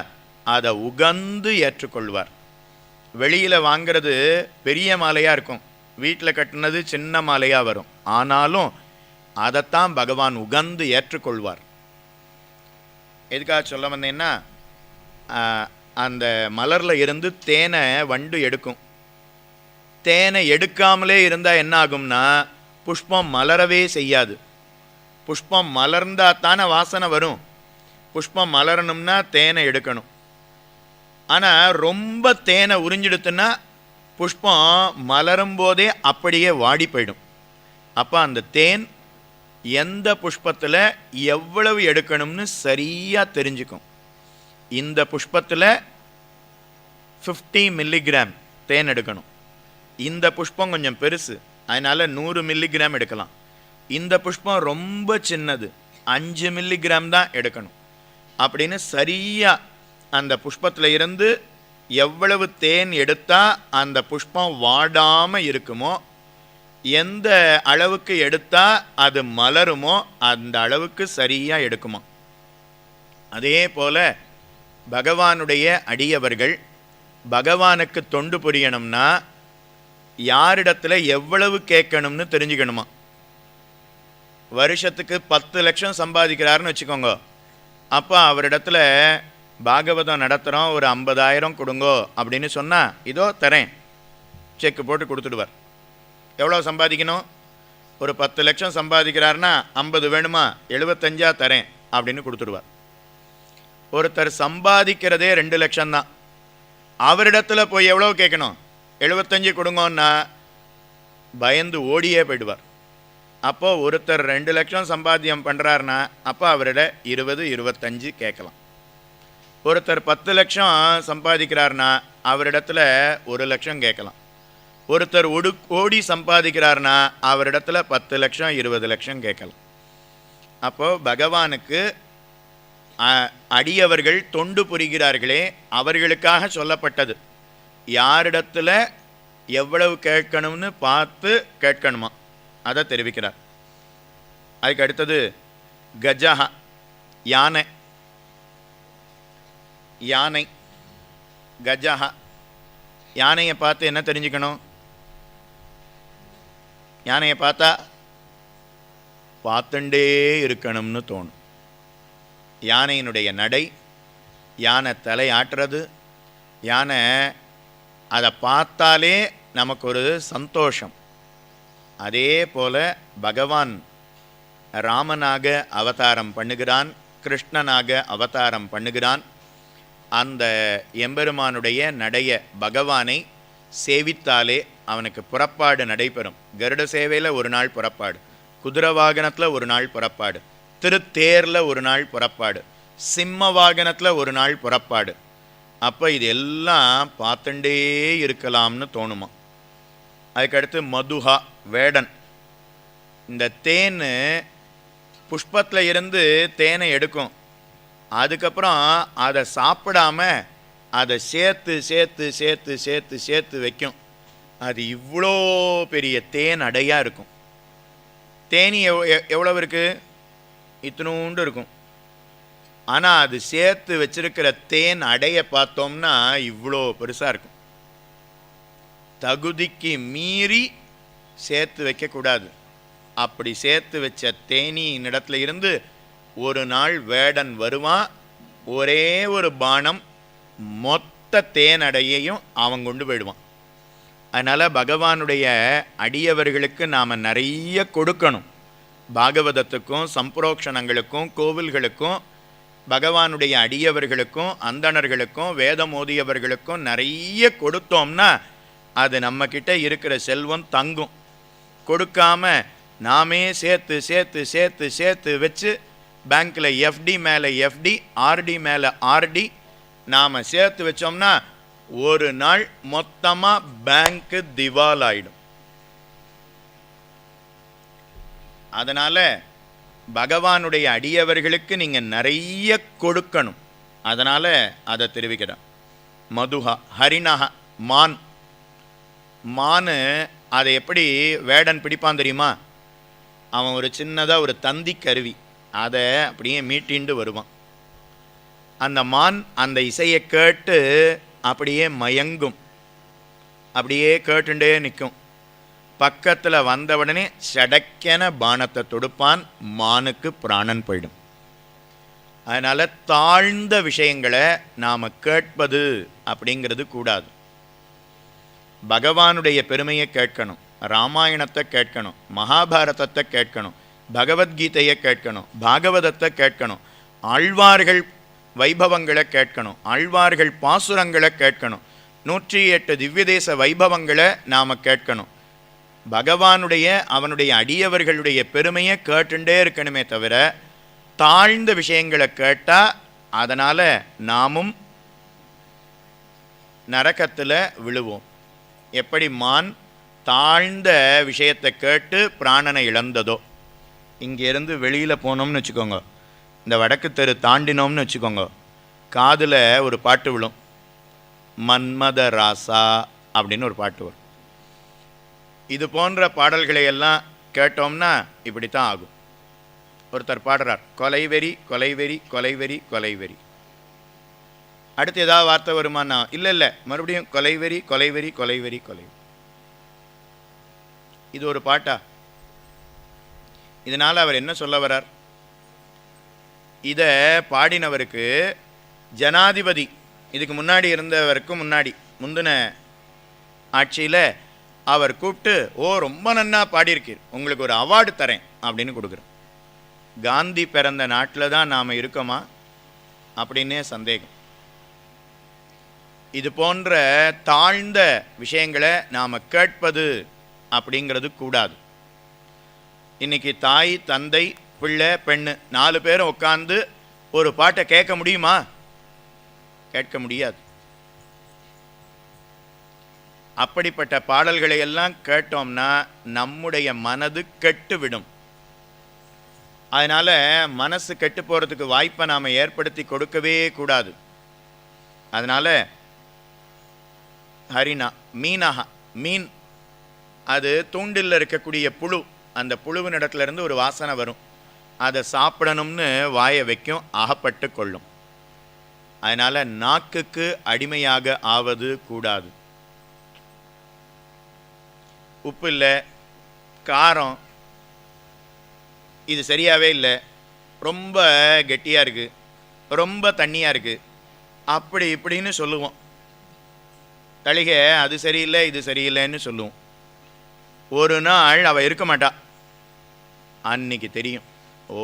அதை உகந்து ஏற்றுக்கொள்வார். வெளியில் வாங்கிறது பெரிய மாலையாக இருக்கும், வீட்டில் கட்டினது சின்ன மாலையாக வரும். ஆனாலும் அதைத்தான் பகவான் உகந்து ஏற்றுக்கொள்வார். எதுக்காக சொல்ல வந்தேன்னா, அந்த மலரில் இருந்து தேனை வண்டு எடுக்கும். தேனை எடுக்காமலே இருந்தால் என்ன ஆகும்னா புஷ்பம் மலரவே செய்யாது. புஷ்பம் மலர்ந்தால் தானே வாசனை வரும். புஷ்பம் மலரணும்னா தேனை எடுக்கணும். ஆனால் ரொம்ப தேனை உறிஞ்சிடுத்துன்னா புஷ்பம் மலரும் போதே அப்படியே வாடி போயிடும். அப்போ அந்த தேன் எந்த புஷ்பத்தில் எவ்வளவு எடுக்கணும்னு சரியாக தெரிஞ்சுக்கும். இந்த புஷ்பத்தில் 50 மில்லிகிராம் தேன் எடுக்கணும். இந்த புஷ்பம் கொஞ்சம் பெருசு, அதனால் 100 மில்லிகிராம் எடுக்கலாம். இந்த புஷ்பம் ரொம்ப சின்னது, 5 மில்லிகிராம் தான் எடுக்கணும். அப்படின்னு சரியாக அந்த புஷ்பத்தில் இருந்து எவ்வளவு தேன் எடுத்தால் அந்த புஷ்பம் வாடாமல் இருக்குமோ, எந்த அளவுக்கு எடுத்தால் அது மலருமோ அந்த அளவுக்கு சரியாக எடுக்குமா. அதே போல் பகவானுடைய அடியவர்கள் பகவானுக்கு தொண்டு புரியணும்னா யாரிடத்தில் எவ்வளவு கேட்கணும்னு தெரிஞ்சுக்கணுமா. வருஷத்துக்கு 10 லட்சம் சம்பாதிக்கிறாருன்னு வச்சுக்கோங்க. அப்போ அவரிடத்துல பாகவதம் நடத்துகிறோம், ஒரு 50,000 கொடுங்கோ அப்படின்னு சொன்னால் இதோ தரேன், செக்கு போட்டு கொடுத்துடுவார். எவ்வளோ சம்பாதிக்கணும்? ஒரு 10 லட்சம் சம்பாதிக்கிறாருன்னா 50 வேணுமா, 75 தரேன் அப்படின்னு கொடுத்துடுவார். ஒருத்தர் சம்பாதிக்கிறதே 2 லட்சம் தான். அவரிடத்துல போய் எவ்வளோ கேட்கணும்? 75 கொடுங்கன்னா பயந்து ஓடியே போயிடுவார். அப்போது ஒருத்தர் 2 லட்சம் சம்பாத்தியம் பண்ணுறாருனா அப்போ அவரிட 20-25 கேட்கலாம். ஒருத்தர் 10 லட்சம் சம்பாதிக்கிறார்னா அவரிடத்துல 1 லட்சம் கேட்கலாம். ஒருத்தர் 1 கோடி சம்பாதிக்கிறார்னா அவரிடத்துல 10 லட்சம் 20 லட்சம் கேட்கலாம். அப்போது பகவானுக்கு அடியவர்கள் தொண்டு புரிகிறார்களே அவர்களுக்காக சொல்லப்பட்டது. யாரிடத்துல எவ்வளவு கேட்கணும்னு பார்த்து கேட்கணுமா அதை தெரிவிக்கிறார். அதுக்கு அடுத்தது கஜஹா, யானை. யானை கஜஹா, யானையை பார்த்து என்ன தெரிஞ்சுக்கணும்? யானையை பார்த்தா பார்த்துண்டே இருக்கணும்னு தோணும். யானையினுடைய நடை, யானை தலை ஆட்டுறது, யானை அதை பார்த்தாலே நமக்கு ஒரு சந்தோஷம். அதே போல பகவான் ராமனாக அவதாரம் பண்ணுகிறான், கிருஷ்ணனாக அவதாரம் பண்ணுகிறான். அந்த எம்பெருமானுடைய நடைய பகவானை சேவித்தாலே அவனுக்கு புறப்பாடு நடைபெறும். கருட சேவையில் ஒரு நாள் புறப்பாடு, குதிரை வாகனத்தில் ஒரு நாள் புறப்பாடு, திருத்தேரில் ஒரு நாள் புறப்பாடு, சிம்ம வாகனத்தில் ஒரு நாள் புறப்பாடு. அப்போ இது எல்லாம் பார்த்துட்டே இருக்கலாம்னு தோணுமா. அதுக்கடுத்து மதுஹா, வேடன். இந்த தேன் புஷ்பத்தில் இருந்து தேனை எடுக்கும், அதுக்கப்புறம் அதை சாப்பிடாம அதை சேர்த்து சேர்த்து சேர்த்து சேர்த்து சேர்த்து வைக்கும். அது இவ்வளோ பெரிய தேன் அடையாக இருக்கும். தேனி எவ்வளவு இருக்குது? இத்தினூண்டு இருக்கும். ஆனால் அது சேர்த்து வச்சிருக்கிற தேன் அடைய பார்த்தோம்னா இவ்வளோ பெருசாக இருக்கும். தகுதிக்கு மீறி சேர்த்து வைக்கக்கூடாது. அப்படி சேர்த்து வச்ச தேனியின் இடத்துல இருந்து ஒரு நாள் வேடன் வருவான், ஒரே ஒரு பானம் மொத்த தேனடையையும் அவன் கொண்டு போயிடுவான். அதனால் பகவானுடைய அடியவர்களுக்கு நாம் நிறைய கொடுக்கணும். பாகவதத்துக்கும் சம்பரோக்ஷணங்களுக்கும் கோவில்களுக்கும் பகவானுடைய அடியவர்களுக்கும் அந்தணர்களுக்கும் வேதம் ஓதியவர்களுக்கும் நிறைய கொடுத்தோம்னா அது நம்மக்கிட்ட இருக்கிற செல்வம் தங்கும். கொடுக்காம நாமே சேர்த்து சேர்த்து சேர்த்து சேர்த்து வச்சு பேங்க்கில் எஃப்டி மேலே எஃப்டி, ஆர்டி மேலே ஆர்டி நாம் சேர்த்து வச்சோம்னா ஒரு நாள் மொத்தமாக பேங்க்கு திவால் ஆயிடும். அதனால் பகவானுடைய அடியவர்களுக்கு நீங்கள் நிறைய கொடுக்கணும். அதனால் அதை தெரிவிக்கிறேன். மதுஹா, ஹரிணஹா, மான். மான் அதை எப்படி வேடன் பிடிப்பான் தெரியுமா? அவன் ஒரு சின்னதாக ஒரு தந்தி கருவி, அதை அப்படியே மீட்டிண்டு வருவான். அந்த மான் அந்த இசையை கேட்டு அப்படியே மயங்கும், அப்படியே கேட்டுண்டே நிற்கும். பக்கத்தில் வந்தவுடனே சடக்கென பானத்தை தொடுப்பான், மானுக்கு பிராணன் போயிடும். அதனால் தாழ்ந்த விஷயங்களை நாம் கேட்பது அப்படிங்கிறது கூடாது. பகவானுடைய பெருமையை கேட்கணும், ராமாயணத்தை கேட்கணும், மகாபாரதத்தை கேட்கணும், பகவத்கீதையை கேட்கணும், பாகவதத்தை கேட்கணும், ஆழ்வார்கள் வைபவங்களை கேட்கணும், ஆழ்வார்கள் பாசுரங்களை கேட்கணும், 108 திவ்யதேச வைபவங்களை நாம் கேட்கணும். பகவானுடைய அவனுடைய அடியவர்களுடைய பெருமையை கேட்டுண்டே இருக்கணுமே தவிர தாழ்ந்த விஷயங்களை கேட்டால் அதனால் நாமும் நரகத்தில் விழுவோம். எப்படி மான் தாழ்ந்த விஷயத்தை கேட்டு பிராணனை இழந்ததோ. இங்கேருந்து வெளியில் போனோம்னு வச்சுக்கோங்க, இந்த வடக்கு தெரு தாண்டினோம்னு வச்சுக்கோங்க, காதில் ஒரு பாட்டு விழும், மன்மத ராசா அப்படின்னு ஒரு பாட்டு வரும். இது போன்ற பாடல்களை எல்லாம் கேட்டோம்னா இப்படித்தான் ஆகும். ஒருத்தர் பாடுறார், கொலைவெறி கொலைவெறி கொலைவெறி கொலைவெறி. அடுத்து ஏதாவது வார்த்தை வருமானா? இல்லை இல்லை, மறுபடியும் கொலைவெறி கொலைவெறி கொலைவெறி கொலை. இது ஒரு பாட்டா? இதனால் அவர் என்ன சொல்ல வரார்? இதை பாடினவருக்கு ஜனாதிபதி, இதுக்கு முன்னாடி இருந்தவருக்கு முந்தின ஆட்சியில் அவர் கூப்பிட்டு, ஓ ரொம்ப நன்னா பாடியிருக்கீர், உங்களுக்கு ஒரு அவார்டு தரேன் அப்படின்னு கொடுக்குறோம். காந்தி பிறந்த நாட்டில் தான் நாம் இருக்கோமா? அப்படின்னே சந்தேகம். இது போன்ற தாழ்ந்த விஷயங்களை நாம் கேட்பது அப்படிங்கிறது கூடாது. இன்னைக்கு தாய், தந்தை, பிள்ளை, பெண்ணு 4 பேரும் உட்காந்து ஒரு பாட்டை கேட்க முடியுமா? கேட்க முடியாது. அப்படிப்பட்ட பாடல்களை எல்லாம் கேட்டோம்னா நம்முடைய மனது கெட்டுவிடும். அதனால மனசு கெட்டு போகிறதுக்கு வாய்ப்பை நாம் ஏற்படுத்தி கொடுக்கவே கூடாது. அதனால ஹரிணா மீனஹா, மீன் அது தூண்டில் இருக்கக்கூடிய புழு, அந்த புழுவின் இடத்துல இருந்து ஒரு வாசனை வரும். அதை சாப்பிடணும்னு வாயை வைக்கும், அகப்பட்டு கொள்ளும். அதனால நாக்குக்கு அடிமையாக ஆவது கூடாது. உப்பு இல்லை, காரம் இது சரியாகவே இல்லை, ரொம்ப கெட்டியாக இருக்குது, ரொம்ப தண்ணியாக இருக்குது, அப்படி இப்படின்னு சொல்லுவோம். தளிகை அது சரியில்லை இது சரியில்லைன்னு சொல்லுவோம். ஒரு நாள் அவள் இருக்க மாட்டா, அன்னைக்கு தெரியும். ஓ,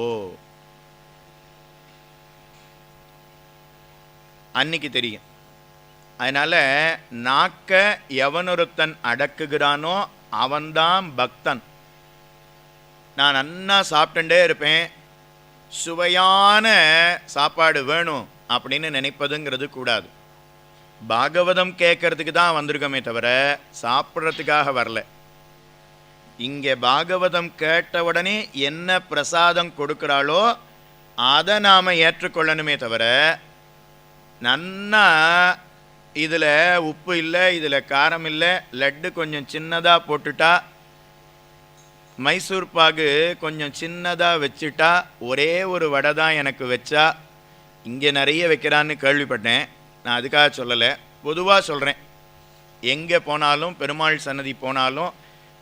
அன்னைக்கு தெரியும். அதனால் நாக்க எவனொருத்தன் அடக்குகிறானோ அவன்தான் பக்தன். நான் நன்னா சாப்பிட்டுட்டே இருப்பேன், சுவையான சாப்பாடு வேணும் அப்படின்னு நினைப்பதுங்கிறது கூடாது. பாகவதம் கேட்கறதுக்கு தான் வந்திருக்கோமே தவிர சாப்பிட்றதுக்காக வரல. இங்கே பாகவதம் கேட்ட உடனே என்ன பிரசாதம் கொடுக்குறாளோ அதை நாம் ஏற்றுக்கொள்ளணுமே தவிர, நன்னா இதில் உப்பு இல்லை, இதில் காரம் இல்லை, லட்டு கொஞ்சம் சின்னதாக போட்டுட்டா, மைசூர் பாகு கொஞ்சம் சின்னதாக வச்சுட்டா, ஒரே ஒரு வடை தான் எனக்கு வச்சா, இங்கே நிறைய வைக்கிறான்னு கேள்விப்பட்டேன். நான் அதுக்காக சொல்லலை, பொதுவாக சொல்கிறேன். எங்கே போனாலும், பெருமாள் சன்னதி போனாலும்,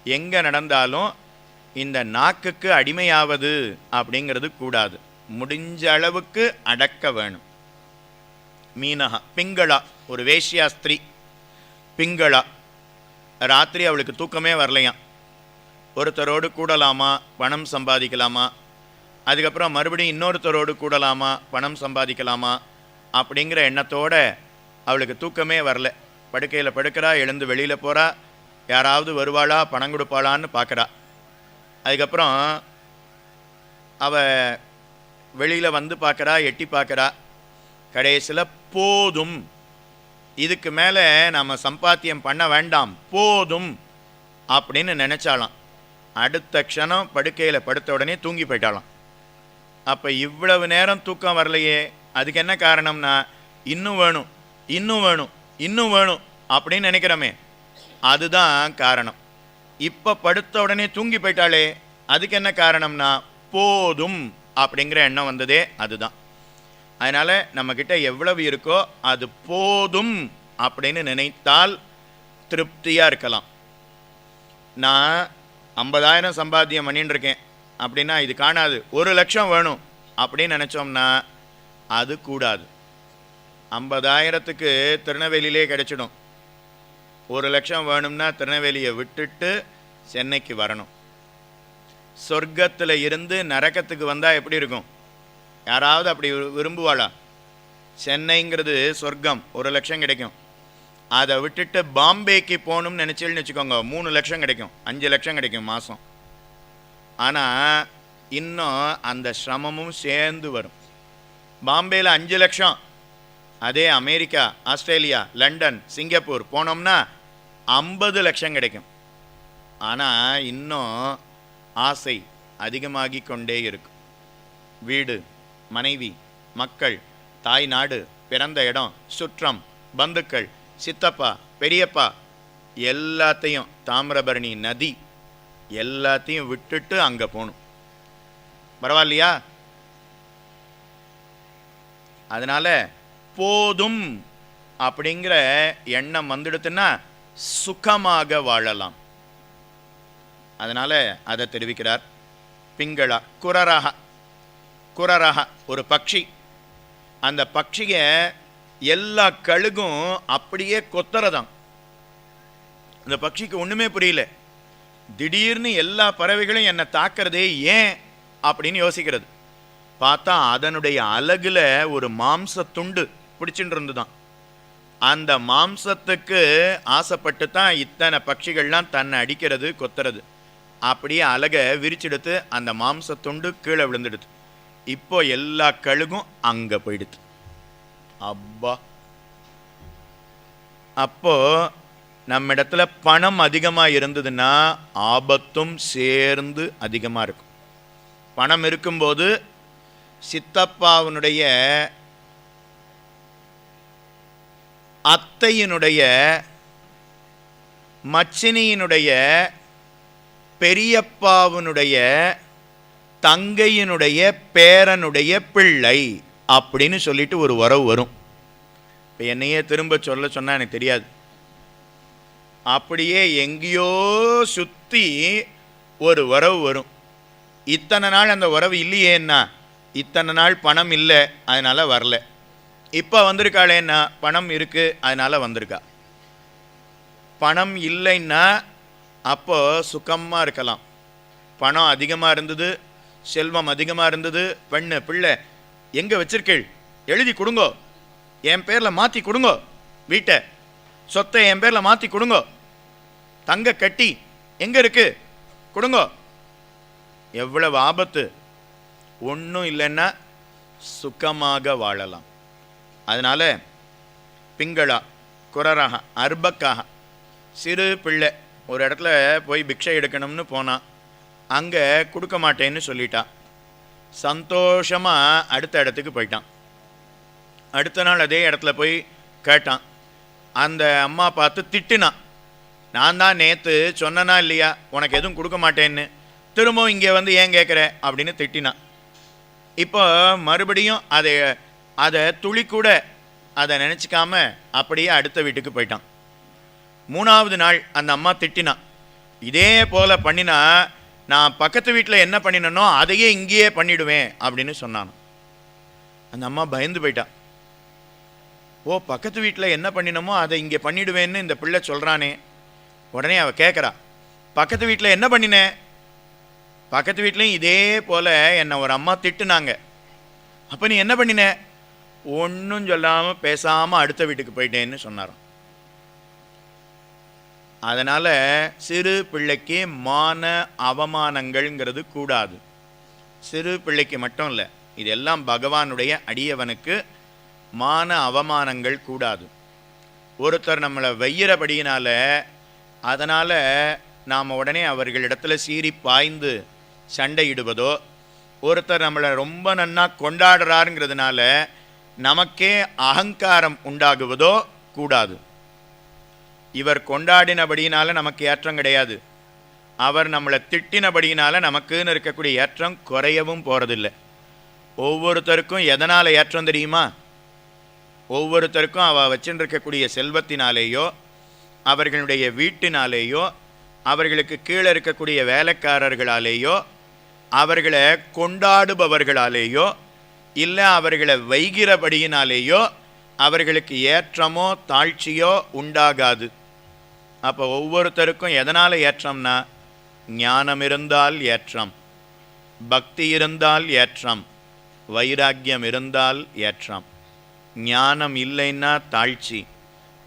எங்கே நடந்தாலும் இந்த நாக்குக்கு அடிமையாவது அப்படிங்கிறது கூடாது. முடிஞ்ச அளவுக்கு அடக்க வேணும். மீனஹா, பிங்களா, ஒரு வேஷ்யா ஸ்திரீ பிங்களா. ராத்திரி அவளுக்கு தூக்கமே வரலையாம். ஒருத்தரோடு கூடலாமா, பணம் சம்பாதிக்கலாமா, அதுக்கப்புறம் மறுபடியும் இன்னொருத்தரோடு கூடலாமா, பணம் சம்பாதிக்கலாமா அப்படிங்கிற எண்ணத்தோட அவளுக்கு தூக்கமே வரல. படுக்கையில் படுக்கிறா, எழுந்து வெளியில் போகிறா, யாராவது வருவாளா, பணம் கொடுப்பாளான்னு பார்க்குறா. அதுக்கப்புறம் அவள் வெளியில் வந்து பார்க்குறா, எட்டி பார்க்குறா. கடைசியில் போதும், இதுக்கு மேலே நம்ம சம்பாத்தியம் பண்ண வேண்டாம், போதும் அப்படின்னு நினச்சாலாம். அடுத்த க்ஷணம் படுக்கையில் படுத்த உடனே தூங்கி போயிட்டாலாம். அப்போ இவ்வளவு நேரம் தூக்கம் வரலையே, அதுக்கு என்ன காரணம்னா, இன்னும் வேணும் இன்னும் வேணும் இன்னும் வேணும் அப்படின்னு நினைக்கிறோமே, அதுதான் காரணம். இப்போ படுத்த உடனே தூங்கி போயிட்டாலே, அதுக்கு என்ன காரணம்னா போதும் அப்படிங்கிற எண்ணம் வந்ததே அதுதான். அதனால் நம்மக்கிட்ட எவ்வளவு இருக்கோ அது போதும் அப்படின்னு நினைத்தால் திருப்தியாக இருக்கலாம். நான் 50,000 சம்பாத்தியம் பண்ணின்னு இருக்கேன் அப்படின்னா இது காணாது, 1,00,000 வேணும் அப்படின்னு நினச்சோம்னா அது கூடாது. 50,000க்கு திருநெல்வேலியிலே கிடைச்சிடும். 1,00,000 வேணும்னா திருநெல்வேலியை விட்டுட்டு சென்னைக்கு வரணும். சொர்க்கத்தில் இருந்து நரக்கத்துக்கு வந்தால் எப்படி இருக்கும்? யாராவது அப்படி விரும்புவாளா? சென்னைங்கிறது சொர்க்கம், 1,00,000 கிடைக்கும். அதை விட்டுட்டு பாம்பேக்கு போகணும்னு நினச்சின்னு வச்சுக்கோங்க, 3,00,000 கிடைக்கும், 5,00,000 கிடைக்கும் மாதம். ஆனால் இன்னும் அந்த சிரமமும் சேர்ந்து வரும். பாம்பேயில் 5,00,000, அதே அமெரிக்கா, ஆஸ்திரேலியா, லண்டன், சிங்கப்பூர் போனோம்னா 50,00,000 கிடைக்கும். ஆனால் இன்னும் ஆசை அதிகமாகி கொண்டே இருக்கும். வீடு, மனைவி, மக்கள், தாய் நாடு, பிறந்த இடம், சுற்றம், பந்துக்கள், சித்தப்பா, பெரியப்பா, எல்லாத்தையும், தாமிரபரணி நதி எல்லாத்தையும் விட்டுட்டு அங்கே போகணும். பரவாயில்லையா? அதனால் போதும் அப்படிங்கிற எண்ணம் வந்துடுத்துன்னா சுகமாக வாழலாம். அதனால் அதை தெரிவிக்கிறார். பிங்களா, குரரஹா, குரரஹா ஒரு பட்சி. அந்த பட்சியை எல்லா கழுகும் அப்படியே கொத்துறதான். அந்த பட்சிக்கு ஒன்றுமே புரியல. திடீர்னு எல்லா பறவைகளும் என்னை தாக்கிறதே ஏன் அப்படின்னு யோசிக்கிறது. பார்த்தா அதனுடைய அலகுல ஒரு மாம்ச துண்டு பிடிச்சிட்டு இருந்துதான். அந்த மாம்சத்துக்கு ஆசைப்பட்டு தான் இத்தனை பட்சிகள்லாம் தன்னை அடிக்கிறது, கொத்துறது. அப்படியே அலகை விரிச்செடுத்து அந்த மாம்ச துண்டு கீழே விழுந்துடுது. இப்போ எல்லா கழுகும் அங்க போயிடுது. அப்பா, அப்போ நம்ம இடத்துல பணம் அதிகமாக இருந்ததுன்னா ஆபத்தும் சேர்ந்து அதிகமாக இருக்கும். பணம் இருக்கும்போது சித்தப்பாவினுடைய அத்தையினுடைய மச்சினியினுடைய பெரியப்பாவினுடைய தங்கையினுடைய பேரனுடைய பிள்ளை அப்படின்னு சொல்லிட்டு ஒரு உறவு வரும். இப்போ என்னையே திரும்ப சொல்ல சொன்னால் எனக்கு தெரியாது. அப்படியே எங்கேயோ சுற்றி ஒரு உறவு வரும். இத்தனை நாள் அந்த உறவு இல்லையேன்னா, இத்தனை நாள் பணம் இல்லை அதனால் வரல. இப்போ வந்திருக்காளேன்னா பணம் இருக்குது அதனால் வந்திருக்கா. பணம் இல்லைன்னா அப்போ சுகமாக இருக்கலாம். பணம் அதிகமாக இருந்தது, செல்வம் அதிகமாக இருந்தது, பெண்ணு பிள்ளை எங்கே வச்சிருக்கீள், எழுதி கொடுங்கோ, என் பேரில் மாற்றி கொடுங்கோ, வீட்டை சொத்தை என் பேரில் மாற்றி கொடுங்கோ, தங்க கட்டி எங்கே இருக்கு கொடுங்கோ. எவ்வளவு ஆபத்து. ஒன்றும் இல்லைன்னா சுகமாக வாழலாம். அதனால் பிங்களா குரராக அர்பக்காக சிறு பிள்ளை ஒரு இடத்துல போய் பிக்ஷை எடுக்கணும்னு போனான். அங்கே கொடுக்க மாட்டேன்னு சொல்லிட்டான். சந்தோஷமாக அடுத்த இடத்துக்கு போயிட்டான். அடுத்த நாள் அதே இடத்துல போய் கேட்டான். அந்த அம்மா பார்த்து திட்டுனான். நான் தான் நேற்று சொன்னனா இல்லையா உனக்கு எதுவும் கொடுக்க மாட்டேன்னு, திரும்பவும் இங்கே வந்து ஏன் கேட்குற அப்படின்னு திட்டினான். இப்போ மறுபடியும் அதை துளி கூட அதை நினச்சிக்காம அப்படியே அடுத்த வீட்டுக்கு போயிட்டான். மூணாவது நாள் அந்த அம்மா திட்டினான். இதே போல் பண்ணினா நான் பக்கத்து வீட்டில் என்ன பண்ணினனோ அதையே இங்கேயே பண்ணிடுவேன் அப்படின்னு சொன்னான். அந்த அம்மா பயந்து போயிட்டான். ஓ, பக்கத்து வீட்டில் என்ன பண்ணினமோ அதை இங்கே பண்ணிடுவேன்னு இந்த பிள்ளை சொல்கிறானே. உடனே அவள் கேட்குறா, பக்கத்து வீட்டில் என்ன பண்ணினேன்? பக்கத்து வீட்லேயும் இதே போல் என்னை ஒரு அம்மா திட்டுனாங்க, அப்போ நீ என்ன பண்ணின? ஒன்றும் சொல்லாமல் பேசாமல் அடுத்த வீட்டுக்கு போயிட்டேன்னு சொன்னாராம். அதனால் சிறு பிள்ளைக்கு மான அவமானங்கள்ங்கிறது கூடாது. சிறு பிள்ளைக்கு மட்டும் இல்லை, இதெல்லாம் பகவானுடைய அடியவனுக்கு மான அவமானங்கள் கூடாது. ஒருத்தர் நம்மளை வெய்யறபடியினால அதனால் நாம் உடனே அவர்களிடத்தில் சீறி பாய்ந்து சண்டையிடுவதோ, ஒருத்தர் நம்மளை ரொம்ப நன்னா கொண்டாடுறாருங்கிறதுனால நமக்கே அகங்காரம் உண்டாகுவதோ கூடாது. இவர் கொண்டாடினபடியினால நமக்கு ஏற்றம் கிடையாது, அவர் நம்மளை திட்டினபடியினால நமக்குன்னு இருக்கக்கூடிய ஏற்றம் குறையவும் போகிறதில்லை. ஒவ்வொருத்தருக்கும் எதனால் ஏற்றம் தெரியுமா? ஒவ்வொருத்தருக்கும் அவள் வச்சுட்டு இருக்கக்கூடிய செல்வத்தினாலேயோ, அவர்களுடைய வீட்டினாலேயோ, அவர்களுக்கு கீழே இருக்கக்கூடிய வேலைக்காரர்களாலேயோ, அவர்களை கொண்டாடுபவர்களாலேயோ, இல்லை அவர்களை வைகிறபடியினாலேயோ அவர்களுக்கு ஏற்றமோ தாழ்ச்சியோ உண்டாகாது. அப்போ ஒவ்வொருத்தருக்கும் எதனால் ஏற்றம்னா, ஞானம் இருந்தால் ஏற்றம், பக்தி இருந்தால் ஏற்றம், வைராக்கியம் இருந்தால் ஏற்றம். ஞானம் இல்லைன்னா தாழ்ச்சி,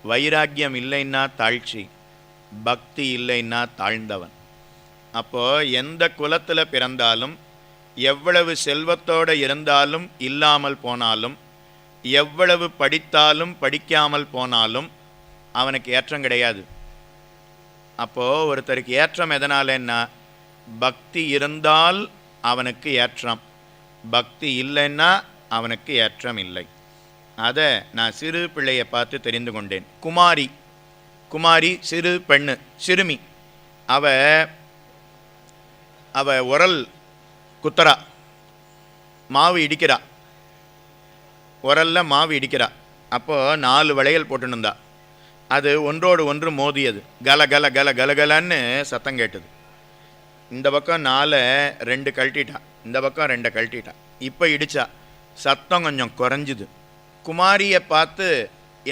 வைராக்கியம் இல்லைன்னா தாழ்ச்சி, பக்தி இல்லைன்னா தாழ்ந்தவன். அப்போது எந்த குலத்தில் பிறந்தாலும், எவ்வளவு செல்வத்தோடு இருந்தாலும் இல்லாமல் போனாலும், எவ்வளவு படித்தாலும் படிக்காமல் போனாலும் அவனுக்கு ஏற்றம் கிடையாது. அப்போது ஒருத்தருக்கு ஏற்றம் எதனாலன்னா, பக்தி இருந்தால் அவனுக்கு ஏற்றம், பக்தி இல்லைன்னா அவனுக்கு ஏற்றம் இல்லை. அதை நான் சிறு பிள்ளையை பார்த்து தெரிந்து கொண்டேன். குமாரி சிறு பெண்ணு, சிறுமி. அவ உரல் குத்தரா, மாவு இடிக்கிறா, உரலில் மாவு இடிக்கிறா. அப்போது 4 வளையல் போட்டுனுந்தா. அது ஒன்றோடு ஒன்று மோதியது. கல கல கல கலகலன்னு சத்தம் கேட்டது. இந்த பக்கம் 4 2 கழட்டிட்டா, இந்த பக்கம் 2 கழட்டிட்டா. இப்போ இடித்தா, சத்தம் கொஞ்சம் குறைஞ்சிது. குமாரியை பார்த்து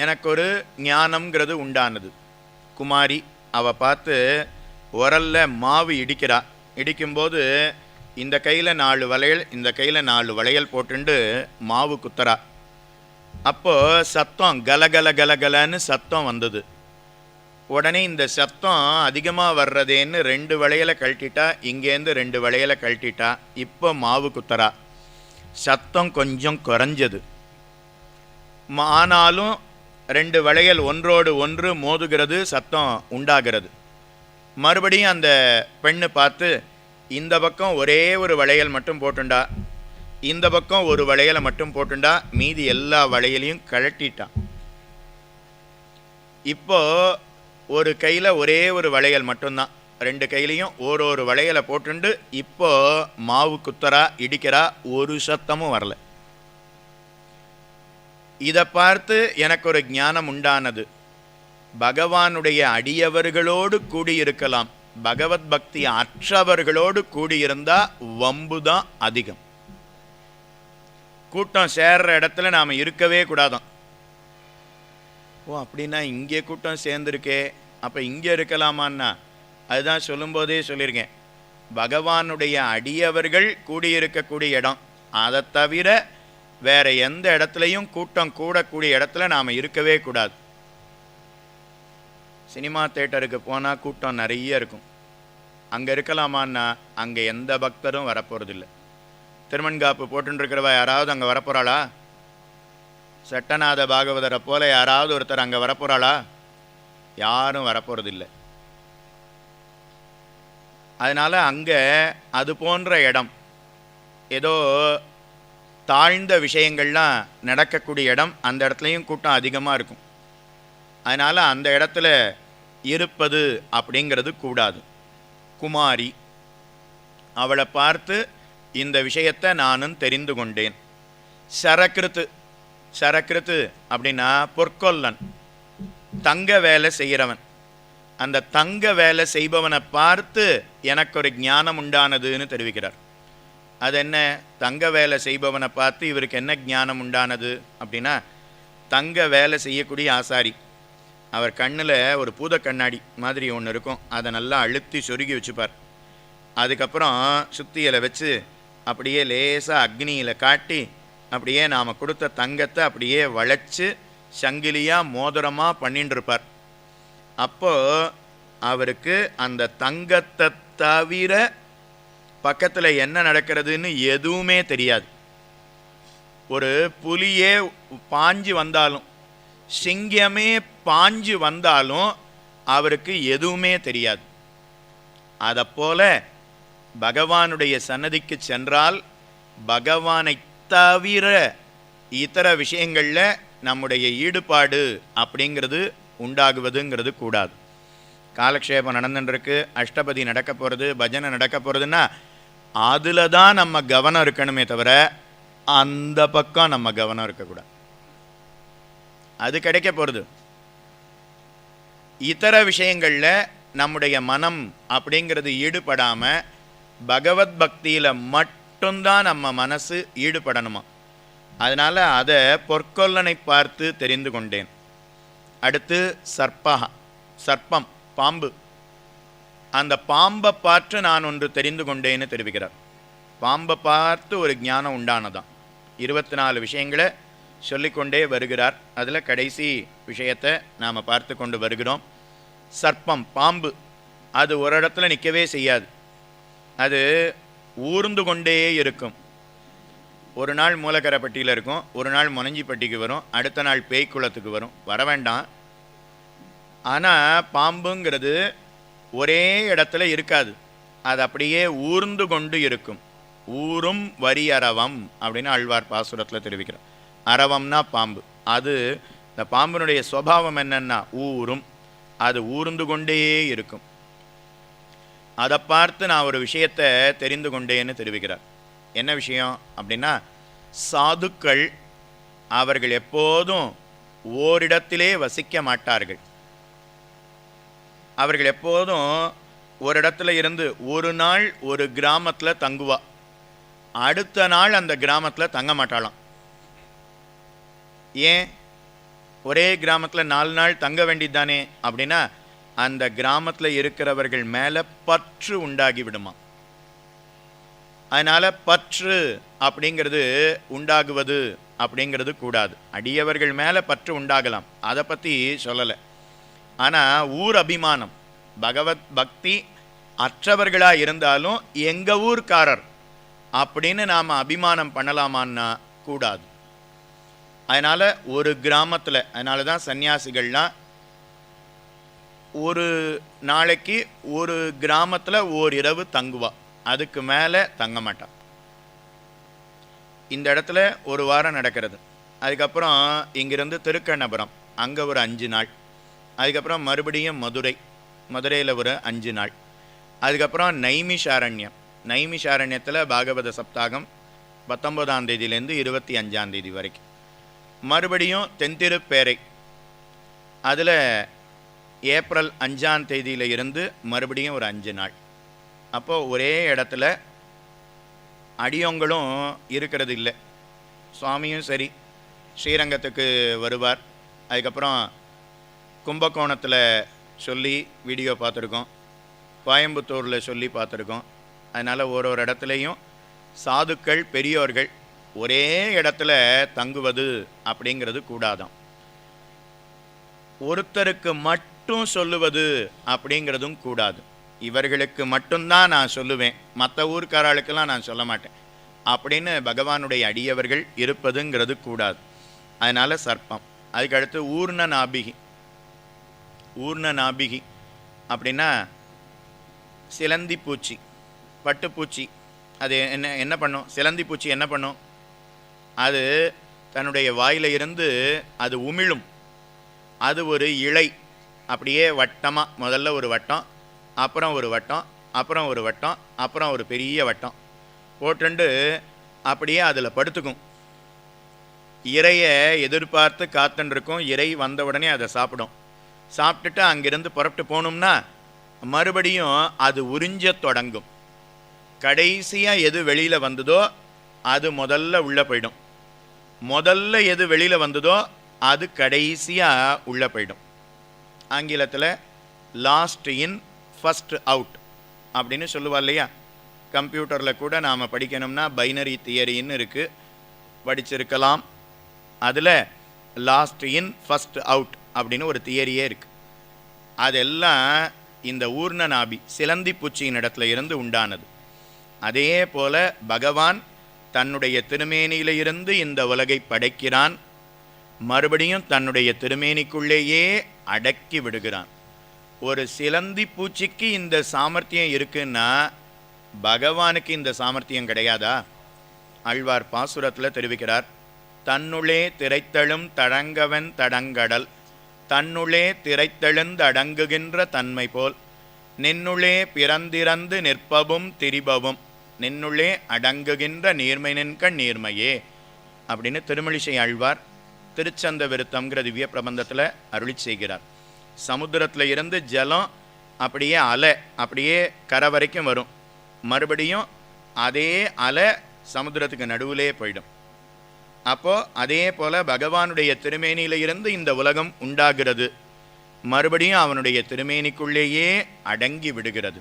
எனக்கு ஒரு ஞானம்ங்கிறது உண்டானது. குமாரி அவள் பார்த்து உரலில் மாவு இடிக்கிறா. இடிக்கும்போது இந்த கையில் 4 வளையல், இந்த கையில் 4 வளையல் போட்டுண்டு மாவு குத்துறா. அப்போது சத்தம் கலகல கலகலன்னு சத்தம் வந்தது. உடனே இந்த சத்தம் அதிகமாக வர்றதேன்னு 2 வளையலை கழட்டிட்டா, இங்கேருந்து 2 வளையலை கழட்டிட்டா. இப்போ மாவு குத்துறா. சத்தம் கொஞ்சம் குறைஞ்சது. ஆனாலும் 2 வளையல் ஒன்றோடு ஒன்று மோதுகிறது, சத்தம் உண்டாகிறது. மறுபடியும் அந்த பெண்ணு பார்த்து, இந்த பக்கம் ஒரே ஒரு வளையல் மட்டும் போட்டுண்டா, இந்த பக்கம் ஒரு வளையலை மட்டும் போட்டுண்டா, மீதி எல்லா வளையலையும் கழட்டிட்டான். இப்போ ஒரு கையில் ஒரே ஒரு வளையல் மட்டும்தான், 2 கையிலையும் ஒரு வளையலை போட்டுண்டு இப்போ மாவு குத்தரா, இடிக்கிறா, ஒரு சத்தமும் வரல. இதை பார்த்து எனக்கு ஒரு ஞானம் உண்டானது. பகவானுடைய அடியவர்களோடு கூடியிருக்கலாம், பகவத் பக்தி அற்றவர்களோடு கூடியிருந்தா வம்புதான் அதிகம். கூட்டம் சேர்ற இடத்துல நாம் இருக்கவே கூடாதான். ஓ, அப்படின்னா இங்கே கூட்டம் சேர்ந்துருக்கே, அப்போ இங்கே இருக்கலாமான்னா, அதுதான் சொல்லும்போதே சொல்லியிருக்கேன், பகவானுடைய அடியவர்கள் கூடியிருக்கக்கூடிய இடம், அதை தவிர வேறு எந்த இடத்துலையும் கூட்டம் கூடக்கூடிய இடத்துல நாம் இருக்கவே கூடாது. சினிமா தேட்டருக்கு போனால் கூட்டம் நிறைய இருக்கும், அங்கே இருக்கலாமான்னா அங்கே எந்த பக்தரும் வரப்போகிறதில்லை. திருமண்காப்பு போட்டுருக்கிறவ யாராவது அங்கே வரப்போகிறாளா? சட்டநாத பாகவதரை போல யாராவது ஒருத்தர் அங்கே வரப்போகிறாளா? யாரும் வரப்போகிறதில்லை. அதனால் அங்கே அது போன்ற இடம், ஏதோ தாழ்ந்த விஷயங்கள்லாம் நடக்கக்கூடிய இடம், அந்த இடத்துலையும் கூட்டம் அதிகமாக இருக்கும். அதனால் அந்த இடத்துல இருப்பது அப்படிங்கிறது கூடாது. குமாரி, அவளை பார்த்து இந்த விஷயத்தை நானும் தெரிந்து கொண்டேன். சரக்கிருத்து, சரக்கிருத்து அப்படின்னா பொற்கொல்லன், தங்க வேலை செய்கிறவன். அந்த தங்க வேலை செய்பவனை பார்த்து எனக்கு ஒரு ஞானம் உண்டானதுன்னு தெரிவிக்கிறார். அது என்ன? தங்க வேலை செய்பவனை பார்த்து இவருக்கு என்ன ஞானம் உண்டானது அப்படின்னா, தங்க வேலை செய்யக்கூடிய ஆசாரி, அவர் கண்ணில் ஒரு பூத கண்ணாடி மாதிரி ஒன்று இருக்கும், அதை நல்லா அழுத்தி சொருகி வச்சுப்பார். அதுக்கப்புறம் சுத்தியில் வச்சு அப்படியே லேசாக அக்னியில் காட்டி அப்படியே நாம் கொடுத்த தங்கத்தை அப்படியே வளைச்சு சங்கிலியாக மோதிரமாக பண்ணிட்டு இருப்பார். அப்போது அவருக்கு அந்த தங்கத்தை தவிர பக்கத்தில் என்ன நடக்கிறதுன்னு எதுவுமே தெரியாது. ஒரு புலியே பாஞ்சு வந்தாலும், சிங்கமே பாஞ்சு வந்தாலும் அவருக்கு எதுவுமே தெரியாது. அதைப்போல பகவானுடைய சன்னதிக்கு சென்றால் பகவானை தவிர இதர விஷயங்களில் நம்முடைய ஈடுபாடு அப்படிங்கிறது உண்டாகுவதுங்கிறது கூடாது. காலக்ஷேபம் நடந்துருக்கு, அஷ்டபதி நடக்க போகிறது, பஜனை நடக்க போகிறதுன்னா அதில் தான் நம்ம கவனம் இருக்கணுமே தவிர அந்த பக்கம் நம்ம கவனம் இருக்கக்கூடாது. அது கிடைக்க போகிறது. இதர விஷயங்களில் நம்முடைய மனம் அப்படிங்கிறது ஈடுபடாமல் பகவத் பக்தியில் மட்டும்தான் நம்ம மனசு ஈடுபடணுமா. அதனால் அதை பொற்கொல்லனை பார்த்து தெரிந்து கொண்டேன். அடுத்து சர்ப்பம், பாம்பு. அந்த பாம்பை பார்த்து நான் ஒன்று தெரிந்து கொண்டேன்னு தெரிவிக்கிறார். பாம்பை பார்த்து ஒரு ஞானம் உண்டானதான். 24 விஷயங்களை சொல்லிக்கொண்டே வருகிறார். அதில் கடைசி விஷயத்தை நாம் பார்த்து கொண்டு வருகிறோம். சர்ப்பம், பாம்பு, அது ஒரு இடத்துல நிற்கவே செய்யாது. அது ஊர்ந்து கொண்டே இருக்கும். ஒரு நாள் மூலக்கரைப்பட்டியில் இருக்கும், ஒரு நாள் முனஞ்சிப்பட்டிக்கு வரும், அடுத்த நாள் பேய்க்குளத்துக்கு வரும். வர வேண்டாம். ஆனால் பாம்புங்கிறது ஒரே இடத்துல இருக்காது, அது அப்படியே ஊர்ந்து கொண்டு இருக்கும். ஊரும் வரி அரவம் அப்படின்னு ஆழ்வார் பாசுரத்தில் தெரிவிக்கிறோம். அரவம்னா பாம்பு. அது இந்த பாம்பினுடைய சுபாவம் என்னன்னா ஊரும், அது ஊர்ந்து கொண்டே இருக்கும். அதை பார்த்து நான் ஒரு விஷயத்தை தெரிந்து கொண்டேன்னு தெரிவிக்கிறார். என்ன விஷயம் அப்படின்னா, சாதுக்கள் அவர்கள் எப்போதும் ஓரிடத்திலே வசிக்க மாட்டார்கள். அவர்கள் எப்போதும் ஒரு இடத்துல இருந்து ஒரு நாள் ஒரு கிராமத்தில் தங்குவா, அடுத்த நாள் அந்த கிராமத்தில் தங்க மாட்டாளாம். ஏன்? ஒரே கிராமத்தில் 4 நாள் தங்க வேண்டியது தானே அப்படின்னா, அந்த கிராமத்தில் இருக்கிறவர்கள் மேலே பற்று உண்டாகி விடுமா. அதனால் பற்று அப்படிங்கிறது உண்டாகுவது அப்படிங்கிறது கூடாது. அடியவர்கள் மேலே பற்று உண்டாகலாம், அதை பற்றி சொல்லலை. ஆனால் ஊர் அபிமானம், பகவத் பக்தி அற்றவர்களாக இருந்தாலும் எங்கள் ஊர்க்காரர் அப்படின்னு நாம் அபிமானம் பண்ணலாமான்னா கூடாது. அதனால் ஒரு கிராமத்தில், அதனால தான் சன்னியாசிகள்லாம் ஒரு நாளைக்கு ஒரு கிராமத்தில் ஓரிரவு தங்குவா, அதுக்கு மேலே தங்க மாட்டான். இந்த இடத்துல ஒரு வாரம் நடக்கிறது. அதுக்கப்புறம் இங்கிருந்து திருக்கண்ணபுரம், அங்கே ஒரு 5 நாள். அதுக்கப்புறம் மறுபடியும் மதுரையில் ஒரு 5 நாள். அதுக்கப்புறம் நைமிஷாரண்யம், நைமிஷாரண்யத்தில் பாகவத சப்தாகம் 19ஆம் தேதியிலேருந்து 25ஆம் தேதி வரைக்கும். மறுபடியும் தென்திருப்பேரை, அதில் ஏப்ரல் 5ஆம் தேதியில் இருந்து மறுபடியும் ஒரு 5 நாள். அப்போது ஒரே இடத்துல அடியோங்களும் இருக்கிறது இல்லை. சுவாமியும் சரி ஸ்ரீரங்கத்துக்கு வருவார். அதுக்கப்புறம் கும்பகோணத்தில் சொல்லி வீடியோ பார்த்துருக்கோம், கோயம்புத்தூரில் சொல்லி பார்த்துருக்கோம். அதனால் ஒரு இடத்துலையும் சாதுக்கள் பெரியோர்கள் ஒரே இடத்துல தங்குவது அப்படிங்கிறது கூடாதான். ஒருத்தருக்கு மட்டும் சொல்லுவது அப்படிங்கிறதும் கூடாது. இவர்களுக்கு மட்டும்தான் நான் சொல்லுவேன், மற்ற ஊர்க்காரர்களுக்கெல்லாம் நான் சொல்ல மாட்டேன் அப்படின்னு பகவானுடைய அடியவர்கள் இருப்பதுங்கிறது கூடாது. அதனால் சர்ப்பம். அதுக்கடுத்து ஊர்ண நாபிகி. ஊர்ண நாபிகி அப்படின்னா சிலந்தி பூச்சி, பட்டுப்பூச்சி. அது என்ன பண்ணும்? சிலந்தி பூச்சி என்ன பண்ணும்? அது தன்னுடைய வாயில இருந்து அது உமிழும். அது ஒரு இலை அப்படியே வட்டமாக, முதல்ல ஒரு வட்டம், அப்புறம் ஒரு வட்டம், அப்புறம் ஒரு வட்டம், அப்புறம் ஒரு பெரிய வட்டம் போட்டுண்டு அப்படியே அதில் படுத்துக்கும். இறையை எதிர்பார்த்து காத்துருக்கும். இறை வந்த உடனே அதை சாப்பிடும். சாப்பிட்டுட்டு அங்கிருந்து புறப்பட்டு போகணும்னா மறுபடியும் அது உறிஞ்ச தொடங்கும். கடைசியாக எது வெளியில் வந்ததோ அது முதல்ல உள்ளே போயிடும். முதல்ல எது வெளியில் வந்ததோ அது கடைசியாக உள்ளே போயிடும். ஆங்கிலத்தில் லாஸ்ட் இன் ஃபஸ்ட் அவுட் அப்படின்னு சொல்லுவா இல்லையா? கம்ப்யூட்டரில் கூட நாம் படிக்கணும்னா பைனரி தியரின்னு இருக்குது, படிச்சிருக்கலாம். அதில் லாஸ்ட் இன் ஃபஸ்ட் அவுட் அப்படின்னு ஒரு தியரியே இருக்குது. அதெல்லாம் இந்த ஊர்ண நாபி சிலந்தி பூச்சியின் இடத்துல இருந்து உண்டானது. அதே போல பகவான் தன்னுடைய திருமேனியில இருந்து இந்த உலகை படைக்கிறான், மறுபடியும் தன்னுடைய திருமேனிக்குள்ளேயே அடக்கி விடுகிறான். ஒரு சிலந்தி பூச்சிக்கு இந்த சாமர்த்தியம் இருக்குன்னா பகவானுக்கு இந்த சாமர்த்தியம் கிடையாதா? ஆழ்வார் பாசுரத்தில் தெரிவிக்கிறார், தன்னுளே திரைத்தழும் தடங்கவன் தடங்கடல், தன்னுளே திரைத்தெழுந்து அடங்குகின்ற தன்மை போல், நின்னுளே பிறந்திறந்து நிற்பவும் திரிபவும், நின்னுளே அடங்குகின்ற நீர்மை நின்க நீர்மையே அப்படின்னு திருமழிசை ஆழ்வார் திருச்சந்த விருத்தம்ங்கிற திவ்ய பிரபந்தத்தில் அருளி செய்கிறார். சமுத்திரத்தில் இருந்து ஜலம் அப்படியே அலை அப்படியே கரை வரைக்கும் வரும், மறுபடியும் அதே அலை சமுத்திரத்துக்கு நடுவிலே போயிடும். அப்போது அதே போல் பகவானுடைய திருமேனியில இருந்து இந்த உலகம் உண்டாகிறது, மறுபடியும் அவனுடைய திருமேனிக்குள்ளேயே அடங்கி விடுகிறது.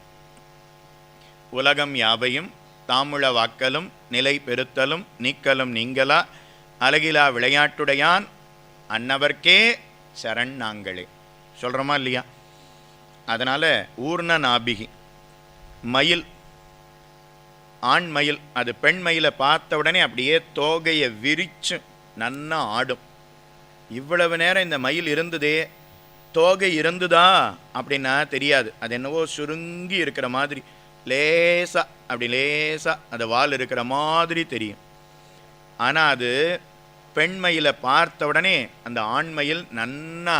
உலகம் யாவையும் தாமுள வாக்கலும் நிலை பெருத்தலும் நீக்கலும் நீங்களா அழகிலா விளையாட்டுடையான் அன்னவர்க்கே சரண் நாங்களே சொல்கிறோமா இல்லையா? அதனால் ஊர்ண நாபிகி மயில், ஆண் மயில், அது பெண் மயிலை பார்த்த உடனே அப்படியே தோகையை விரிச்சு நன்னா ஆடும். இவ்வளவு நேரம் இந்த மயில் இருந்ததே, தோகை இருந்துதா அப்படின்னா தெரியாது. அது என்னவோ சுருங்கி இருக்கிற மாதிரி லேசா அப்படி லேசா அந்த வால் இருக்கிற மாதிரி தெரியும். ஆனால் அது பெண்மயிலை பார்த்த உடனே அந்த ஆண்மயில் நன்னா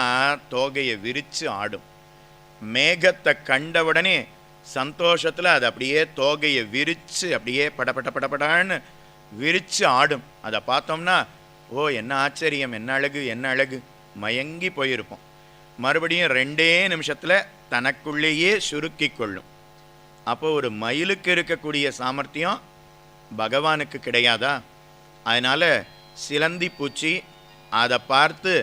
தோகையை விரித்து ஆடும். மேகத்தை கண்டவுடனே சந்தோஷத்தில் அது அப்படியே தோகையை விரித்து அப்படியே படப்பட்ட படப்படான்னு விரித்து ஆடும். அதை பார்த்தோம்னா ஓ என்ன ஆச்சரியம், என்ன அழகு, என்ன அழகு, மயங்கி போயிருப்போம். மறுபடியும் 2 நிமிஷத்தில் தனக்குள்ளேயே சுருக்கி கொள்ளும். அப்போ ஒரு மயிலுக்கு இருக்கக்கூடிய சாமர்த்தியம் பகவானுக்கு கிடையாதா? அதனால் சிலந்தி பூச்சி அதை பார்த்து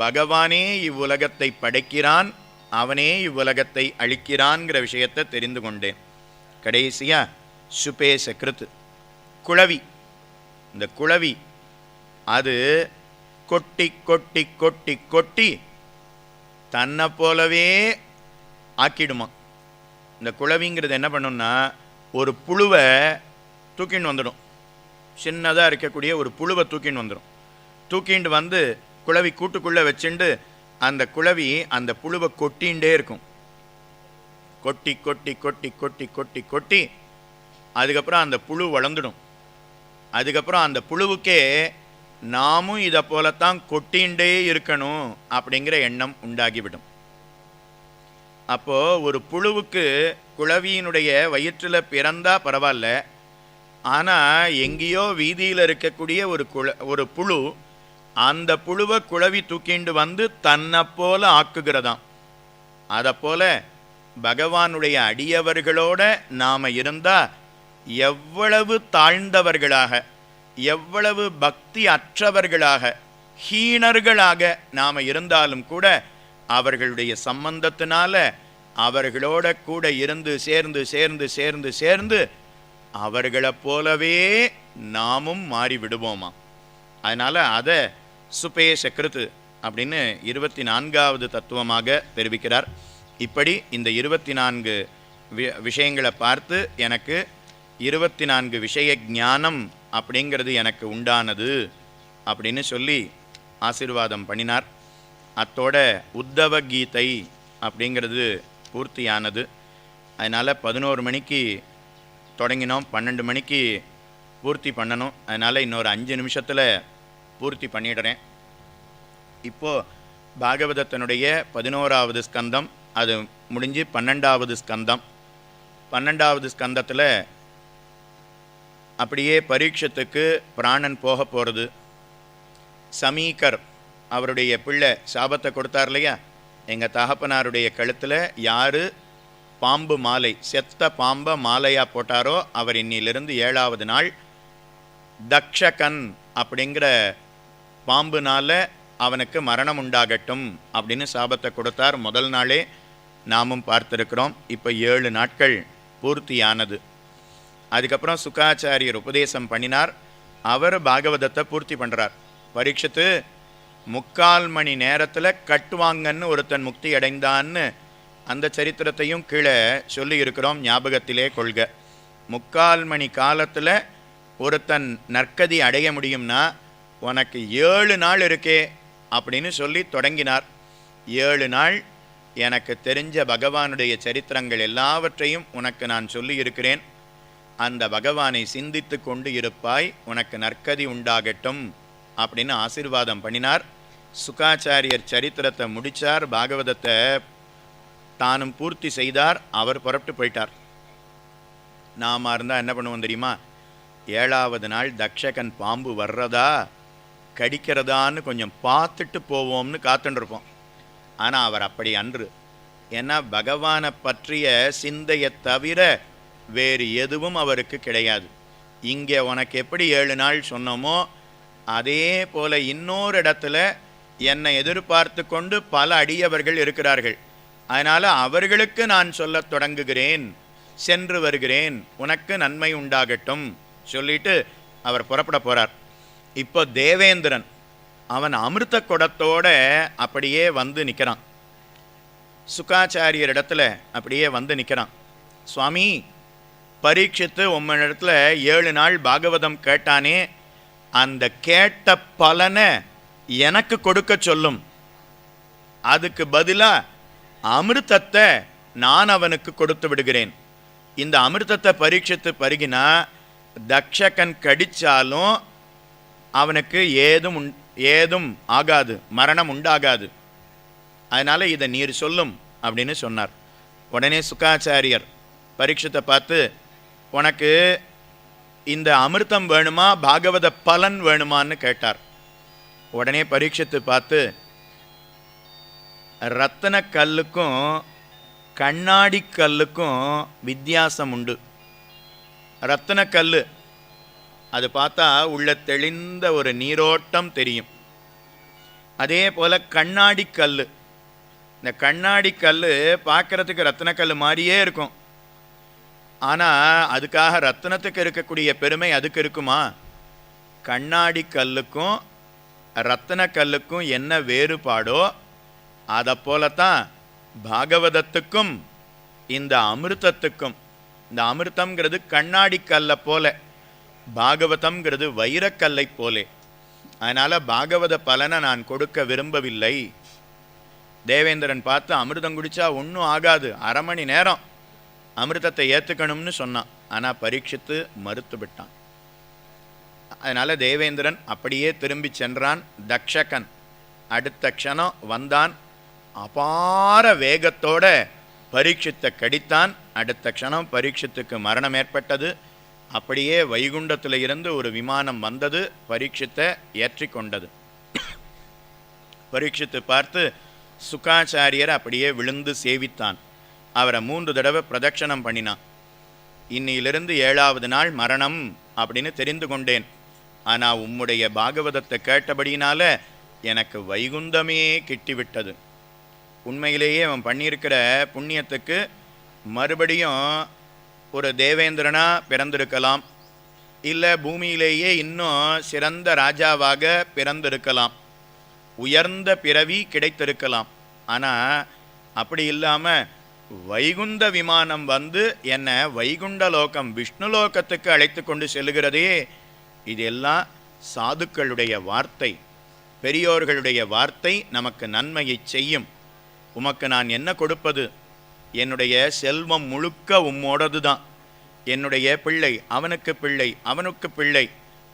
பகவானே இவ்வுலகத்தை படைக்கிறான், அவனே இவ்வுலகத்தை அழிக்கிறான்கிற விஷயத்தை தெரிந்து கொண்டேன். கடைசியாக சுபேச கிருத் குளவி. இந்த குளவி அது கொட்டி கொட்டி கொட்டி கொட்டி தன்னை போலவே ஆக்கிடுமா. இந்த குளவிங்கிறது என்ன பண்ணும்னா, ஒரு புழுவை தூக்கின்னு வந்துடும். சின்னதாக இருக்கக்கூடிய ஒரு புழுவை தூக்கின்னு வந்துடும். தூக்கிண்டு வந்து குளவி கூட்டுக்குள்ளே வச்சுண்டு அந்த குளவி அந்த புழுவை கொட்டிகிட்டே இருக்கும். கொட்டி கொட்டி கொட்டி கொட்டி கொட்டி கொட்டி அதுக்கப்புறம் அந்த புழு வளர்ந்துடும். அதுக்கப்புறம் அந்த புழுவுக்கே நாமும் இதை போலத்தான் கொட்டிகிட்டே இருக்கணும் அப்படிங்கிற எண்ணம் உண்டாகிவிடும். அப்போது ஒரு புழுவுக்கு குளவியினுடைய வயிற்றில் பிறந்தா பரவாயில்ல, ஆனால் எங்கேயோ வீதியில் இருக்கக்கூடிய ஒரு புழு அந்த புழுவை குளவி தூக்கிண்டு வந்து தன்னை போல ஆக்குகிறதாம். அதை போல பகவானுடைய அடியவர்களோட நாம் இருந்தால் எவ்வளவு தாழ்ந்தவர்களாக, எவ்வளவு பக்தி அற்றவர்களாக, ஹீனர்களாக நாம் இருந்தாலும் கூட அவர்களுடைய சம்பந்தத்தினால அவர்களோட கூட இருந்து சேர்ந்து சேர்ந்து சேர்ந்து சேர்ந்து அவர்களை போலவே நாமும் மாறிவிடுவோமா. அதனால் அதை சுபேஷ கிருத்து அப்படின்னு 24வது தத்துவமாக தெரிவிக்கிறார். இப்படி இந்த 24 விஷயங்களை பார்த்து எனக்கு 24 விஷய ஞானம் அப்படிங்கிறது எனக்கு உண்டானது அப்படின்னு சொல்லி ஆசீர்வாதம் பண்ணினார். அத்தோட உத்தவ கீதை அப்படிங்கிறது பூர்த்தியானது. அதனால் 11 மணிக்கு தொடங்கினோம், 12 மணிக்கு பூர்த்தி பண்ணணும். அதனால் இன்னொரு 5 நிமிஷத்தில் பூர்த்தி பண்ணிடுறேன். இப்போது பாகவதத்தினுடைய 11வது ஸ்கந்தம் அது முடிஞ்சு 12வது ஸ்கந்தம். 12வது ஸ்கந்தத்தில் அப்படியே பரீட்சத்துக்கு பிராணன் போக போகிறது. சமீகர் அவருடைய பிள்ளை சாபத்தை கொடுத்தார் இல்லையா, எங்கள் தகப்பனாருடைய கழுத்தில் யார் பாம்பு மாலை, செத்த பாம்பை மாலையாக போட்டாரோ அவர் இன்னிலிருந்து 7வது நாள் தக்ஷகன் அப்படிங்கிற பாம்புனால அவனுக்கு மரணம் உண்டாகட்டும் அப்படின்னு சாபத்தை கொடுத்தார். முதல் நாளே நாமும் பார்த்துருக்கிறோம். இப்போ 7 நாட்கள் பூர்த்தியானது. அதுக்கப்புறம் சுகாச்சாரியர் உபதேசம் பண்ணினார். அவர் பாகவதத்தை பூர்த்தி பண்ணுறார். பரீட்சித்து 3/4 மணி நேரத்தில் கட்டுவாங்கன்னு ஒருத்தன் முக்தி அடைந்தான்னு அந்த சரித்திரத்தையும் கீழே சொல்லி இருக்கிறோம், ஞாபகத்திலே கொள்க. 3/4 மணி காலத்தில் ஒருத்தன் நற்கதி அடைய முடியும்னா உனக்கு 7 நாள் இருக்கே அப்படின்னு சொல்லி தொடங்கினார். 7 நாள் எனக்கு தெரிஞ்ச பகவானுடைய சரித்திரங்கள் எல்லாவற்றையும் உனக்கு நான் சொல்லி இருக்கிறேன். அந்த பகவானை சிந்தித்து கொண்டு இருப்பாய், உனக்கு நற்கதி உண்டாகட்டும் அப்படின்னு ஆசீர்வாதம் பண்ணினார். சுகாச்சாரியர் சரித்திரத்தை முடித்தார், பாகவதத்தை தானும் பூர்த்தி செய்தார். அவர் புறப்பட்டு போயிட்டார். நாம இருந்தால் என்ன பண்ணுவோம் தெரியுமா, 7வது நாள் தக்ஷகன் பாம்பு வர்றதா கடிக்கிறதான்னு கொஞ்சம் பார்த்துட்டு போவோம்னு காத்துட்டுருப்போம். ஆனால் அவர் அப்படி அன்று. ஏன்னா பகவானை பற்றிய சிந்தையை தவிர வேறு எதுவும் அவருக்கு கிடையாது. இங்கே உனக்கு எப்படி 7 நாள் சொன்னோமோ அதே போல் இன்னொரு இடத்துல என்னை எதிர்பார்த்து கொண்டு பல அடியவர்கள் இருக்கிறார்கள். அதனால் அவர்களுக்கு நான் சொல்லத் தொடங்குகிறேன், சென்று வருகிறேன், உனக்கு நன்மை உண்டாகட்டும் சொல்லிட்டு அவர் புறப்பட போகிறார். இப்போ தேவேந்திரன் அவன் அமிர்த குடத்தோட அப்படியே வந்து நிற்கிறான். சுகாச்சாரியர் இடத்துல அப்படியே வந்து நிற்கிறான். சுவாமி, பரீட்சித்து உம்மிடத்துல 7 நாள் பாகவதம் கேட்டானே, அந்த கேட்ட பலனை எனக்கு கொடுக்க சொல்லும். அதுக்கு பதிலாக அமிர்தத்தை நான் அவனுக்கு கொடுத்து விடுகிறேன். இந்த அமிர்தத்தை பரீட்சித்து பருகினா தக்ஷகன் கடித்தாலும் அவனுக்கு ஏதும் ஆகாது, மரணம் உண்டாகாது. அதனால் இதை நீர் சொல்லும் அப்படின்னு சொன்னார். உடனே சுகாச்சாரியர் பரீட்சித்தை பார்த்து, உனக்கு இந்த அமிர்தம் வேணுமா பாகவத பலன் வேணுமான்னு கேட்டார். உடனே பரீட்சித்து பார்த்து, ரத்தன கல்லுக்கும் கண்ணாடி கல்லுக்கும் வித்தியாசம் உண்டு. ரத்தன கல் அது பார்த்தா உள்ள தெளிந்த ஒரு நீரோட்டம் தெரியும். அதே போல் கண்ணாடி கல், இந்த கண்ணாடி கல் பார்க்குறதுக்கு ரத்தனக்கல் மாதிரியே இருக்கும். ஆனால் அதுக்காக ரத்தினத்துக்கு இருக்கக்கூடிய பெருமை அதுக்கு இருக்குமா? கண்ணாடி கல்லுக்கும் ரத்தின கல்லுக்கும் என்ன வேறுபாடோ அதை போலத்தான் பாகவதத்துக்கும் இந்த அமிர்தத்துக்கும். இந்த அமிர்தம்ங்கிறது கண்ணாடி கல்லை போல, பாகவதம்ங்கிறது வைரக்கல்லை போலே. அதனால் பாகவத பலனை நான் கொடுக்க விரும்பவில்லை. தேவேந்திரன் பார்த்து அமிர்தம் குடித்தா ஒன்றும் ஆகாது, 1/2 மணி நேரம் அமிர்தத்தை ஏற்றுக்கணும்னு சொன்னான். ஆனால் பரீட்சித்து மறுத்து விட்டான். அதனால் தேவேந்திரன் அப்படியே திரும்பி சென்றான். தக்ஷகன் அடுத்த க்ஷணம் வந்தான். அபார வேகத்தோட பரீட்சித்தை கடித்தான். அடுத்த க்ஷணம் பரீட்சித்துக்கு மரணம் ஏற்பட்டது. அப்படியே வைகுண்டத்தில் இருந்து ஒரு விமானம் வந்தது, பரீட்சித்தை ஏற்றி கொண்டது. பரீட்சித்து பார்த்து சுகாச்சாரியர் அப்படியே விழுந்து சேவித்தான். அவரை 3 தடவை பிரதட்சணம் பண்ணினான். இன்னிலிருந்து 7வது நாள் மரணம் அப்படின்னு தெரிந்து கொண்டேன். ஆனால் உம்முடைய பாகவதத்தை கேட்டபடியினால எனக்கு வைகுந்தமே கிட்டிவிட்டது. உண்மையிலேயே அவன் பண்ணியிருக்கிற புண்ணியத்துக்கு மறுபடியும் ஒரு தேவேந்திரனா பிறந்திருக்கலாம், இல்லை பூமியிலேயே இன்னும் சிறந்த ராஜாவாக பிறந்திருக்கலாம், உயர்ந்த பிறவி கிடைத்திருக்கலாம். ஆனால் அப்படி இல்லாமல் வைகுந்த விமானம் வந்து என்னை வைகுண்ட லோகம் விஷ்ணு லோகத்துக்கு அழைத்து கொண்டு செல்லுகிறதே, இதெல்லாம் சாதுக்களுடைய வார்த்தை, பெரியோர்களுடைய வார்த்தை நமக்கு நன்மையை செய்யும். உமக்கு நான் என்ன கொடுப்பது? என்னுடைய செல்வம் முழுக்க உம்மோடது தான். என்னுடைய பிள்ளை அவனுக்கு பிள்ளை அவனுக்கு பிள்ளை,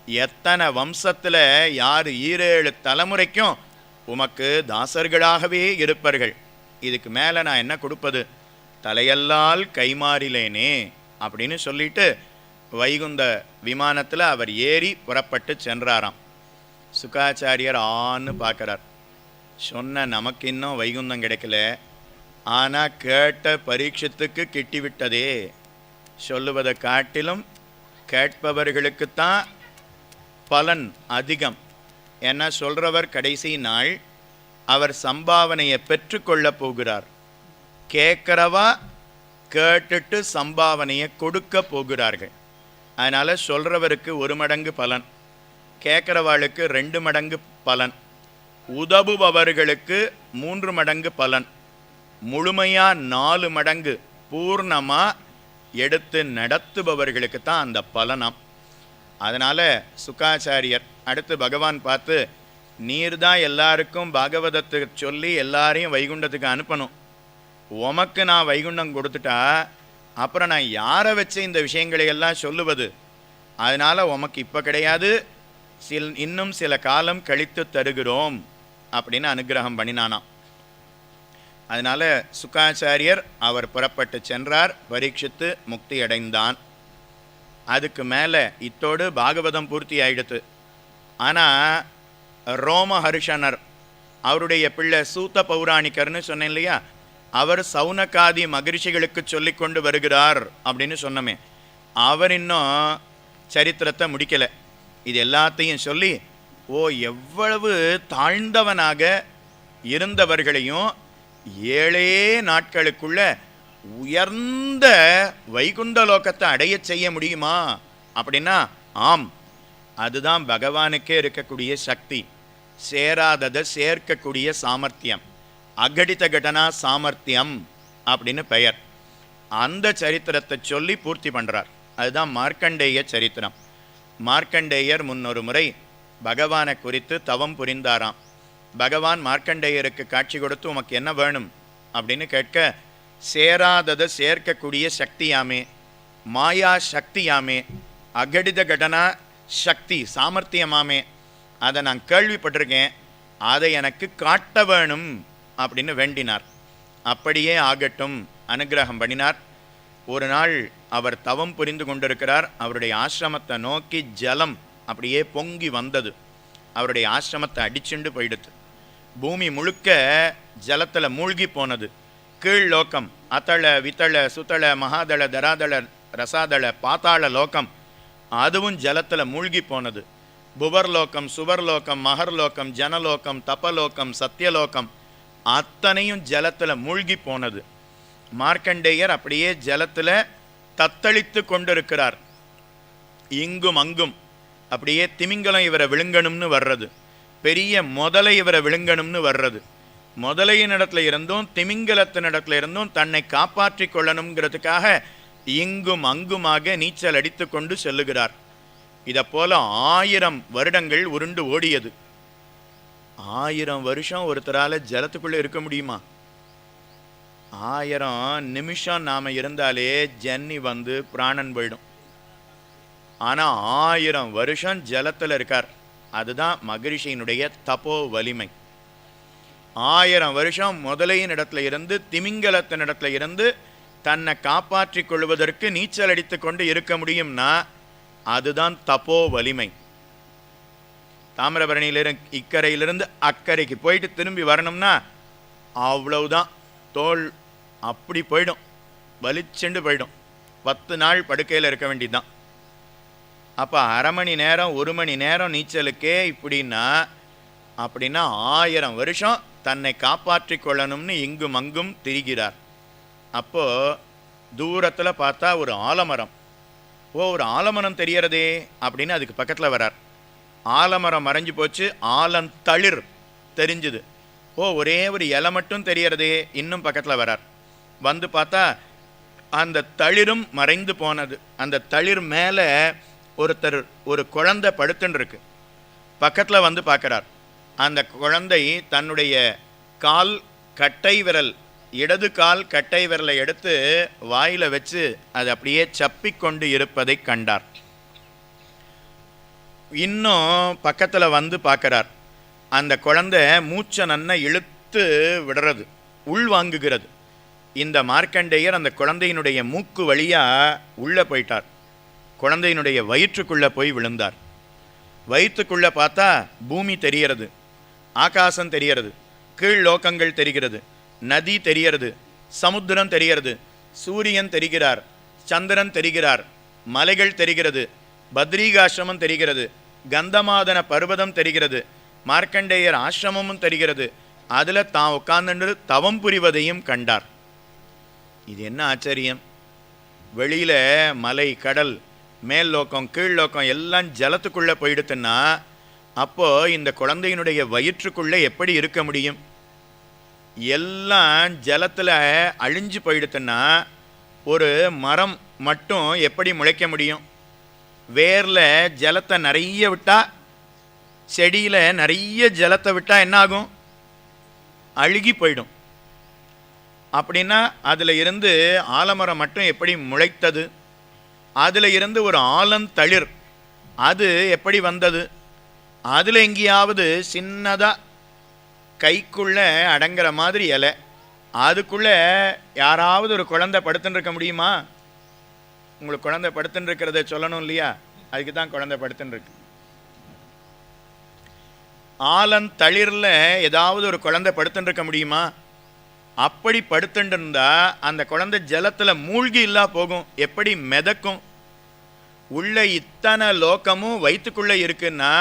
எத்தனை வம்சத்தில் யார் 7 தலைமுறைக்கும் உமக்கு தாசர்களாகவே இருப்பார்கள். இதுக்கு மேலே நான் என்ன கொடுப்பது? தலையல்லால் கைமாறிலேனே அப்படின்னு சொல்லிட்டு வைகுந்த விமானத்தில் அவர் ஏறி புறப்பட்டு சென்றாராம். சுகாச்சாரியர் ஆன்னு பார்க்குறார். சொன்ன நமக்கு இன்னும் வைகுந்தம் கிடைக்கல, ஆனால் கேட்ட பரீட்சத்துக்கு கிட்டிவிட்டதே. சொல்லுவதை காட்டிலும் கேட்பவர்களுக்குத்தான் பலன் அதிகம். என்ன சொல்கிறவர் கடைசி நாள் அவர் சம்பாவனையை பெற்றுக்கொள்ளப் போகிறார். கேட்குறவா கேட்டுட்டு சம்பாவனையை கொடுக்க போகிறார்கள். அதனால் சொல்கிறவருக்கு 1 மடங்கு பலன், கேட்குறவாளுக்கு 2 மடங்கு பலன், உதவுபவர்களுக்கு 3 மடங்கு பலன், முழுமையாக 4 மடங்கு பூர்ணமாக எடுத்து நடத்துபவர்களுக்கு தான் அந்த பலனாம். அதனால் சுகாச்சாரியர் அடுத்து பகவான் பார்த்து, நீர் தான் எல்லாருக்கும் பாகவதத்துக்கு சொல்லி எல்லாரையும் வைகுண்டத்துக்கு அனுப்பணும். உமக்கு நான் வைகுண்டம் கொடுத்துட்டா அப்புறம் நான் யாரை வச்சு இந்த விஷயங்களை எல்லாம் சொல்லுவது? அதனால் உமக்கு இப்போ கிடையாது, இன்னும் சில காலம் கழித்து தருகிறோம் அப்படின்னு அனுகிரகம் பண்ணினானாம். அதனால் சுகாச்சாரியர் அவர் புறப்பட்டு சென்றார். பரீட்சித்து முக்தி அடைந்தான். அதுக்கு மேலே இத்தோடு பாகவதம் பூர்த்தி ஆயிடுத்து. ஆனால் ரோமஹர்ஷனர் அவருடைய பிள்ளை சூத்த பௌராணிகர்னு சொன்னேன் இல்லையா, அவர் சவுனகாதி மகரிஷிகளுக்கு சொல்லி கொண்டு வருகிறார் அப்படின்னு சொன்னமே, அவர் இன்னும் சரித்திரத்தை முடிக்கலை. இது எல்லாத்தையும் சொல்லி எவ்வளவு தாழ்ந்தவனாக இருந்தவர்களையும் 7 நாட்களுக்குள்ள உயர்ந்த வைகுண்ட லோகத்தை அடைய செய்ய முடியுமா அப்படின்னா, ஆம், அதுதான் பகவானுக்கே இருக்கக்கூடிய சக்தி. சேராததை சேர்க்கக்கூடிய சாமர்த்தியம், அகடித கடனா சாமர்த்தியம் அப்படின்னு பெயர். அந்த சரித்திரத்தை சொல்லி பூர்த்தி பண்ணுறார். அதுதான் மார்க்கண்டேய சரித்திரம். மார்க்கண்டேயர் முன்னொரு முறை பகவானை குறித்து தவம் புரிந்தாராம். பகவான் மார்க்கண்டேயருக்கு காட்சி கொடுத்து உமக்கு என்ன வேணும் அப்படின்னு கேட்க, சேராததை சேர்க்கக்கூடிய சக்தியாமே, மாயா சக்தியாமே, அகடித கடனா சக்தி சாமர்த்தியமாமே, அதை நான் கேள்விப்பட்டிருக்கேன், அதை எனக்கு காட்ட வேணும் அப்படின்னு வேண்டினார். அப்படியே ஆகட்டும் அனுகிரகம் பண்ணினார். ஒரு நாள் அவர் தவம் புரிந்து கொண்டிருக்கிறார். அவருடைய ஆசிரமத்தை நோக்கி ஜலம் அப்படியே பொங்கி வந்தது. அவருடைய ஆசிரமத்தை அடிச்சுண்டு போயிடுது. பூமி முழுக்க ஜலத்தில் மூழ்கி போனது. கீழ் லோகம் அத்தள வித்தள சுத்தள மகாதள தராதள ரசாதள பாத்தாள லோகம் அதுவும் ஜலத்தில் மூழ்கி போனது. புவர்லோகம் சுவர்லோகம் மகர்லோகம் ஜனலோகம் தபலோகம் சத்தியலோகம் அத்தனையும் ஜலத்தில் மூழ்கி போனது. மார்க்கண்டேயர் அப்படியே ஜலத்தில் தத்தளித்து கொண்டிருக்கிறார். இங்கும் அங்கும் அப்படியே திமிங்கலம் இவரை விழுங்கணும்னு வர்றது, பெரிய முதலை இவரை விழுங்கணும்னு வர்றது. முதலையின் இடத்துல இருந்தும் திமிங்கலத்தின் இடத்துல இருந்தும் தன்னை காப்பாற்றி கொள்ளணுங்கிறதுக்காக இங்கும் அங்குமாக நீச்சல் அடித்து கொண்டு செல்லுகிறார். இதை போல 1000 வருடங்கள் உருண்டு ஓடியது. 1000 வருஷம் ஒருத்தரால் ஜலத்துக்குள்ளே இருக்க முடியுமா? 1000 நிமிஷம் நாம் இருந்தாலே ஜன்னி வந்து பிராணன் போயிடும். ஆனால் 1000 வருஷம் ஜலத்தில் இருக்கார். அதுதான் மகரிஷியினுடைய தபோ வலிமை. 1000 வருஷம் முதலையின் இடத்துல இருந்து திமிங்கலத்தின் இடத்துல இருந்து தன்னை காப்பாற்றி கொள்வதற்கு நீச்சல் அடித்து கொண்டு இருக்க முடியும்னா அதுதான் தபோ வலிமை. தாமிரபரணியிலிருந்து இக்கரையிலிருந்து அக்கறைக்கு போயிட்டு திரும்பி வரணும்னா அவ்வளவுதான், தோல் அப்படி போயிடும், வலிச்செண்டு போயிடும். 10 நாள் படுக்கையில் இருக்க வேண்டியதுதான். அப்போ 1/2 மணி நேரம் 1 மணி நேரம் நீச்சலுக்கே அப்படின்னா 1000 வருஷம் தன்னை காப்பாற்றி கொள்ளணும்னு இங்கும் அங்கும் திரிகிறார். அப்போது தூரத்தில் பார்த்தா ஒரு ஆலமரம். ஒரு ஆலமரம் தெரியறதே அப்படின்னு அதுக்கு பக்கத்தில் வரார். ஆலமரம் மறைஞ்சு போச்சு, ஆலந்தளிர் தெரிஞ்சுது. ஒரே ஒரு இலை மட்டும் தெரியறதே, இன்னும் பக்கத்தில் வரார். வந்து பார்த்தா அந்த தளிரும் மறைந்து போனது. அந்த தளிர் மேலே ஒருத்தர் ஒரு குழந்தை படுத்துன்னு இருக்கு. பக்கத்தில் வந்து பார்க்குறார். அந்த குழந்தை தன்னுடைய கால் கட்டை விரல், இடது கால் கட்டை விரலை எடுத்து வாயில் வச்சு அது அப்படியே சப்பிக்கொண்டு இருப்பதை கண்டார். இன்னும் பக்கத்தில் வந்து பார்க்குறார். அந்த குழந்தை மூச்சை நன்னா இழுத்து விடுறது, உள் வாங்குகிறது. இந்த மார்க்கண்டேயர் அந்த குழந்தையினுடைய மூக்கு வழியாக உள்ளே போயிட்டார். குழந்தையினுடைய வயிற்றுக்குள்ளே போய் விழுந்தார். வயிற்றுக்குள்ளே பார்த்தா பூமி தெரிகிறது, ஆகாசம் தெரிகிறது, கீழ் லோகங்கள் தெரிகிறது, நதி தெரிகிறது, சமுத்திரம் தெரிகிறது, சூரியன் தெரிகிறார், சந்திரன் தெரிகிறார், மலைகள் தெரிகிறது, பத்ரீகாசிரமம் தெரிகிறது, கந்தமாதன பர்வதம் தெரிகிறது, மார்க்கண்டேயர் ஆசிரமமும் தெரிகிறது. அதில் தான் உட்கார்ந்து தவம் புரிவதையும் கண்டார். இது என்ன ஆச்சரியம்! வெளியில் மலை, கடல், மேல் லோக்கம், கீழ் லோக்கம் எல்லாம் ஜலத்துக்குள்ளே போயிடுத்துன்னா அப்போது இந்த குழந்தையினுடைய வயிற்றுக்குள்ளே எப்படி இருக்க முடியும்? எல்லாம் ஜலத்தில் அழிஞ்சு போயிடுத்துன்னா ஒரு மரம் மட்டும் எப்படி முளைக்க முடியும்? வேரில் ஜலத்தை நிறைய விட்டால், செடியில் நிறைய ஜலத்தை விட்டால் என்ன ஆகும்? அழுகி போயிடும். அப்படின்னா அதில் இருந்து ஆலமரம் மட்டும் எப்படி முளைத்தது? அதில் இருந்து ஒரு ஆலந்தளிர் அது எப்படி வந்தது? அதில் எங்கேயாவது சின்னதாக கைக்குள்ளே அடங்குற மாதிரி இலை, அதுக்குள்ளே யாராவது ஒரு குழந்தை படுத்துன்னு இருக்க முடியுமா? உங்களுக்கு குழந்தை படுத்துன்னு இருக்கிறத சொல்லணும் இல்லையா? அதுக்கு தான் குழந்தை படுத்துன்னு இருக்கு. ஆலந்தளிரில் ஏதாவது ஒரு குழந்தை படுத்துன்னு இருக்க முடியுமா? அப்படி படுத்துட்டு இருந்தா அந்த குழந்தை ஜலத்தில் மூழ்கி இல்லா போகும். எப்படி மிதக்கும்? உள்ள இத்தனை லோகமும் வயிற்றுக்குள்ளே இருக்குன்னா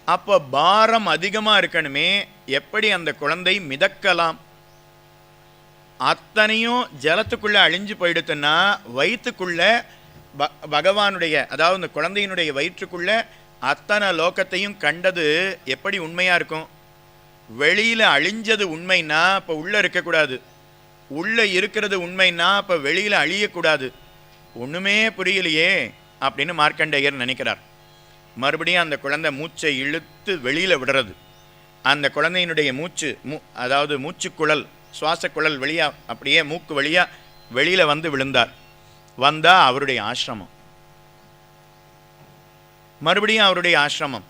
அப்போ பாரம் அதிகமாக இருக்கணுமே, எப்படி அந்த குழந்தை மிதக்கலாம்? அத்தனையும் ஜலத்துக்குள்ளே அழிஞ்சு போயிடுத்துன்னா வயிற்றுக்குள்ளே பகவானுடைய, அதாவது இந்த குழந்தையினுடைய வயிற்றுக்குள்ளே அத்தனை லோகத்தையும் கண்டது எப்படி உண்மையாக இருக்கும்? வெளியில் அழிஞ்சது உண்மைன்னா இப்போ உள்ளே இருக்கக்கூடாது, உள்ளே இருக்கிறது உண்மைன்னா இப்போ வெளியில் அழியக்கூடாது. ஒன்றுமே புரியலையே அப்படின்னு மார்க்கண்டேயர் நினைக்கிறார். மறுபடியும் அந்த குழந்தை மூச்சை இழுத்து வெளியில் விடுறது. அந்த குழந்தையினுடைய மூச்சு அதாவது மூச்சுக்குழல், சுவாசக்குழல் வழியாக அப்படியே மூக்கு வழியாக வெளியில் வந்து விழுந்தார். வந்தால் அவருடைய ஆசிரமம். மறுபடியும் அவருடைய ஆசிரமம்.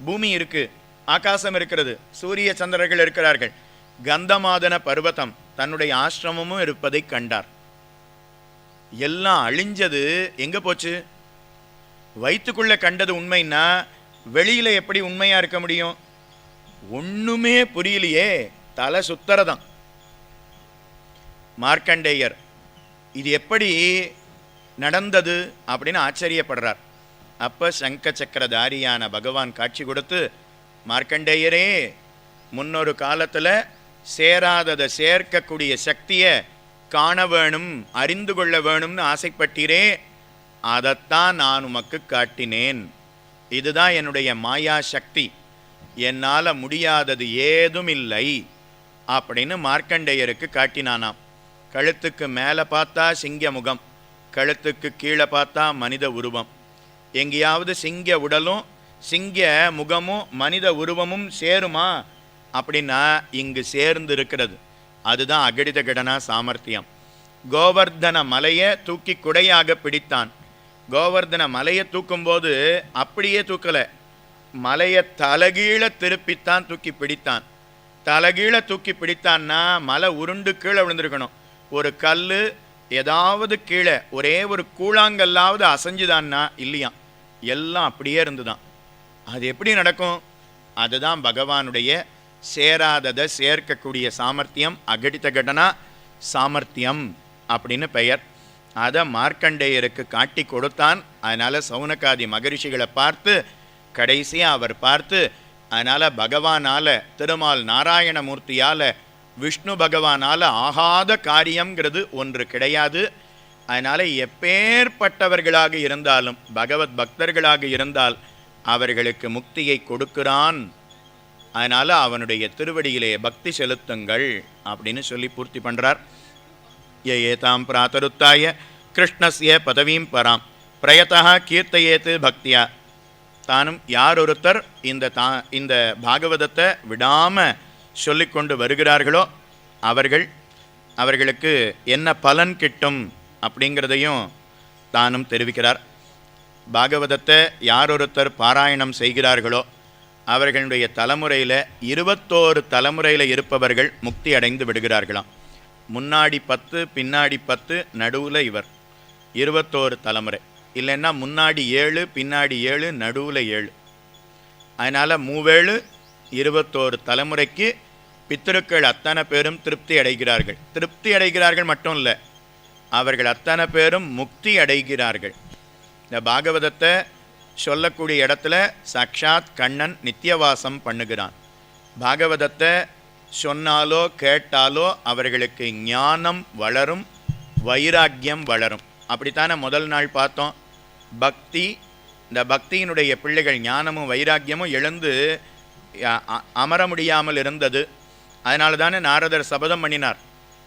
பூமி இருக்குது, ஆகாசம் இருக்கிறது, சூரிய சந்திரர்கள் இருக்கிறார்கள், கந்தமாதன பர்வதம், தன்னுடைய ஆசிரமமும் இருப்பதை கண்டார். எல்லாம் அழிஞ்சது எங்கே போச்சு? வயிற்றுக்குள்ளே கண்டது உண்மைன்னா வெளியில் எப்படி உண்மையாக இருக்க முடியும்? ஒன்றுமே புரியலையே, தலை சுத்தரதான். மார்க்கண்டேயர் இது எப்படி நடந்தது அப்படின்னு ஆச்சரியப்படுறார். அப்போ சங்க சக்கரதாரியான பகவான் காட்சி கொடுத்து, மார்க்கண்டேயரே, முன்னொரு காலத்தில் சேராததை சேர்க்கக்கூடிய சக்தியை காண வேணும், அறிந்து கொள்ள வேணும்னு ஆசைப்பட்டீரே, அதைத்தான் நான் உமக்கு காட்டினேன். இதுதான் என்னுடைய மாயா சக்தி, என்னால் முடியாதது ஏதும் இல்லை அப்படின்னு மார்க்கண்டேயருக்கு காட்டினானாம். கழுத்துக்கு மேலே பார்த்தா சிங்க முகம், கழுத்துக்கு கீழே பார்த்தா மனித உருவம். எங்கேயாவது சிங்க உடலும் சிங்க முகமும் மனித உருவமும் சேருமா அப்படின்னா இங்கு சேர்ந்து இருக்கிறது. அதுதான் அகடித கடனா சாமர்த்தியம். கோவர்தன மலையை தூக்கி குடையாக பிடித்தான். கோவர்தன மலையை தூக்கும்போது அப்படியே தூக்கலை, மலையை தலகீழ திருப்பித்தான் தூக்கி பிடித்தான். தலகீழ தூக்கி பிடித்தான்னா மலை உருண்டு கீழே விழுந்திருக்கணும். ஒரு கல் ஏதாவது கீழே ஒரே ஒரு கூழாங்கல்லாவது அசைஞ்சுதான்னா இல்லையா, எல்லாம் அப்படியே இருந்துதான். அது எப்படி நடக்கும்? அதுதான் பகவானுடைய சேராததை சேர்க்கக்கூடிய சாமர்த்தியம், அகடித கடனா சாமர்த்தியம் அப்படின்னு பெயர். அதை மார்க்கண்டேயருக்கு காட்டி கொடுத்தான். அதனால் சௌனகாதி மகரிஷிகளை பார்த்து கடைசியாக அவர் பார்த்து, அதனால் பகவானால், திருமால் நாராயணமூர்த்தியால், விஷ்ணு பகவானால் ஆகாத காரியங்கிறது ஒன்று கிடையாது. அதனால் எப்பேற்பட்டவர்களாக இருந்தாலும் பகவத் பக்தர்களாக இருந்தால் அவர்களுக்கு முக்தியை கொடுக்கிறான். அதனால் அவனுடைய திருவடியிலே பக்தி செலுத்துங்கள் அப்படின்னு சொல்லி பூர்த்தி பண்ணுறார். ஏதாம் பிராத்தருத்தாய கிருஷ்ணஸ்ய பதவீம் பராம் பிரயத்தா கீர்த்தையேத்து பக்தியா. தானும் யார் ஒருத்தர் இந்த பாகவதத்தை விடாமல் சொல்லிக்கொண்டு வருகிறார்களோ அவர்களுக்கு என்ன பலன் கிட்டும் அப்படிங்கிறதையும் தானும் தெரிவிக்கிறார். பாகவதத்தை யார் ஒருத்தர் பாராயணம் செய்கிறார்களோ அவர்களுடைய தலைமுறையில் 21 தலைமுறையில் இருப்பவர்கள் முக்தி அடைந்து விடுகிறார்களாம். முன்னாடி 10, பின்னாடி 10, நடுவில் இவர் 21 தலைமுறை. இல்லைன்னா முன்னாடி 7, பின்னாடி 7, நடுவில் 7. அதனால் 3 21 தலைமுறைக்கு பித்திருக்கள் அத்தனை பேரும் திருப்தி அடைகிறார்கள். திருப்தி அடைகிறார்கள் மட்டும் இல்லை, அவர்கள் அத்தனை பேரும் முக்தி அடைகிறார்கள். இந்த பாகவதத்தை சொல்லக்கூடிய இடத்துல சாக்ஷாத் கண்ணன் நித்தியவாசம் பண்ணுகிறான். பாகவதத்தை சொன்னாலோ கேட்டாலோ அவர்களுக்கு ஞானம் வளரும், வைராக்கியம் வளரும். அப்படித்தானே முதல் நாள் பார்த்தோம். பக்தி, இந்த பக்தியினுடைய பிள்ளைகள் ஞானமும் வைராக்கியமும் எழுந்து அமர முடியாமல் இருந்தது. அதனால தானே நாரதர் சபதம் பண்ணினார்.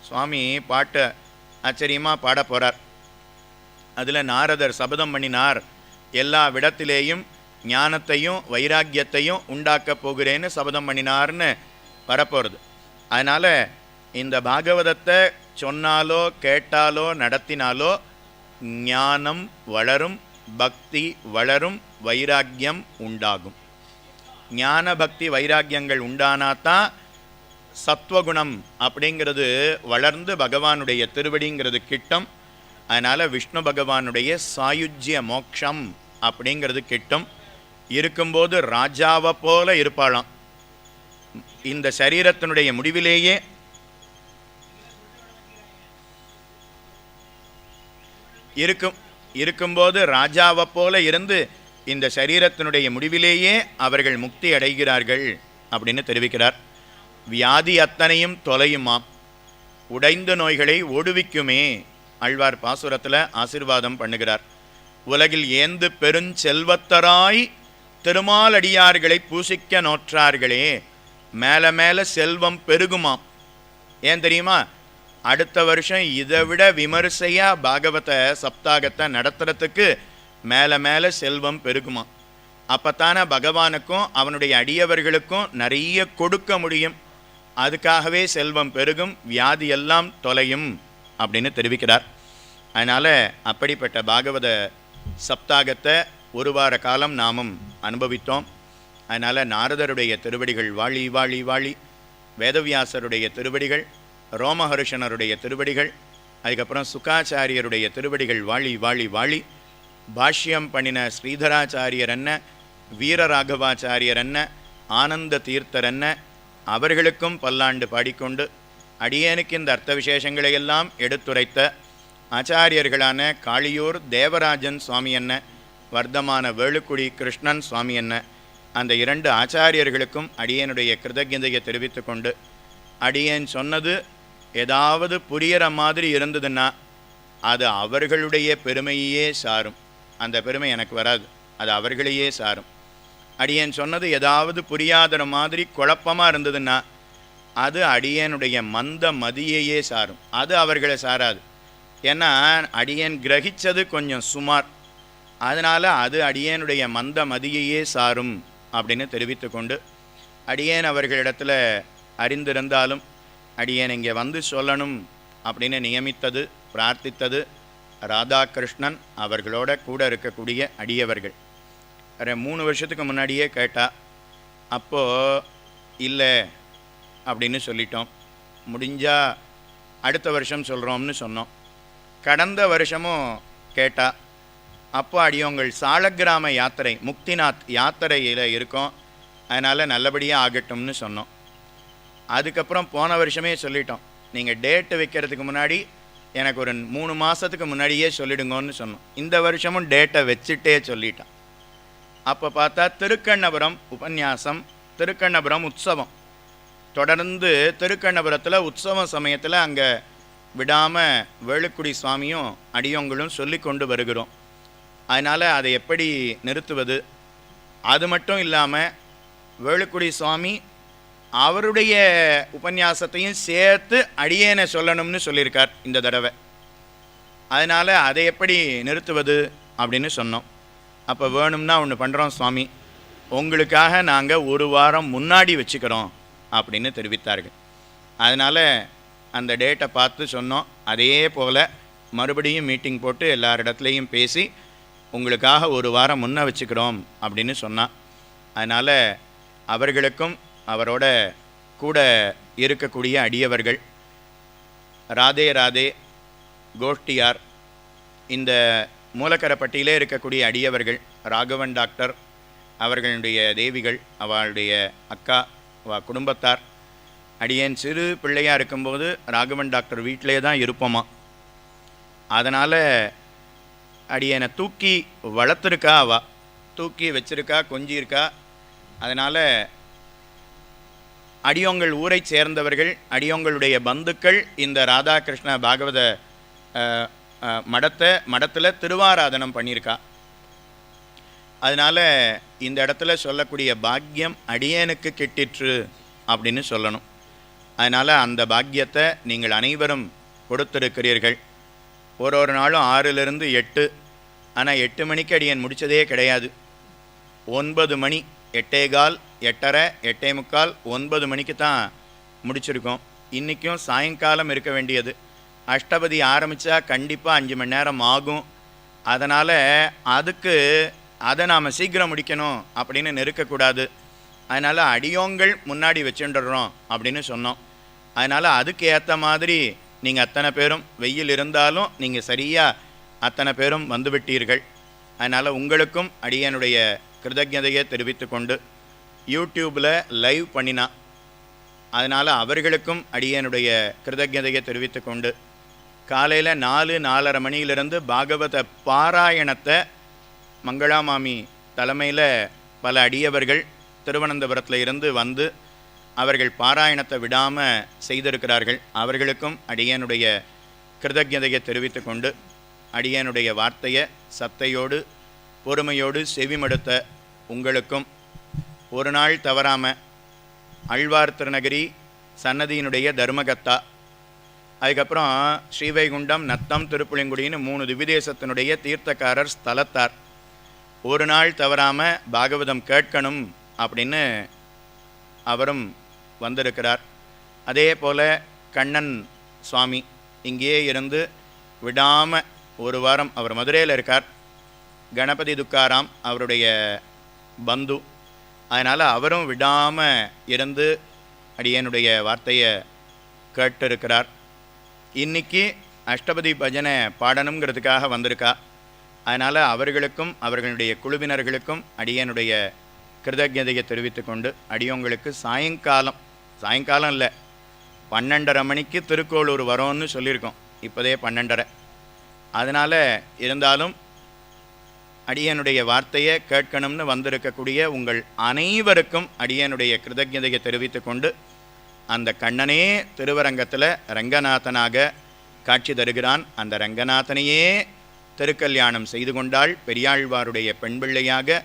சுவாமி பாட்டை ஆச்சரியமாக பாட போகிறார். அதில் நாரதர் சபதம் பண்ணினார், எல்லா விடத்திலேயும் ஞானத்தையும் வைராக்கியத்தையும் உண்டாக்கப் போகிறேன்னு சபதம் பண்ணினார்னு வரப்போகிறது. அதனால் இந்த பாகவதத்தை சொன்னாலோ கேட்டாலோ நடத்தினாலோ ஞானம் வளரும், பக்தி வளரும், வைராக்கியம் உண்டாகும். ஞான பக்தி வைராக்கியங்கள் உண்டானாதான் சத்வகுணம் அப்படிங்கிறது வளர்ந்து பகவானுடைய திருவடிங்கிறது கிட்டும். அதனால் விஷ்ணு பகவானுடைய சாயுஜ்ய மோக்ஷம் அப்படிங்கிறது கிட்டும். இருக்கும்போது ராஜாவை போல இருப்பாளாம். இந்த சரீரத்தினுடைய முடிவிலேயே இருக்கும்போது ராஜாவை போல இருந்து இந்த சரீரத்தினுடைய முடிவிலேயே அவர்கள் முக்தி அடைகிறார்கள் அப்படின்னு தெரிவிக்கிறார். வியாதி அத்தனையும் தொலையுமாம், உடைந்த நோய்களை ஓடுவிக்குமே. ஆழ்வார் பாசுரத்தில் ஆசீர்வாதம் பண்ணுகிறார். உலகில் ஏந்து பெருஞ்செல்வத்தராய் திருமாலடியார்களை பூசிக்க நோற்றார்களே, மேலே மேலே செல்வம் பெருகுமாம். ஏன் தெரியுமா? அடுத்த வருஷம் இதை விட விமர்சையாக பாகவத சப்தாகத்தை நடத்துறதுக்கு மேலே மேலே செல்வம் பெருகுமா. அப்போத்தானே பகவானுக்கும் அவனுடைய அடியவர்களுக்கும் நிறைய கொடுக்க முடியும். அதுக்காகவே செல்வம் பெருகும், வியாதியெல்லாம் தொலையும் அப்படின்னு தெரிவிக்கிறார். அதனால் அப்படிப்பட்ட பாகவத சப்தாகத்தை ஒரு வார காலம் நாமும் அனுபவித்தோம். அதனால் நாரதருடைய திருவடிகள் வாழி வாழி வாழி, வேதவியாசருடைய திருவடிகள், ரோமஹர்ஷனருடைய திருவடிகள், அதுக்கப்புறம் சுகாச்சாரியருடைய திருவடிகள் வாழி வாழி வாழி, பாஷ்யம் பண்ணின ஸ்ரீதராச்சாரியர் என்ன, வீரராகவாச்சாரியர் என்ன, ஆனந்த தீர்த்தர் என்ன, அவர்களுக்கும் பல்லாண்டு பாடிக்கொண்டு அடியேனுக்கு இந்த அர்த்த விசேஷங்களையெல்லாம் எடுத்துரைத்த ஆச்சாரியர்களான காளியூர் தேவராஜன் சுவாமி என்ன, வர்த்தமான வேலுக்குடி கிருஷ்ணன் சுவாமி என்ன, அந்த 2 ஆச்சாரியர்களுக்கும் அடியேனுடைய கிருதஜதையை தெரிவித்து கொண்டு, அடியேன் சொன்னது ஏதாவது புரியற மாதிரி இருந்ததுன்னா அது அவர்களுடைய பெருமையே சாரும். அந்த பெருமை எனக்கு வராது, அது அவர்களையே சாரும். அடியேன் சொன்னது ஏதாவது புரியாத மாதிரி குழப்பமாக இருந்ததுன்னா அது அடியேனுடைய மந்த மதியையே சாரும், அது அவர்களை சாராது. ஏன்னா அடியேன் கிரகித்தது கொஞ்சம் சுமார், அதனால் அது அடியேனுடைய மந்த மதியையே சாரும் அப்படின்னு தெரிவித்து கொண்டு, அடியேன் அவர்களிடத்தில் அறிந்திருந்தாலும் அடியேன் இங்கே வந்து சொல்லணும் அப்படின்னு நியமித்தது, பிரார்த்தித்தது ராதாகிருஷ்ணன் அவர்களோட கூட இருக்கக்கூடிய அடியவர்கள். 3 வருஷத்துக்கு முன்னாடியே கேட்டா, அப்போது இல்லை அப்படின்னு சொல்லிட்டோம். முடிஞ்சால் அடுத்த வருஷம் சொல்கிறோம்னு சொன்னோம். கடந்த வருஷமும் கேட்டா, அப்போ அடியோங்கள் சாலக்கிராம யாத்திரை முக்திநாத் யாத்திரையில் இருக்கோம், அதனால் நல்லபடியாக ஆகட்டும்னு சொன்னோம். அதுக்கப்புறம் போன வருஷமே சொல்லிட்டோம், நீங்கள் டேட்டு வைக்கிறதுக்கு முன்னாடி எனக்கு ஒரு 3 மாதத்துக்கு முன்னாடியே சொல்லிடுங்கன்னு சொன்னோம். இந்த வருஷமும் டேட்டை வச்சுட்டே சொல்லிட்டான். அப்போ பார்த்தா திருக்கண்ணபுரம் உபன்யாசம், திருக்கண்ணபுரம் உற்சவம் தொடர்ந்து, திருக்கண்ணபுரத்தில் உற்சவம் சமயத்தில் அங்கே விடாமல் வேலுக்குடி சுவாமியும் அடியோங்களும் சொல்லி கொண்டு வருகிறோம். அதனால் அதை எப்படி நிறுத்துவது? அது மட்டும் இல்லாமல் வேலுக்குடி சுவாமி அவருடைய உபன்யாசத்தையும் சேர்த்து அடியேனை சொல்லணும்னு சொல்லியிருக்கார் இந்த தடவை. அதனால் அதை எப்படி நிறுத்துவது அப்படின்னு சொன்னோம். அப்போ வேணும்னா ஒன்று பண்ணுறோம் சுவாமி, உங்களுக்காக நாங்கள் 1 வாரம் முன்னாடி வச்சுக்கிறோம் அப்படின்னு தெரிவித்தார்கள். அதனால் அந்த டேட்டை பார்த்து சொன்னோம். அதே போல் மறுபடியும் மீட்டிங் போட்டு எல்லாரிடத்துலையும் பேசி உங்களுக்காக 1 வாரம் முன்ன வச்சுக்கிறோம் அப்படின்னு சொன்னான். அதனால் அவர்களுக்கும் அவரோட கூட இருக்கக்கூடிய அடியவர்கள், ராதே ராதே கோஷ்டியார், இந்த மூலக்கரப்பட்டியிலே இருக்கக்கூடிய அடியவர்கள், ராகவன் டாக்டர் அவர்களுடைய தேவிகள், அவளுடைய அக்கா, குடும்பத்தார். அடியேன் சிறு பிள்ளையாக இருக்கும்போது ராகவன் டாக்டர் வீட்டிலே தான் இருப்போமா. அதனால் அடியேனை தூக்கி வளர்த்துருக்கா, தூக்கி வச்சிருக்கா, கொஞ்சியிருக்கா. அதனால் அடியோங்கள் ஊரை சேர்ந்தவர்கள், அடியோங்களுடைய பந்துக்கள் இந்த ராதாகிருஷ்ண பாகவத மடத்தில் திருவாராதனம் பண்ணியிருக்கா. அதனால் இந்த இடத்துல சொல்லக்கூடிய பாக்கியம் அடியேனுக்கு கிட்டிற்று அப்படின்னு சொல்லணும். அதனால் அந்த பாக்கியத்தை நீங்கள் அனைவரும் கொடுத்திருக்கிறீர்கள். ஒரு நாளும் 6லிருந்து 8, ஆனால் 8 மணிக்கு அடியேன் முடித்ததே கிடையாது. 9 மணி, 8:15, 8:30, 8:45, 9 மணிக்கு தான் முடிச்சிருக்கோம். இன்றைக்கும் சாயங்காலம் இருக்க வேண்டியது. அஷ்டபதி ஆரம்பித்தா கண்டிப்பாக 5 மணி நேரம் ஆகும். அதனால் அதை நாம் சீக்கிரம் முடிக்கணும் அப்படின்னு நெருக்கக்கூடாது. அதனால் அடியோங்கள் முன்னாடி வச்சுட்டுறோம் அப்படின்னு சொன்னோம். அதனால் அதுக்கு ஏற்ற மாதிரி நீங்கள் அத்தனை பேரும், வெயில் இருந்தாலும் நீங்கள் சரியாக அத்தனை பேரும் வந்துவிட்டீர்கள். அதனால் உங்களுக்கும் அடியனுடைய கிருதஜதையை தெரிவித்து கொண்டு, யூடியூப்பில் லைவ் பண்ணினா அதனால் அவர்களுக்கும் அடியனுடைய கிருதஜதையை தெரிவித்து கொண்டு, காலையில் 4-4:30 மணியிலிருந்து பாகவத பாராயணத்தை மங்களாமாமி தலைமையில் பல அடியவர்கள் திருவனந்தபுரத்தில் இருந்து வந்து அவர்கள் பாராயணத்தை விடாமல் செய்திருக்கிறார்கள். அவர்களுக்கும் அடியனுடைய கிருதஜதையை தெரிவித்து கொண்டு, அடியனுடைய வார்த்தையை சத்தையோடு பொறுமையோடு செவிமடுத்த உங்களுக்கும், ஒரு நாள் தவறாமல் அழ்வார் திருநகரி சன்னதியினுடைய தர்மகத்தா, அதுக்கப்புறம் ஸ்ரீவைகுண்டம், நத்தம், திருப்புளிங்குடின்னு 3 திவ்யதேசத்தினுடைய தீர்த்தக்காரர் ஸ்தலத்தார் ஒரு நாள் தவறாமல் பாகவதம் கேட்கணும் அப்படின்னு அவரும் வந்திருக்கிறார். அதே போல் கண்ணன் சுவாமி இங்கேயே இருந்து விடாமல் 1 வாரம், அவர் மதுரையில் இருக்கார். கணபதி துக்காராம் அவருடைய பந்து, அதனால் அவரும் விடாமல் இருந்து அடியனுடைய வார்த்தையை கேட்டிருக்கிறார். இன்றைக்கி அஷ்டபதி பஜனை பாடணுங்கிறதுக்காக வந்திருக்கா. அதனால் அவர்களுக்கும் அவர்களுடைய குழுவினர்களுக்கும் அடியனுடைய கிருதஜதையை தெரிவித்து கொண்டு, அடியோங்களுக்கு சாயங்காலம் இல்லை 12:30 மணிக்கு திருக்கோளூர் வரோன்னு சொல்லியிருக்கோம். இப்போதே 12:30. அதனால் இருந்தாலும் அடியனுடைய வார்த்தையை கேட்கணும்னு வந்திருக்கக்கூடிய உங்கள் அனைவருக்கும் அடியனுடைய கிருதஜதையை தெரிவித்து கொண்டு, அந்த கண்ணனே திருவரங்கத்தில் ரங்கநாதனாக காட்சி தருகிறான். அந்த ரங்கநாதனையே திருக்கல்யாணம் செய்து கொண்டாள். பெரியாழ்வாருடைய பெண் பிள்ளையாக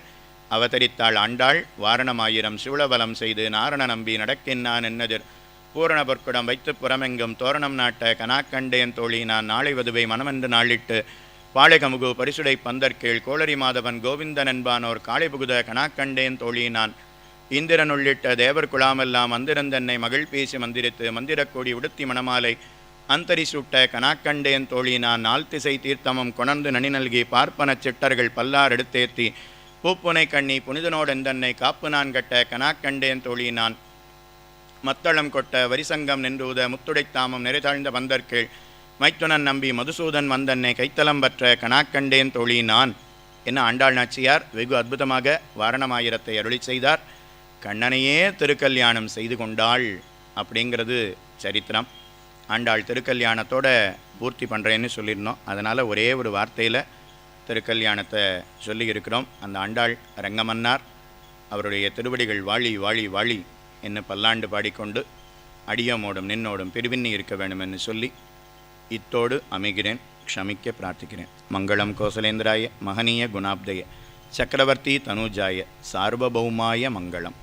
அவதரித்தாள் ஆண்டாள். வாரணமாயிரம் சூழபலம் செய்து நாரண நம்பி நடக்கின்றான் என்னதிர் பூரண பொற்குடம் வைத்து புறமெங்கும் தோரணம் நாட்ட கனாக்கண்டேன் தோழி நான் நாளை வதுவை மனமென்று நாளிட்டு பாளைகமுகு பரிசுடை பந்தற்கீழ் கோளரி மாதவன் கோவிந்தன் என்பானோர் காளை புகுத கனாக்கண்டேன் தோழி நான் இந்திரன் உள்ளிட்ட தேவர் குழாமெல்லாம் அந்திரந்தன்னை மகள் பேசி மந்திரித்து மந்திரக்கோடி உடுத்தி மணமாலை அந்தரி சுட்ட கனாக்கண்டேன் தோழி நான் நாள் திசை தீர்த்தமம் கொணர்ந்து நனி நல்கி பார்ப்பன சிட்டர்கள் பல்லார் எடுத்தேத்தி பூப்புனை கண்ணி புனிதனோடெந்தன்னை காப்பு நான் கட்ட கனாக்கண்டேன் தோழி நான் மத்தளம் கொட்ட வரிசங்கம் நின்றூத முத்துடைத்தாமம் நிறைதாழ்ந்த பந்தற்கீழ் மைத்துனன் நம்பி மதுசூதன் வந்தன்னை கைத்தலம் பற்ற கனாக்கண்டேன் தோழி நான் என்ன ஆண்டாள் நாச்சியார் வெகு அற்புதமாக வாரணமாயிரத்தை அருளி செய்தார். கண்ணனையே திருக்கல்யாணம் செய்து கொண்டாள் அப்படிங்கிறது சரித்திரம். ஆண்டாள் திருக்கல்யாணத்தோட பூர்த்தி பண்ணுறேன்னு சொல்லியிருந்தோம். அதனால் ஒரே ஒரு வார்த்தையில் திருக்கல்யாணத்தை சொல்லியிருக்கிறோம். அந்த ஆண்டாள் ரங்கமன்னார் அவருடைய திருவடிகள் வாழி வாழி வாழி என்று பல்லாண்டு பாடிக்கொண்டு அடியோமோடும் நின்னோடும் பிரிவின்னி இருக்க வேண்டுமென்று சொல்லி இத்தோடு அமைகிறேன். க்ஷமிக்க பிரார்த்திக்கிறேன். மங்களம் கோசலேந்திராய மகனீய குணாப்தய சக்கரவர்த்தி தனுஜாய சார்வபௌமாய மங்களம்.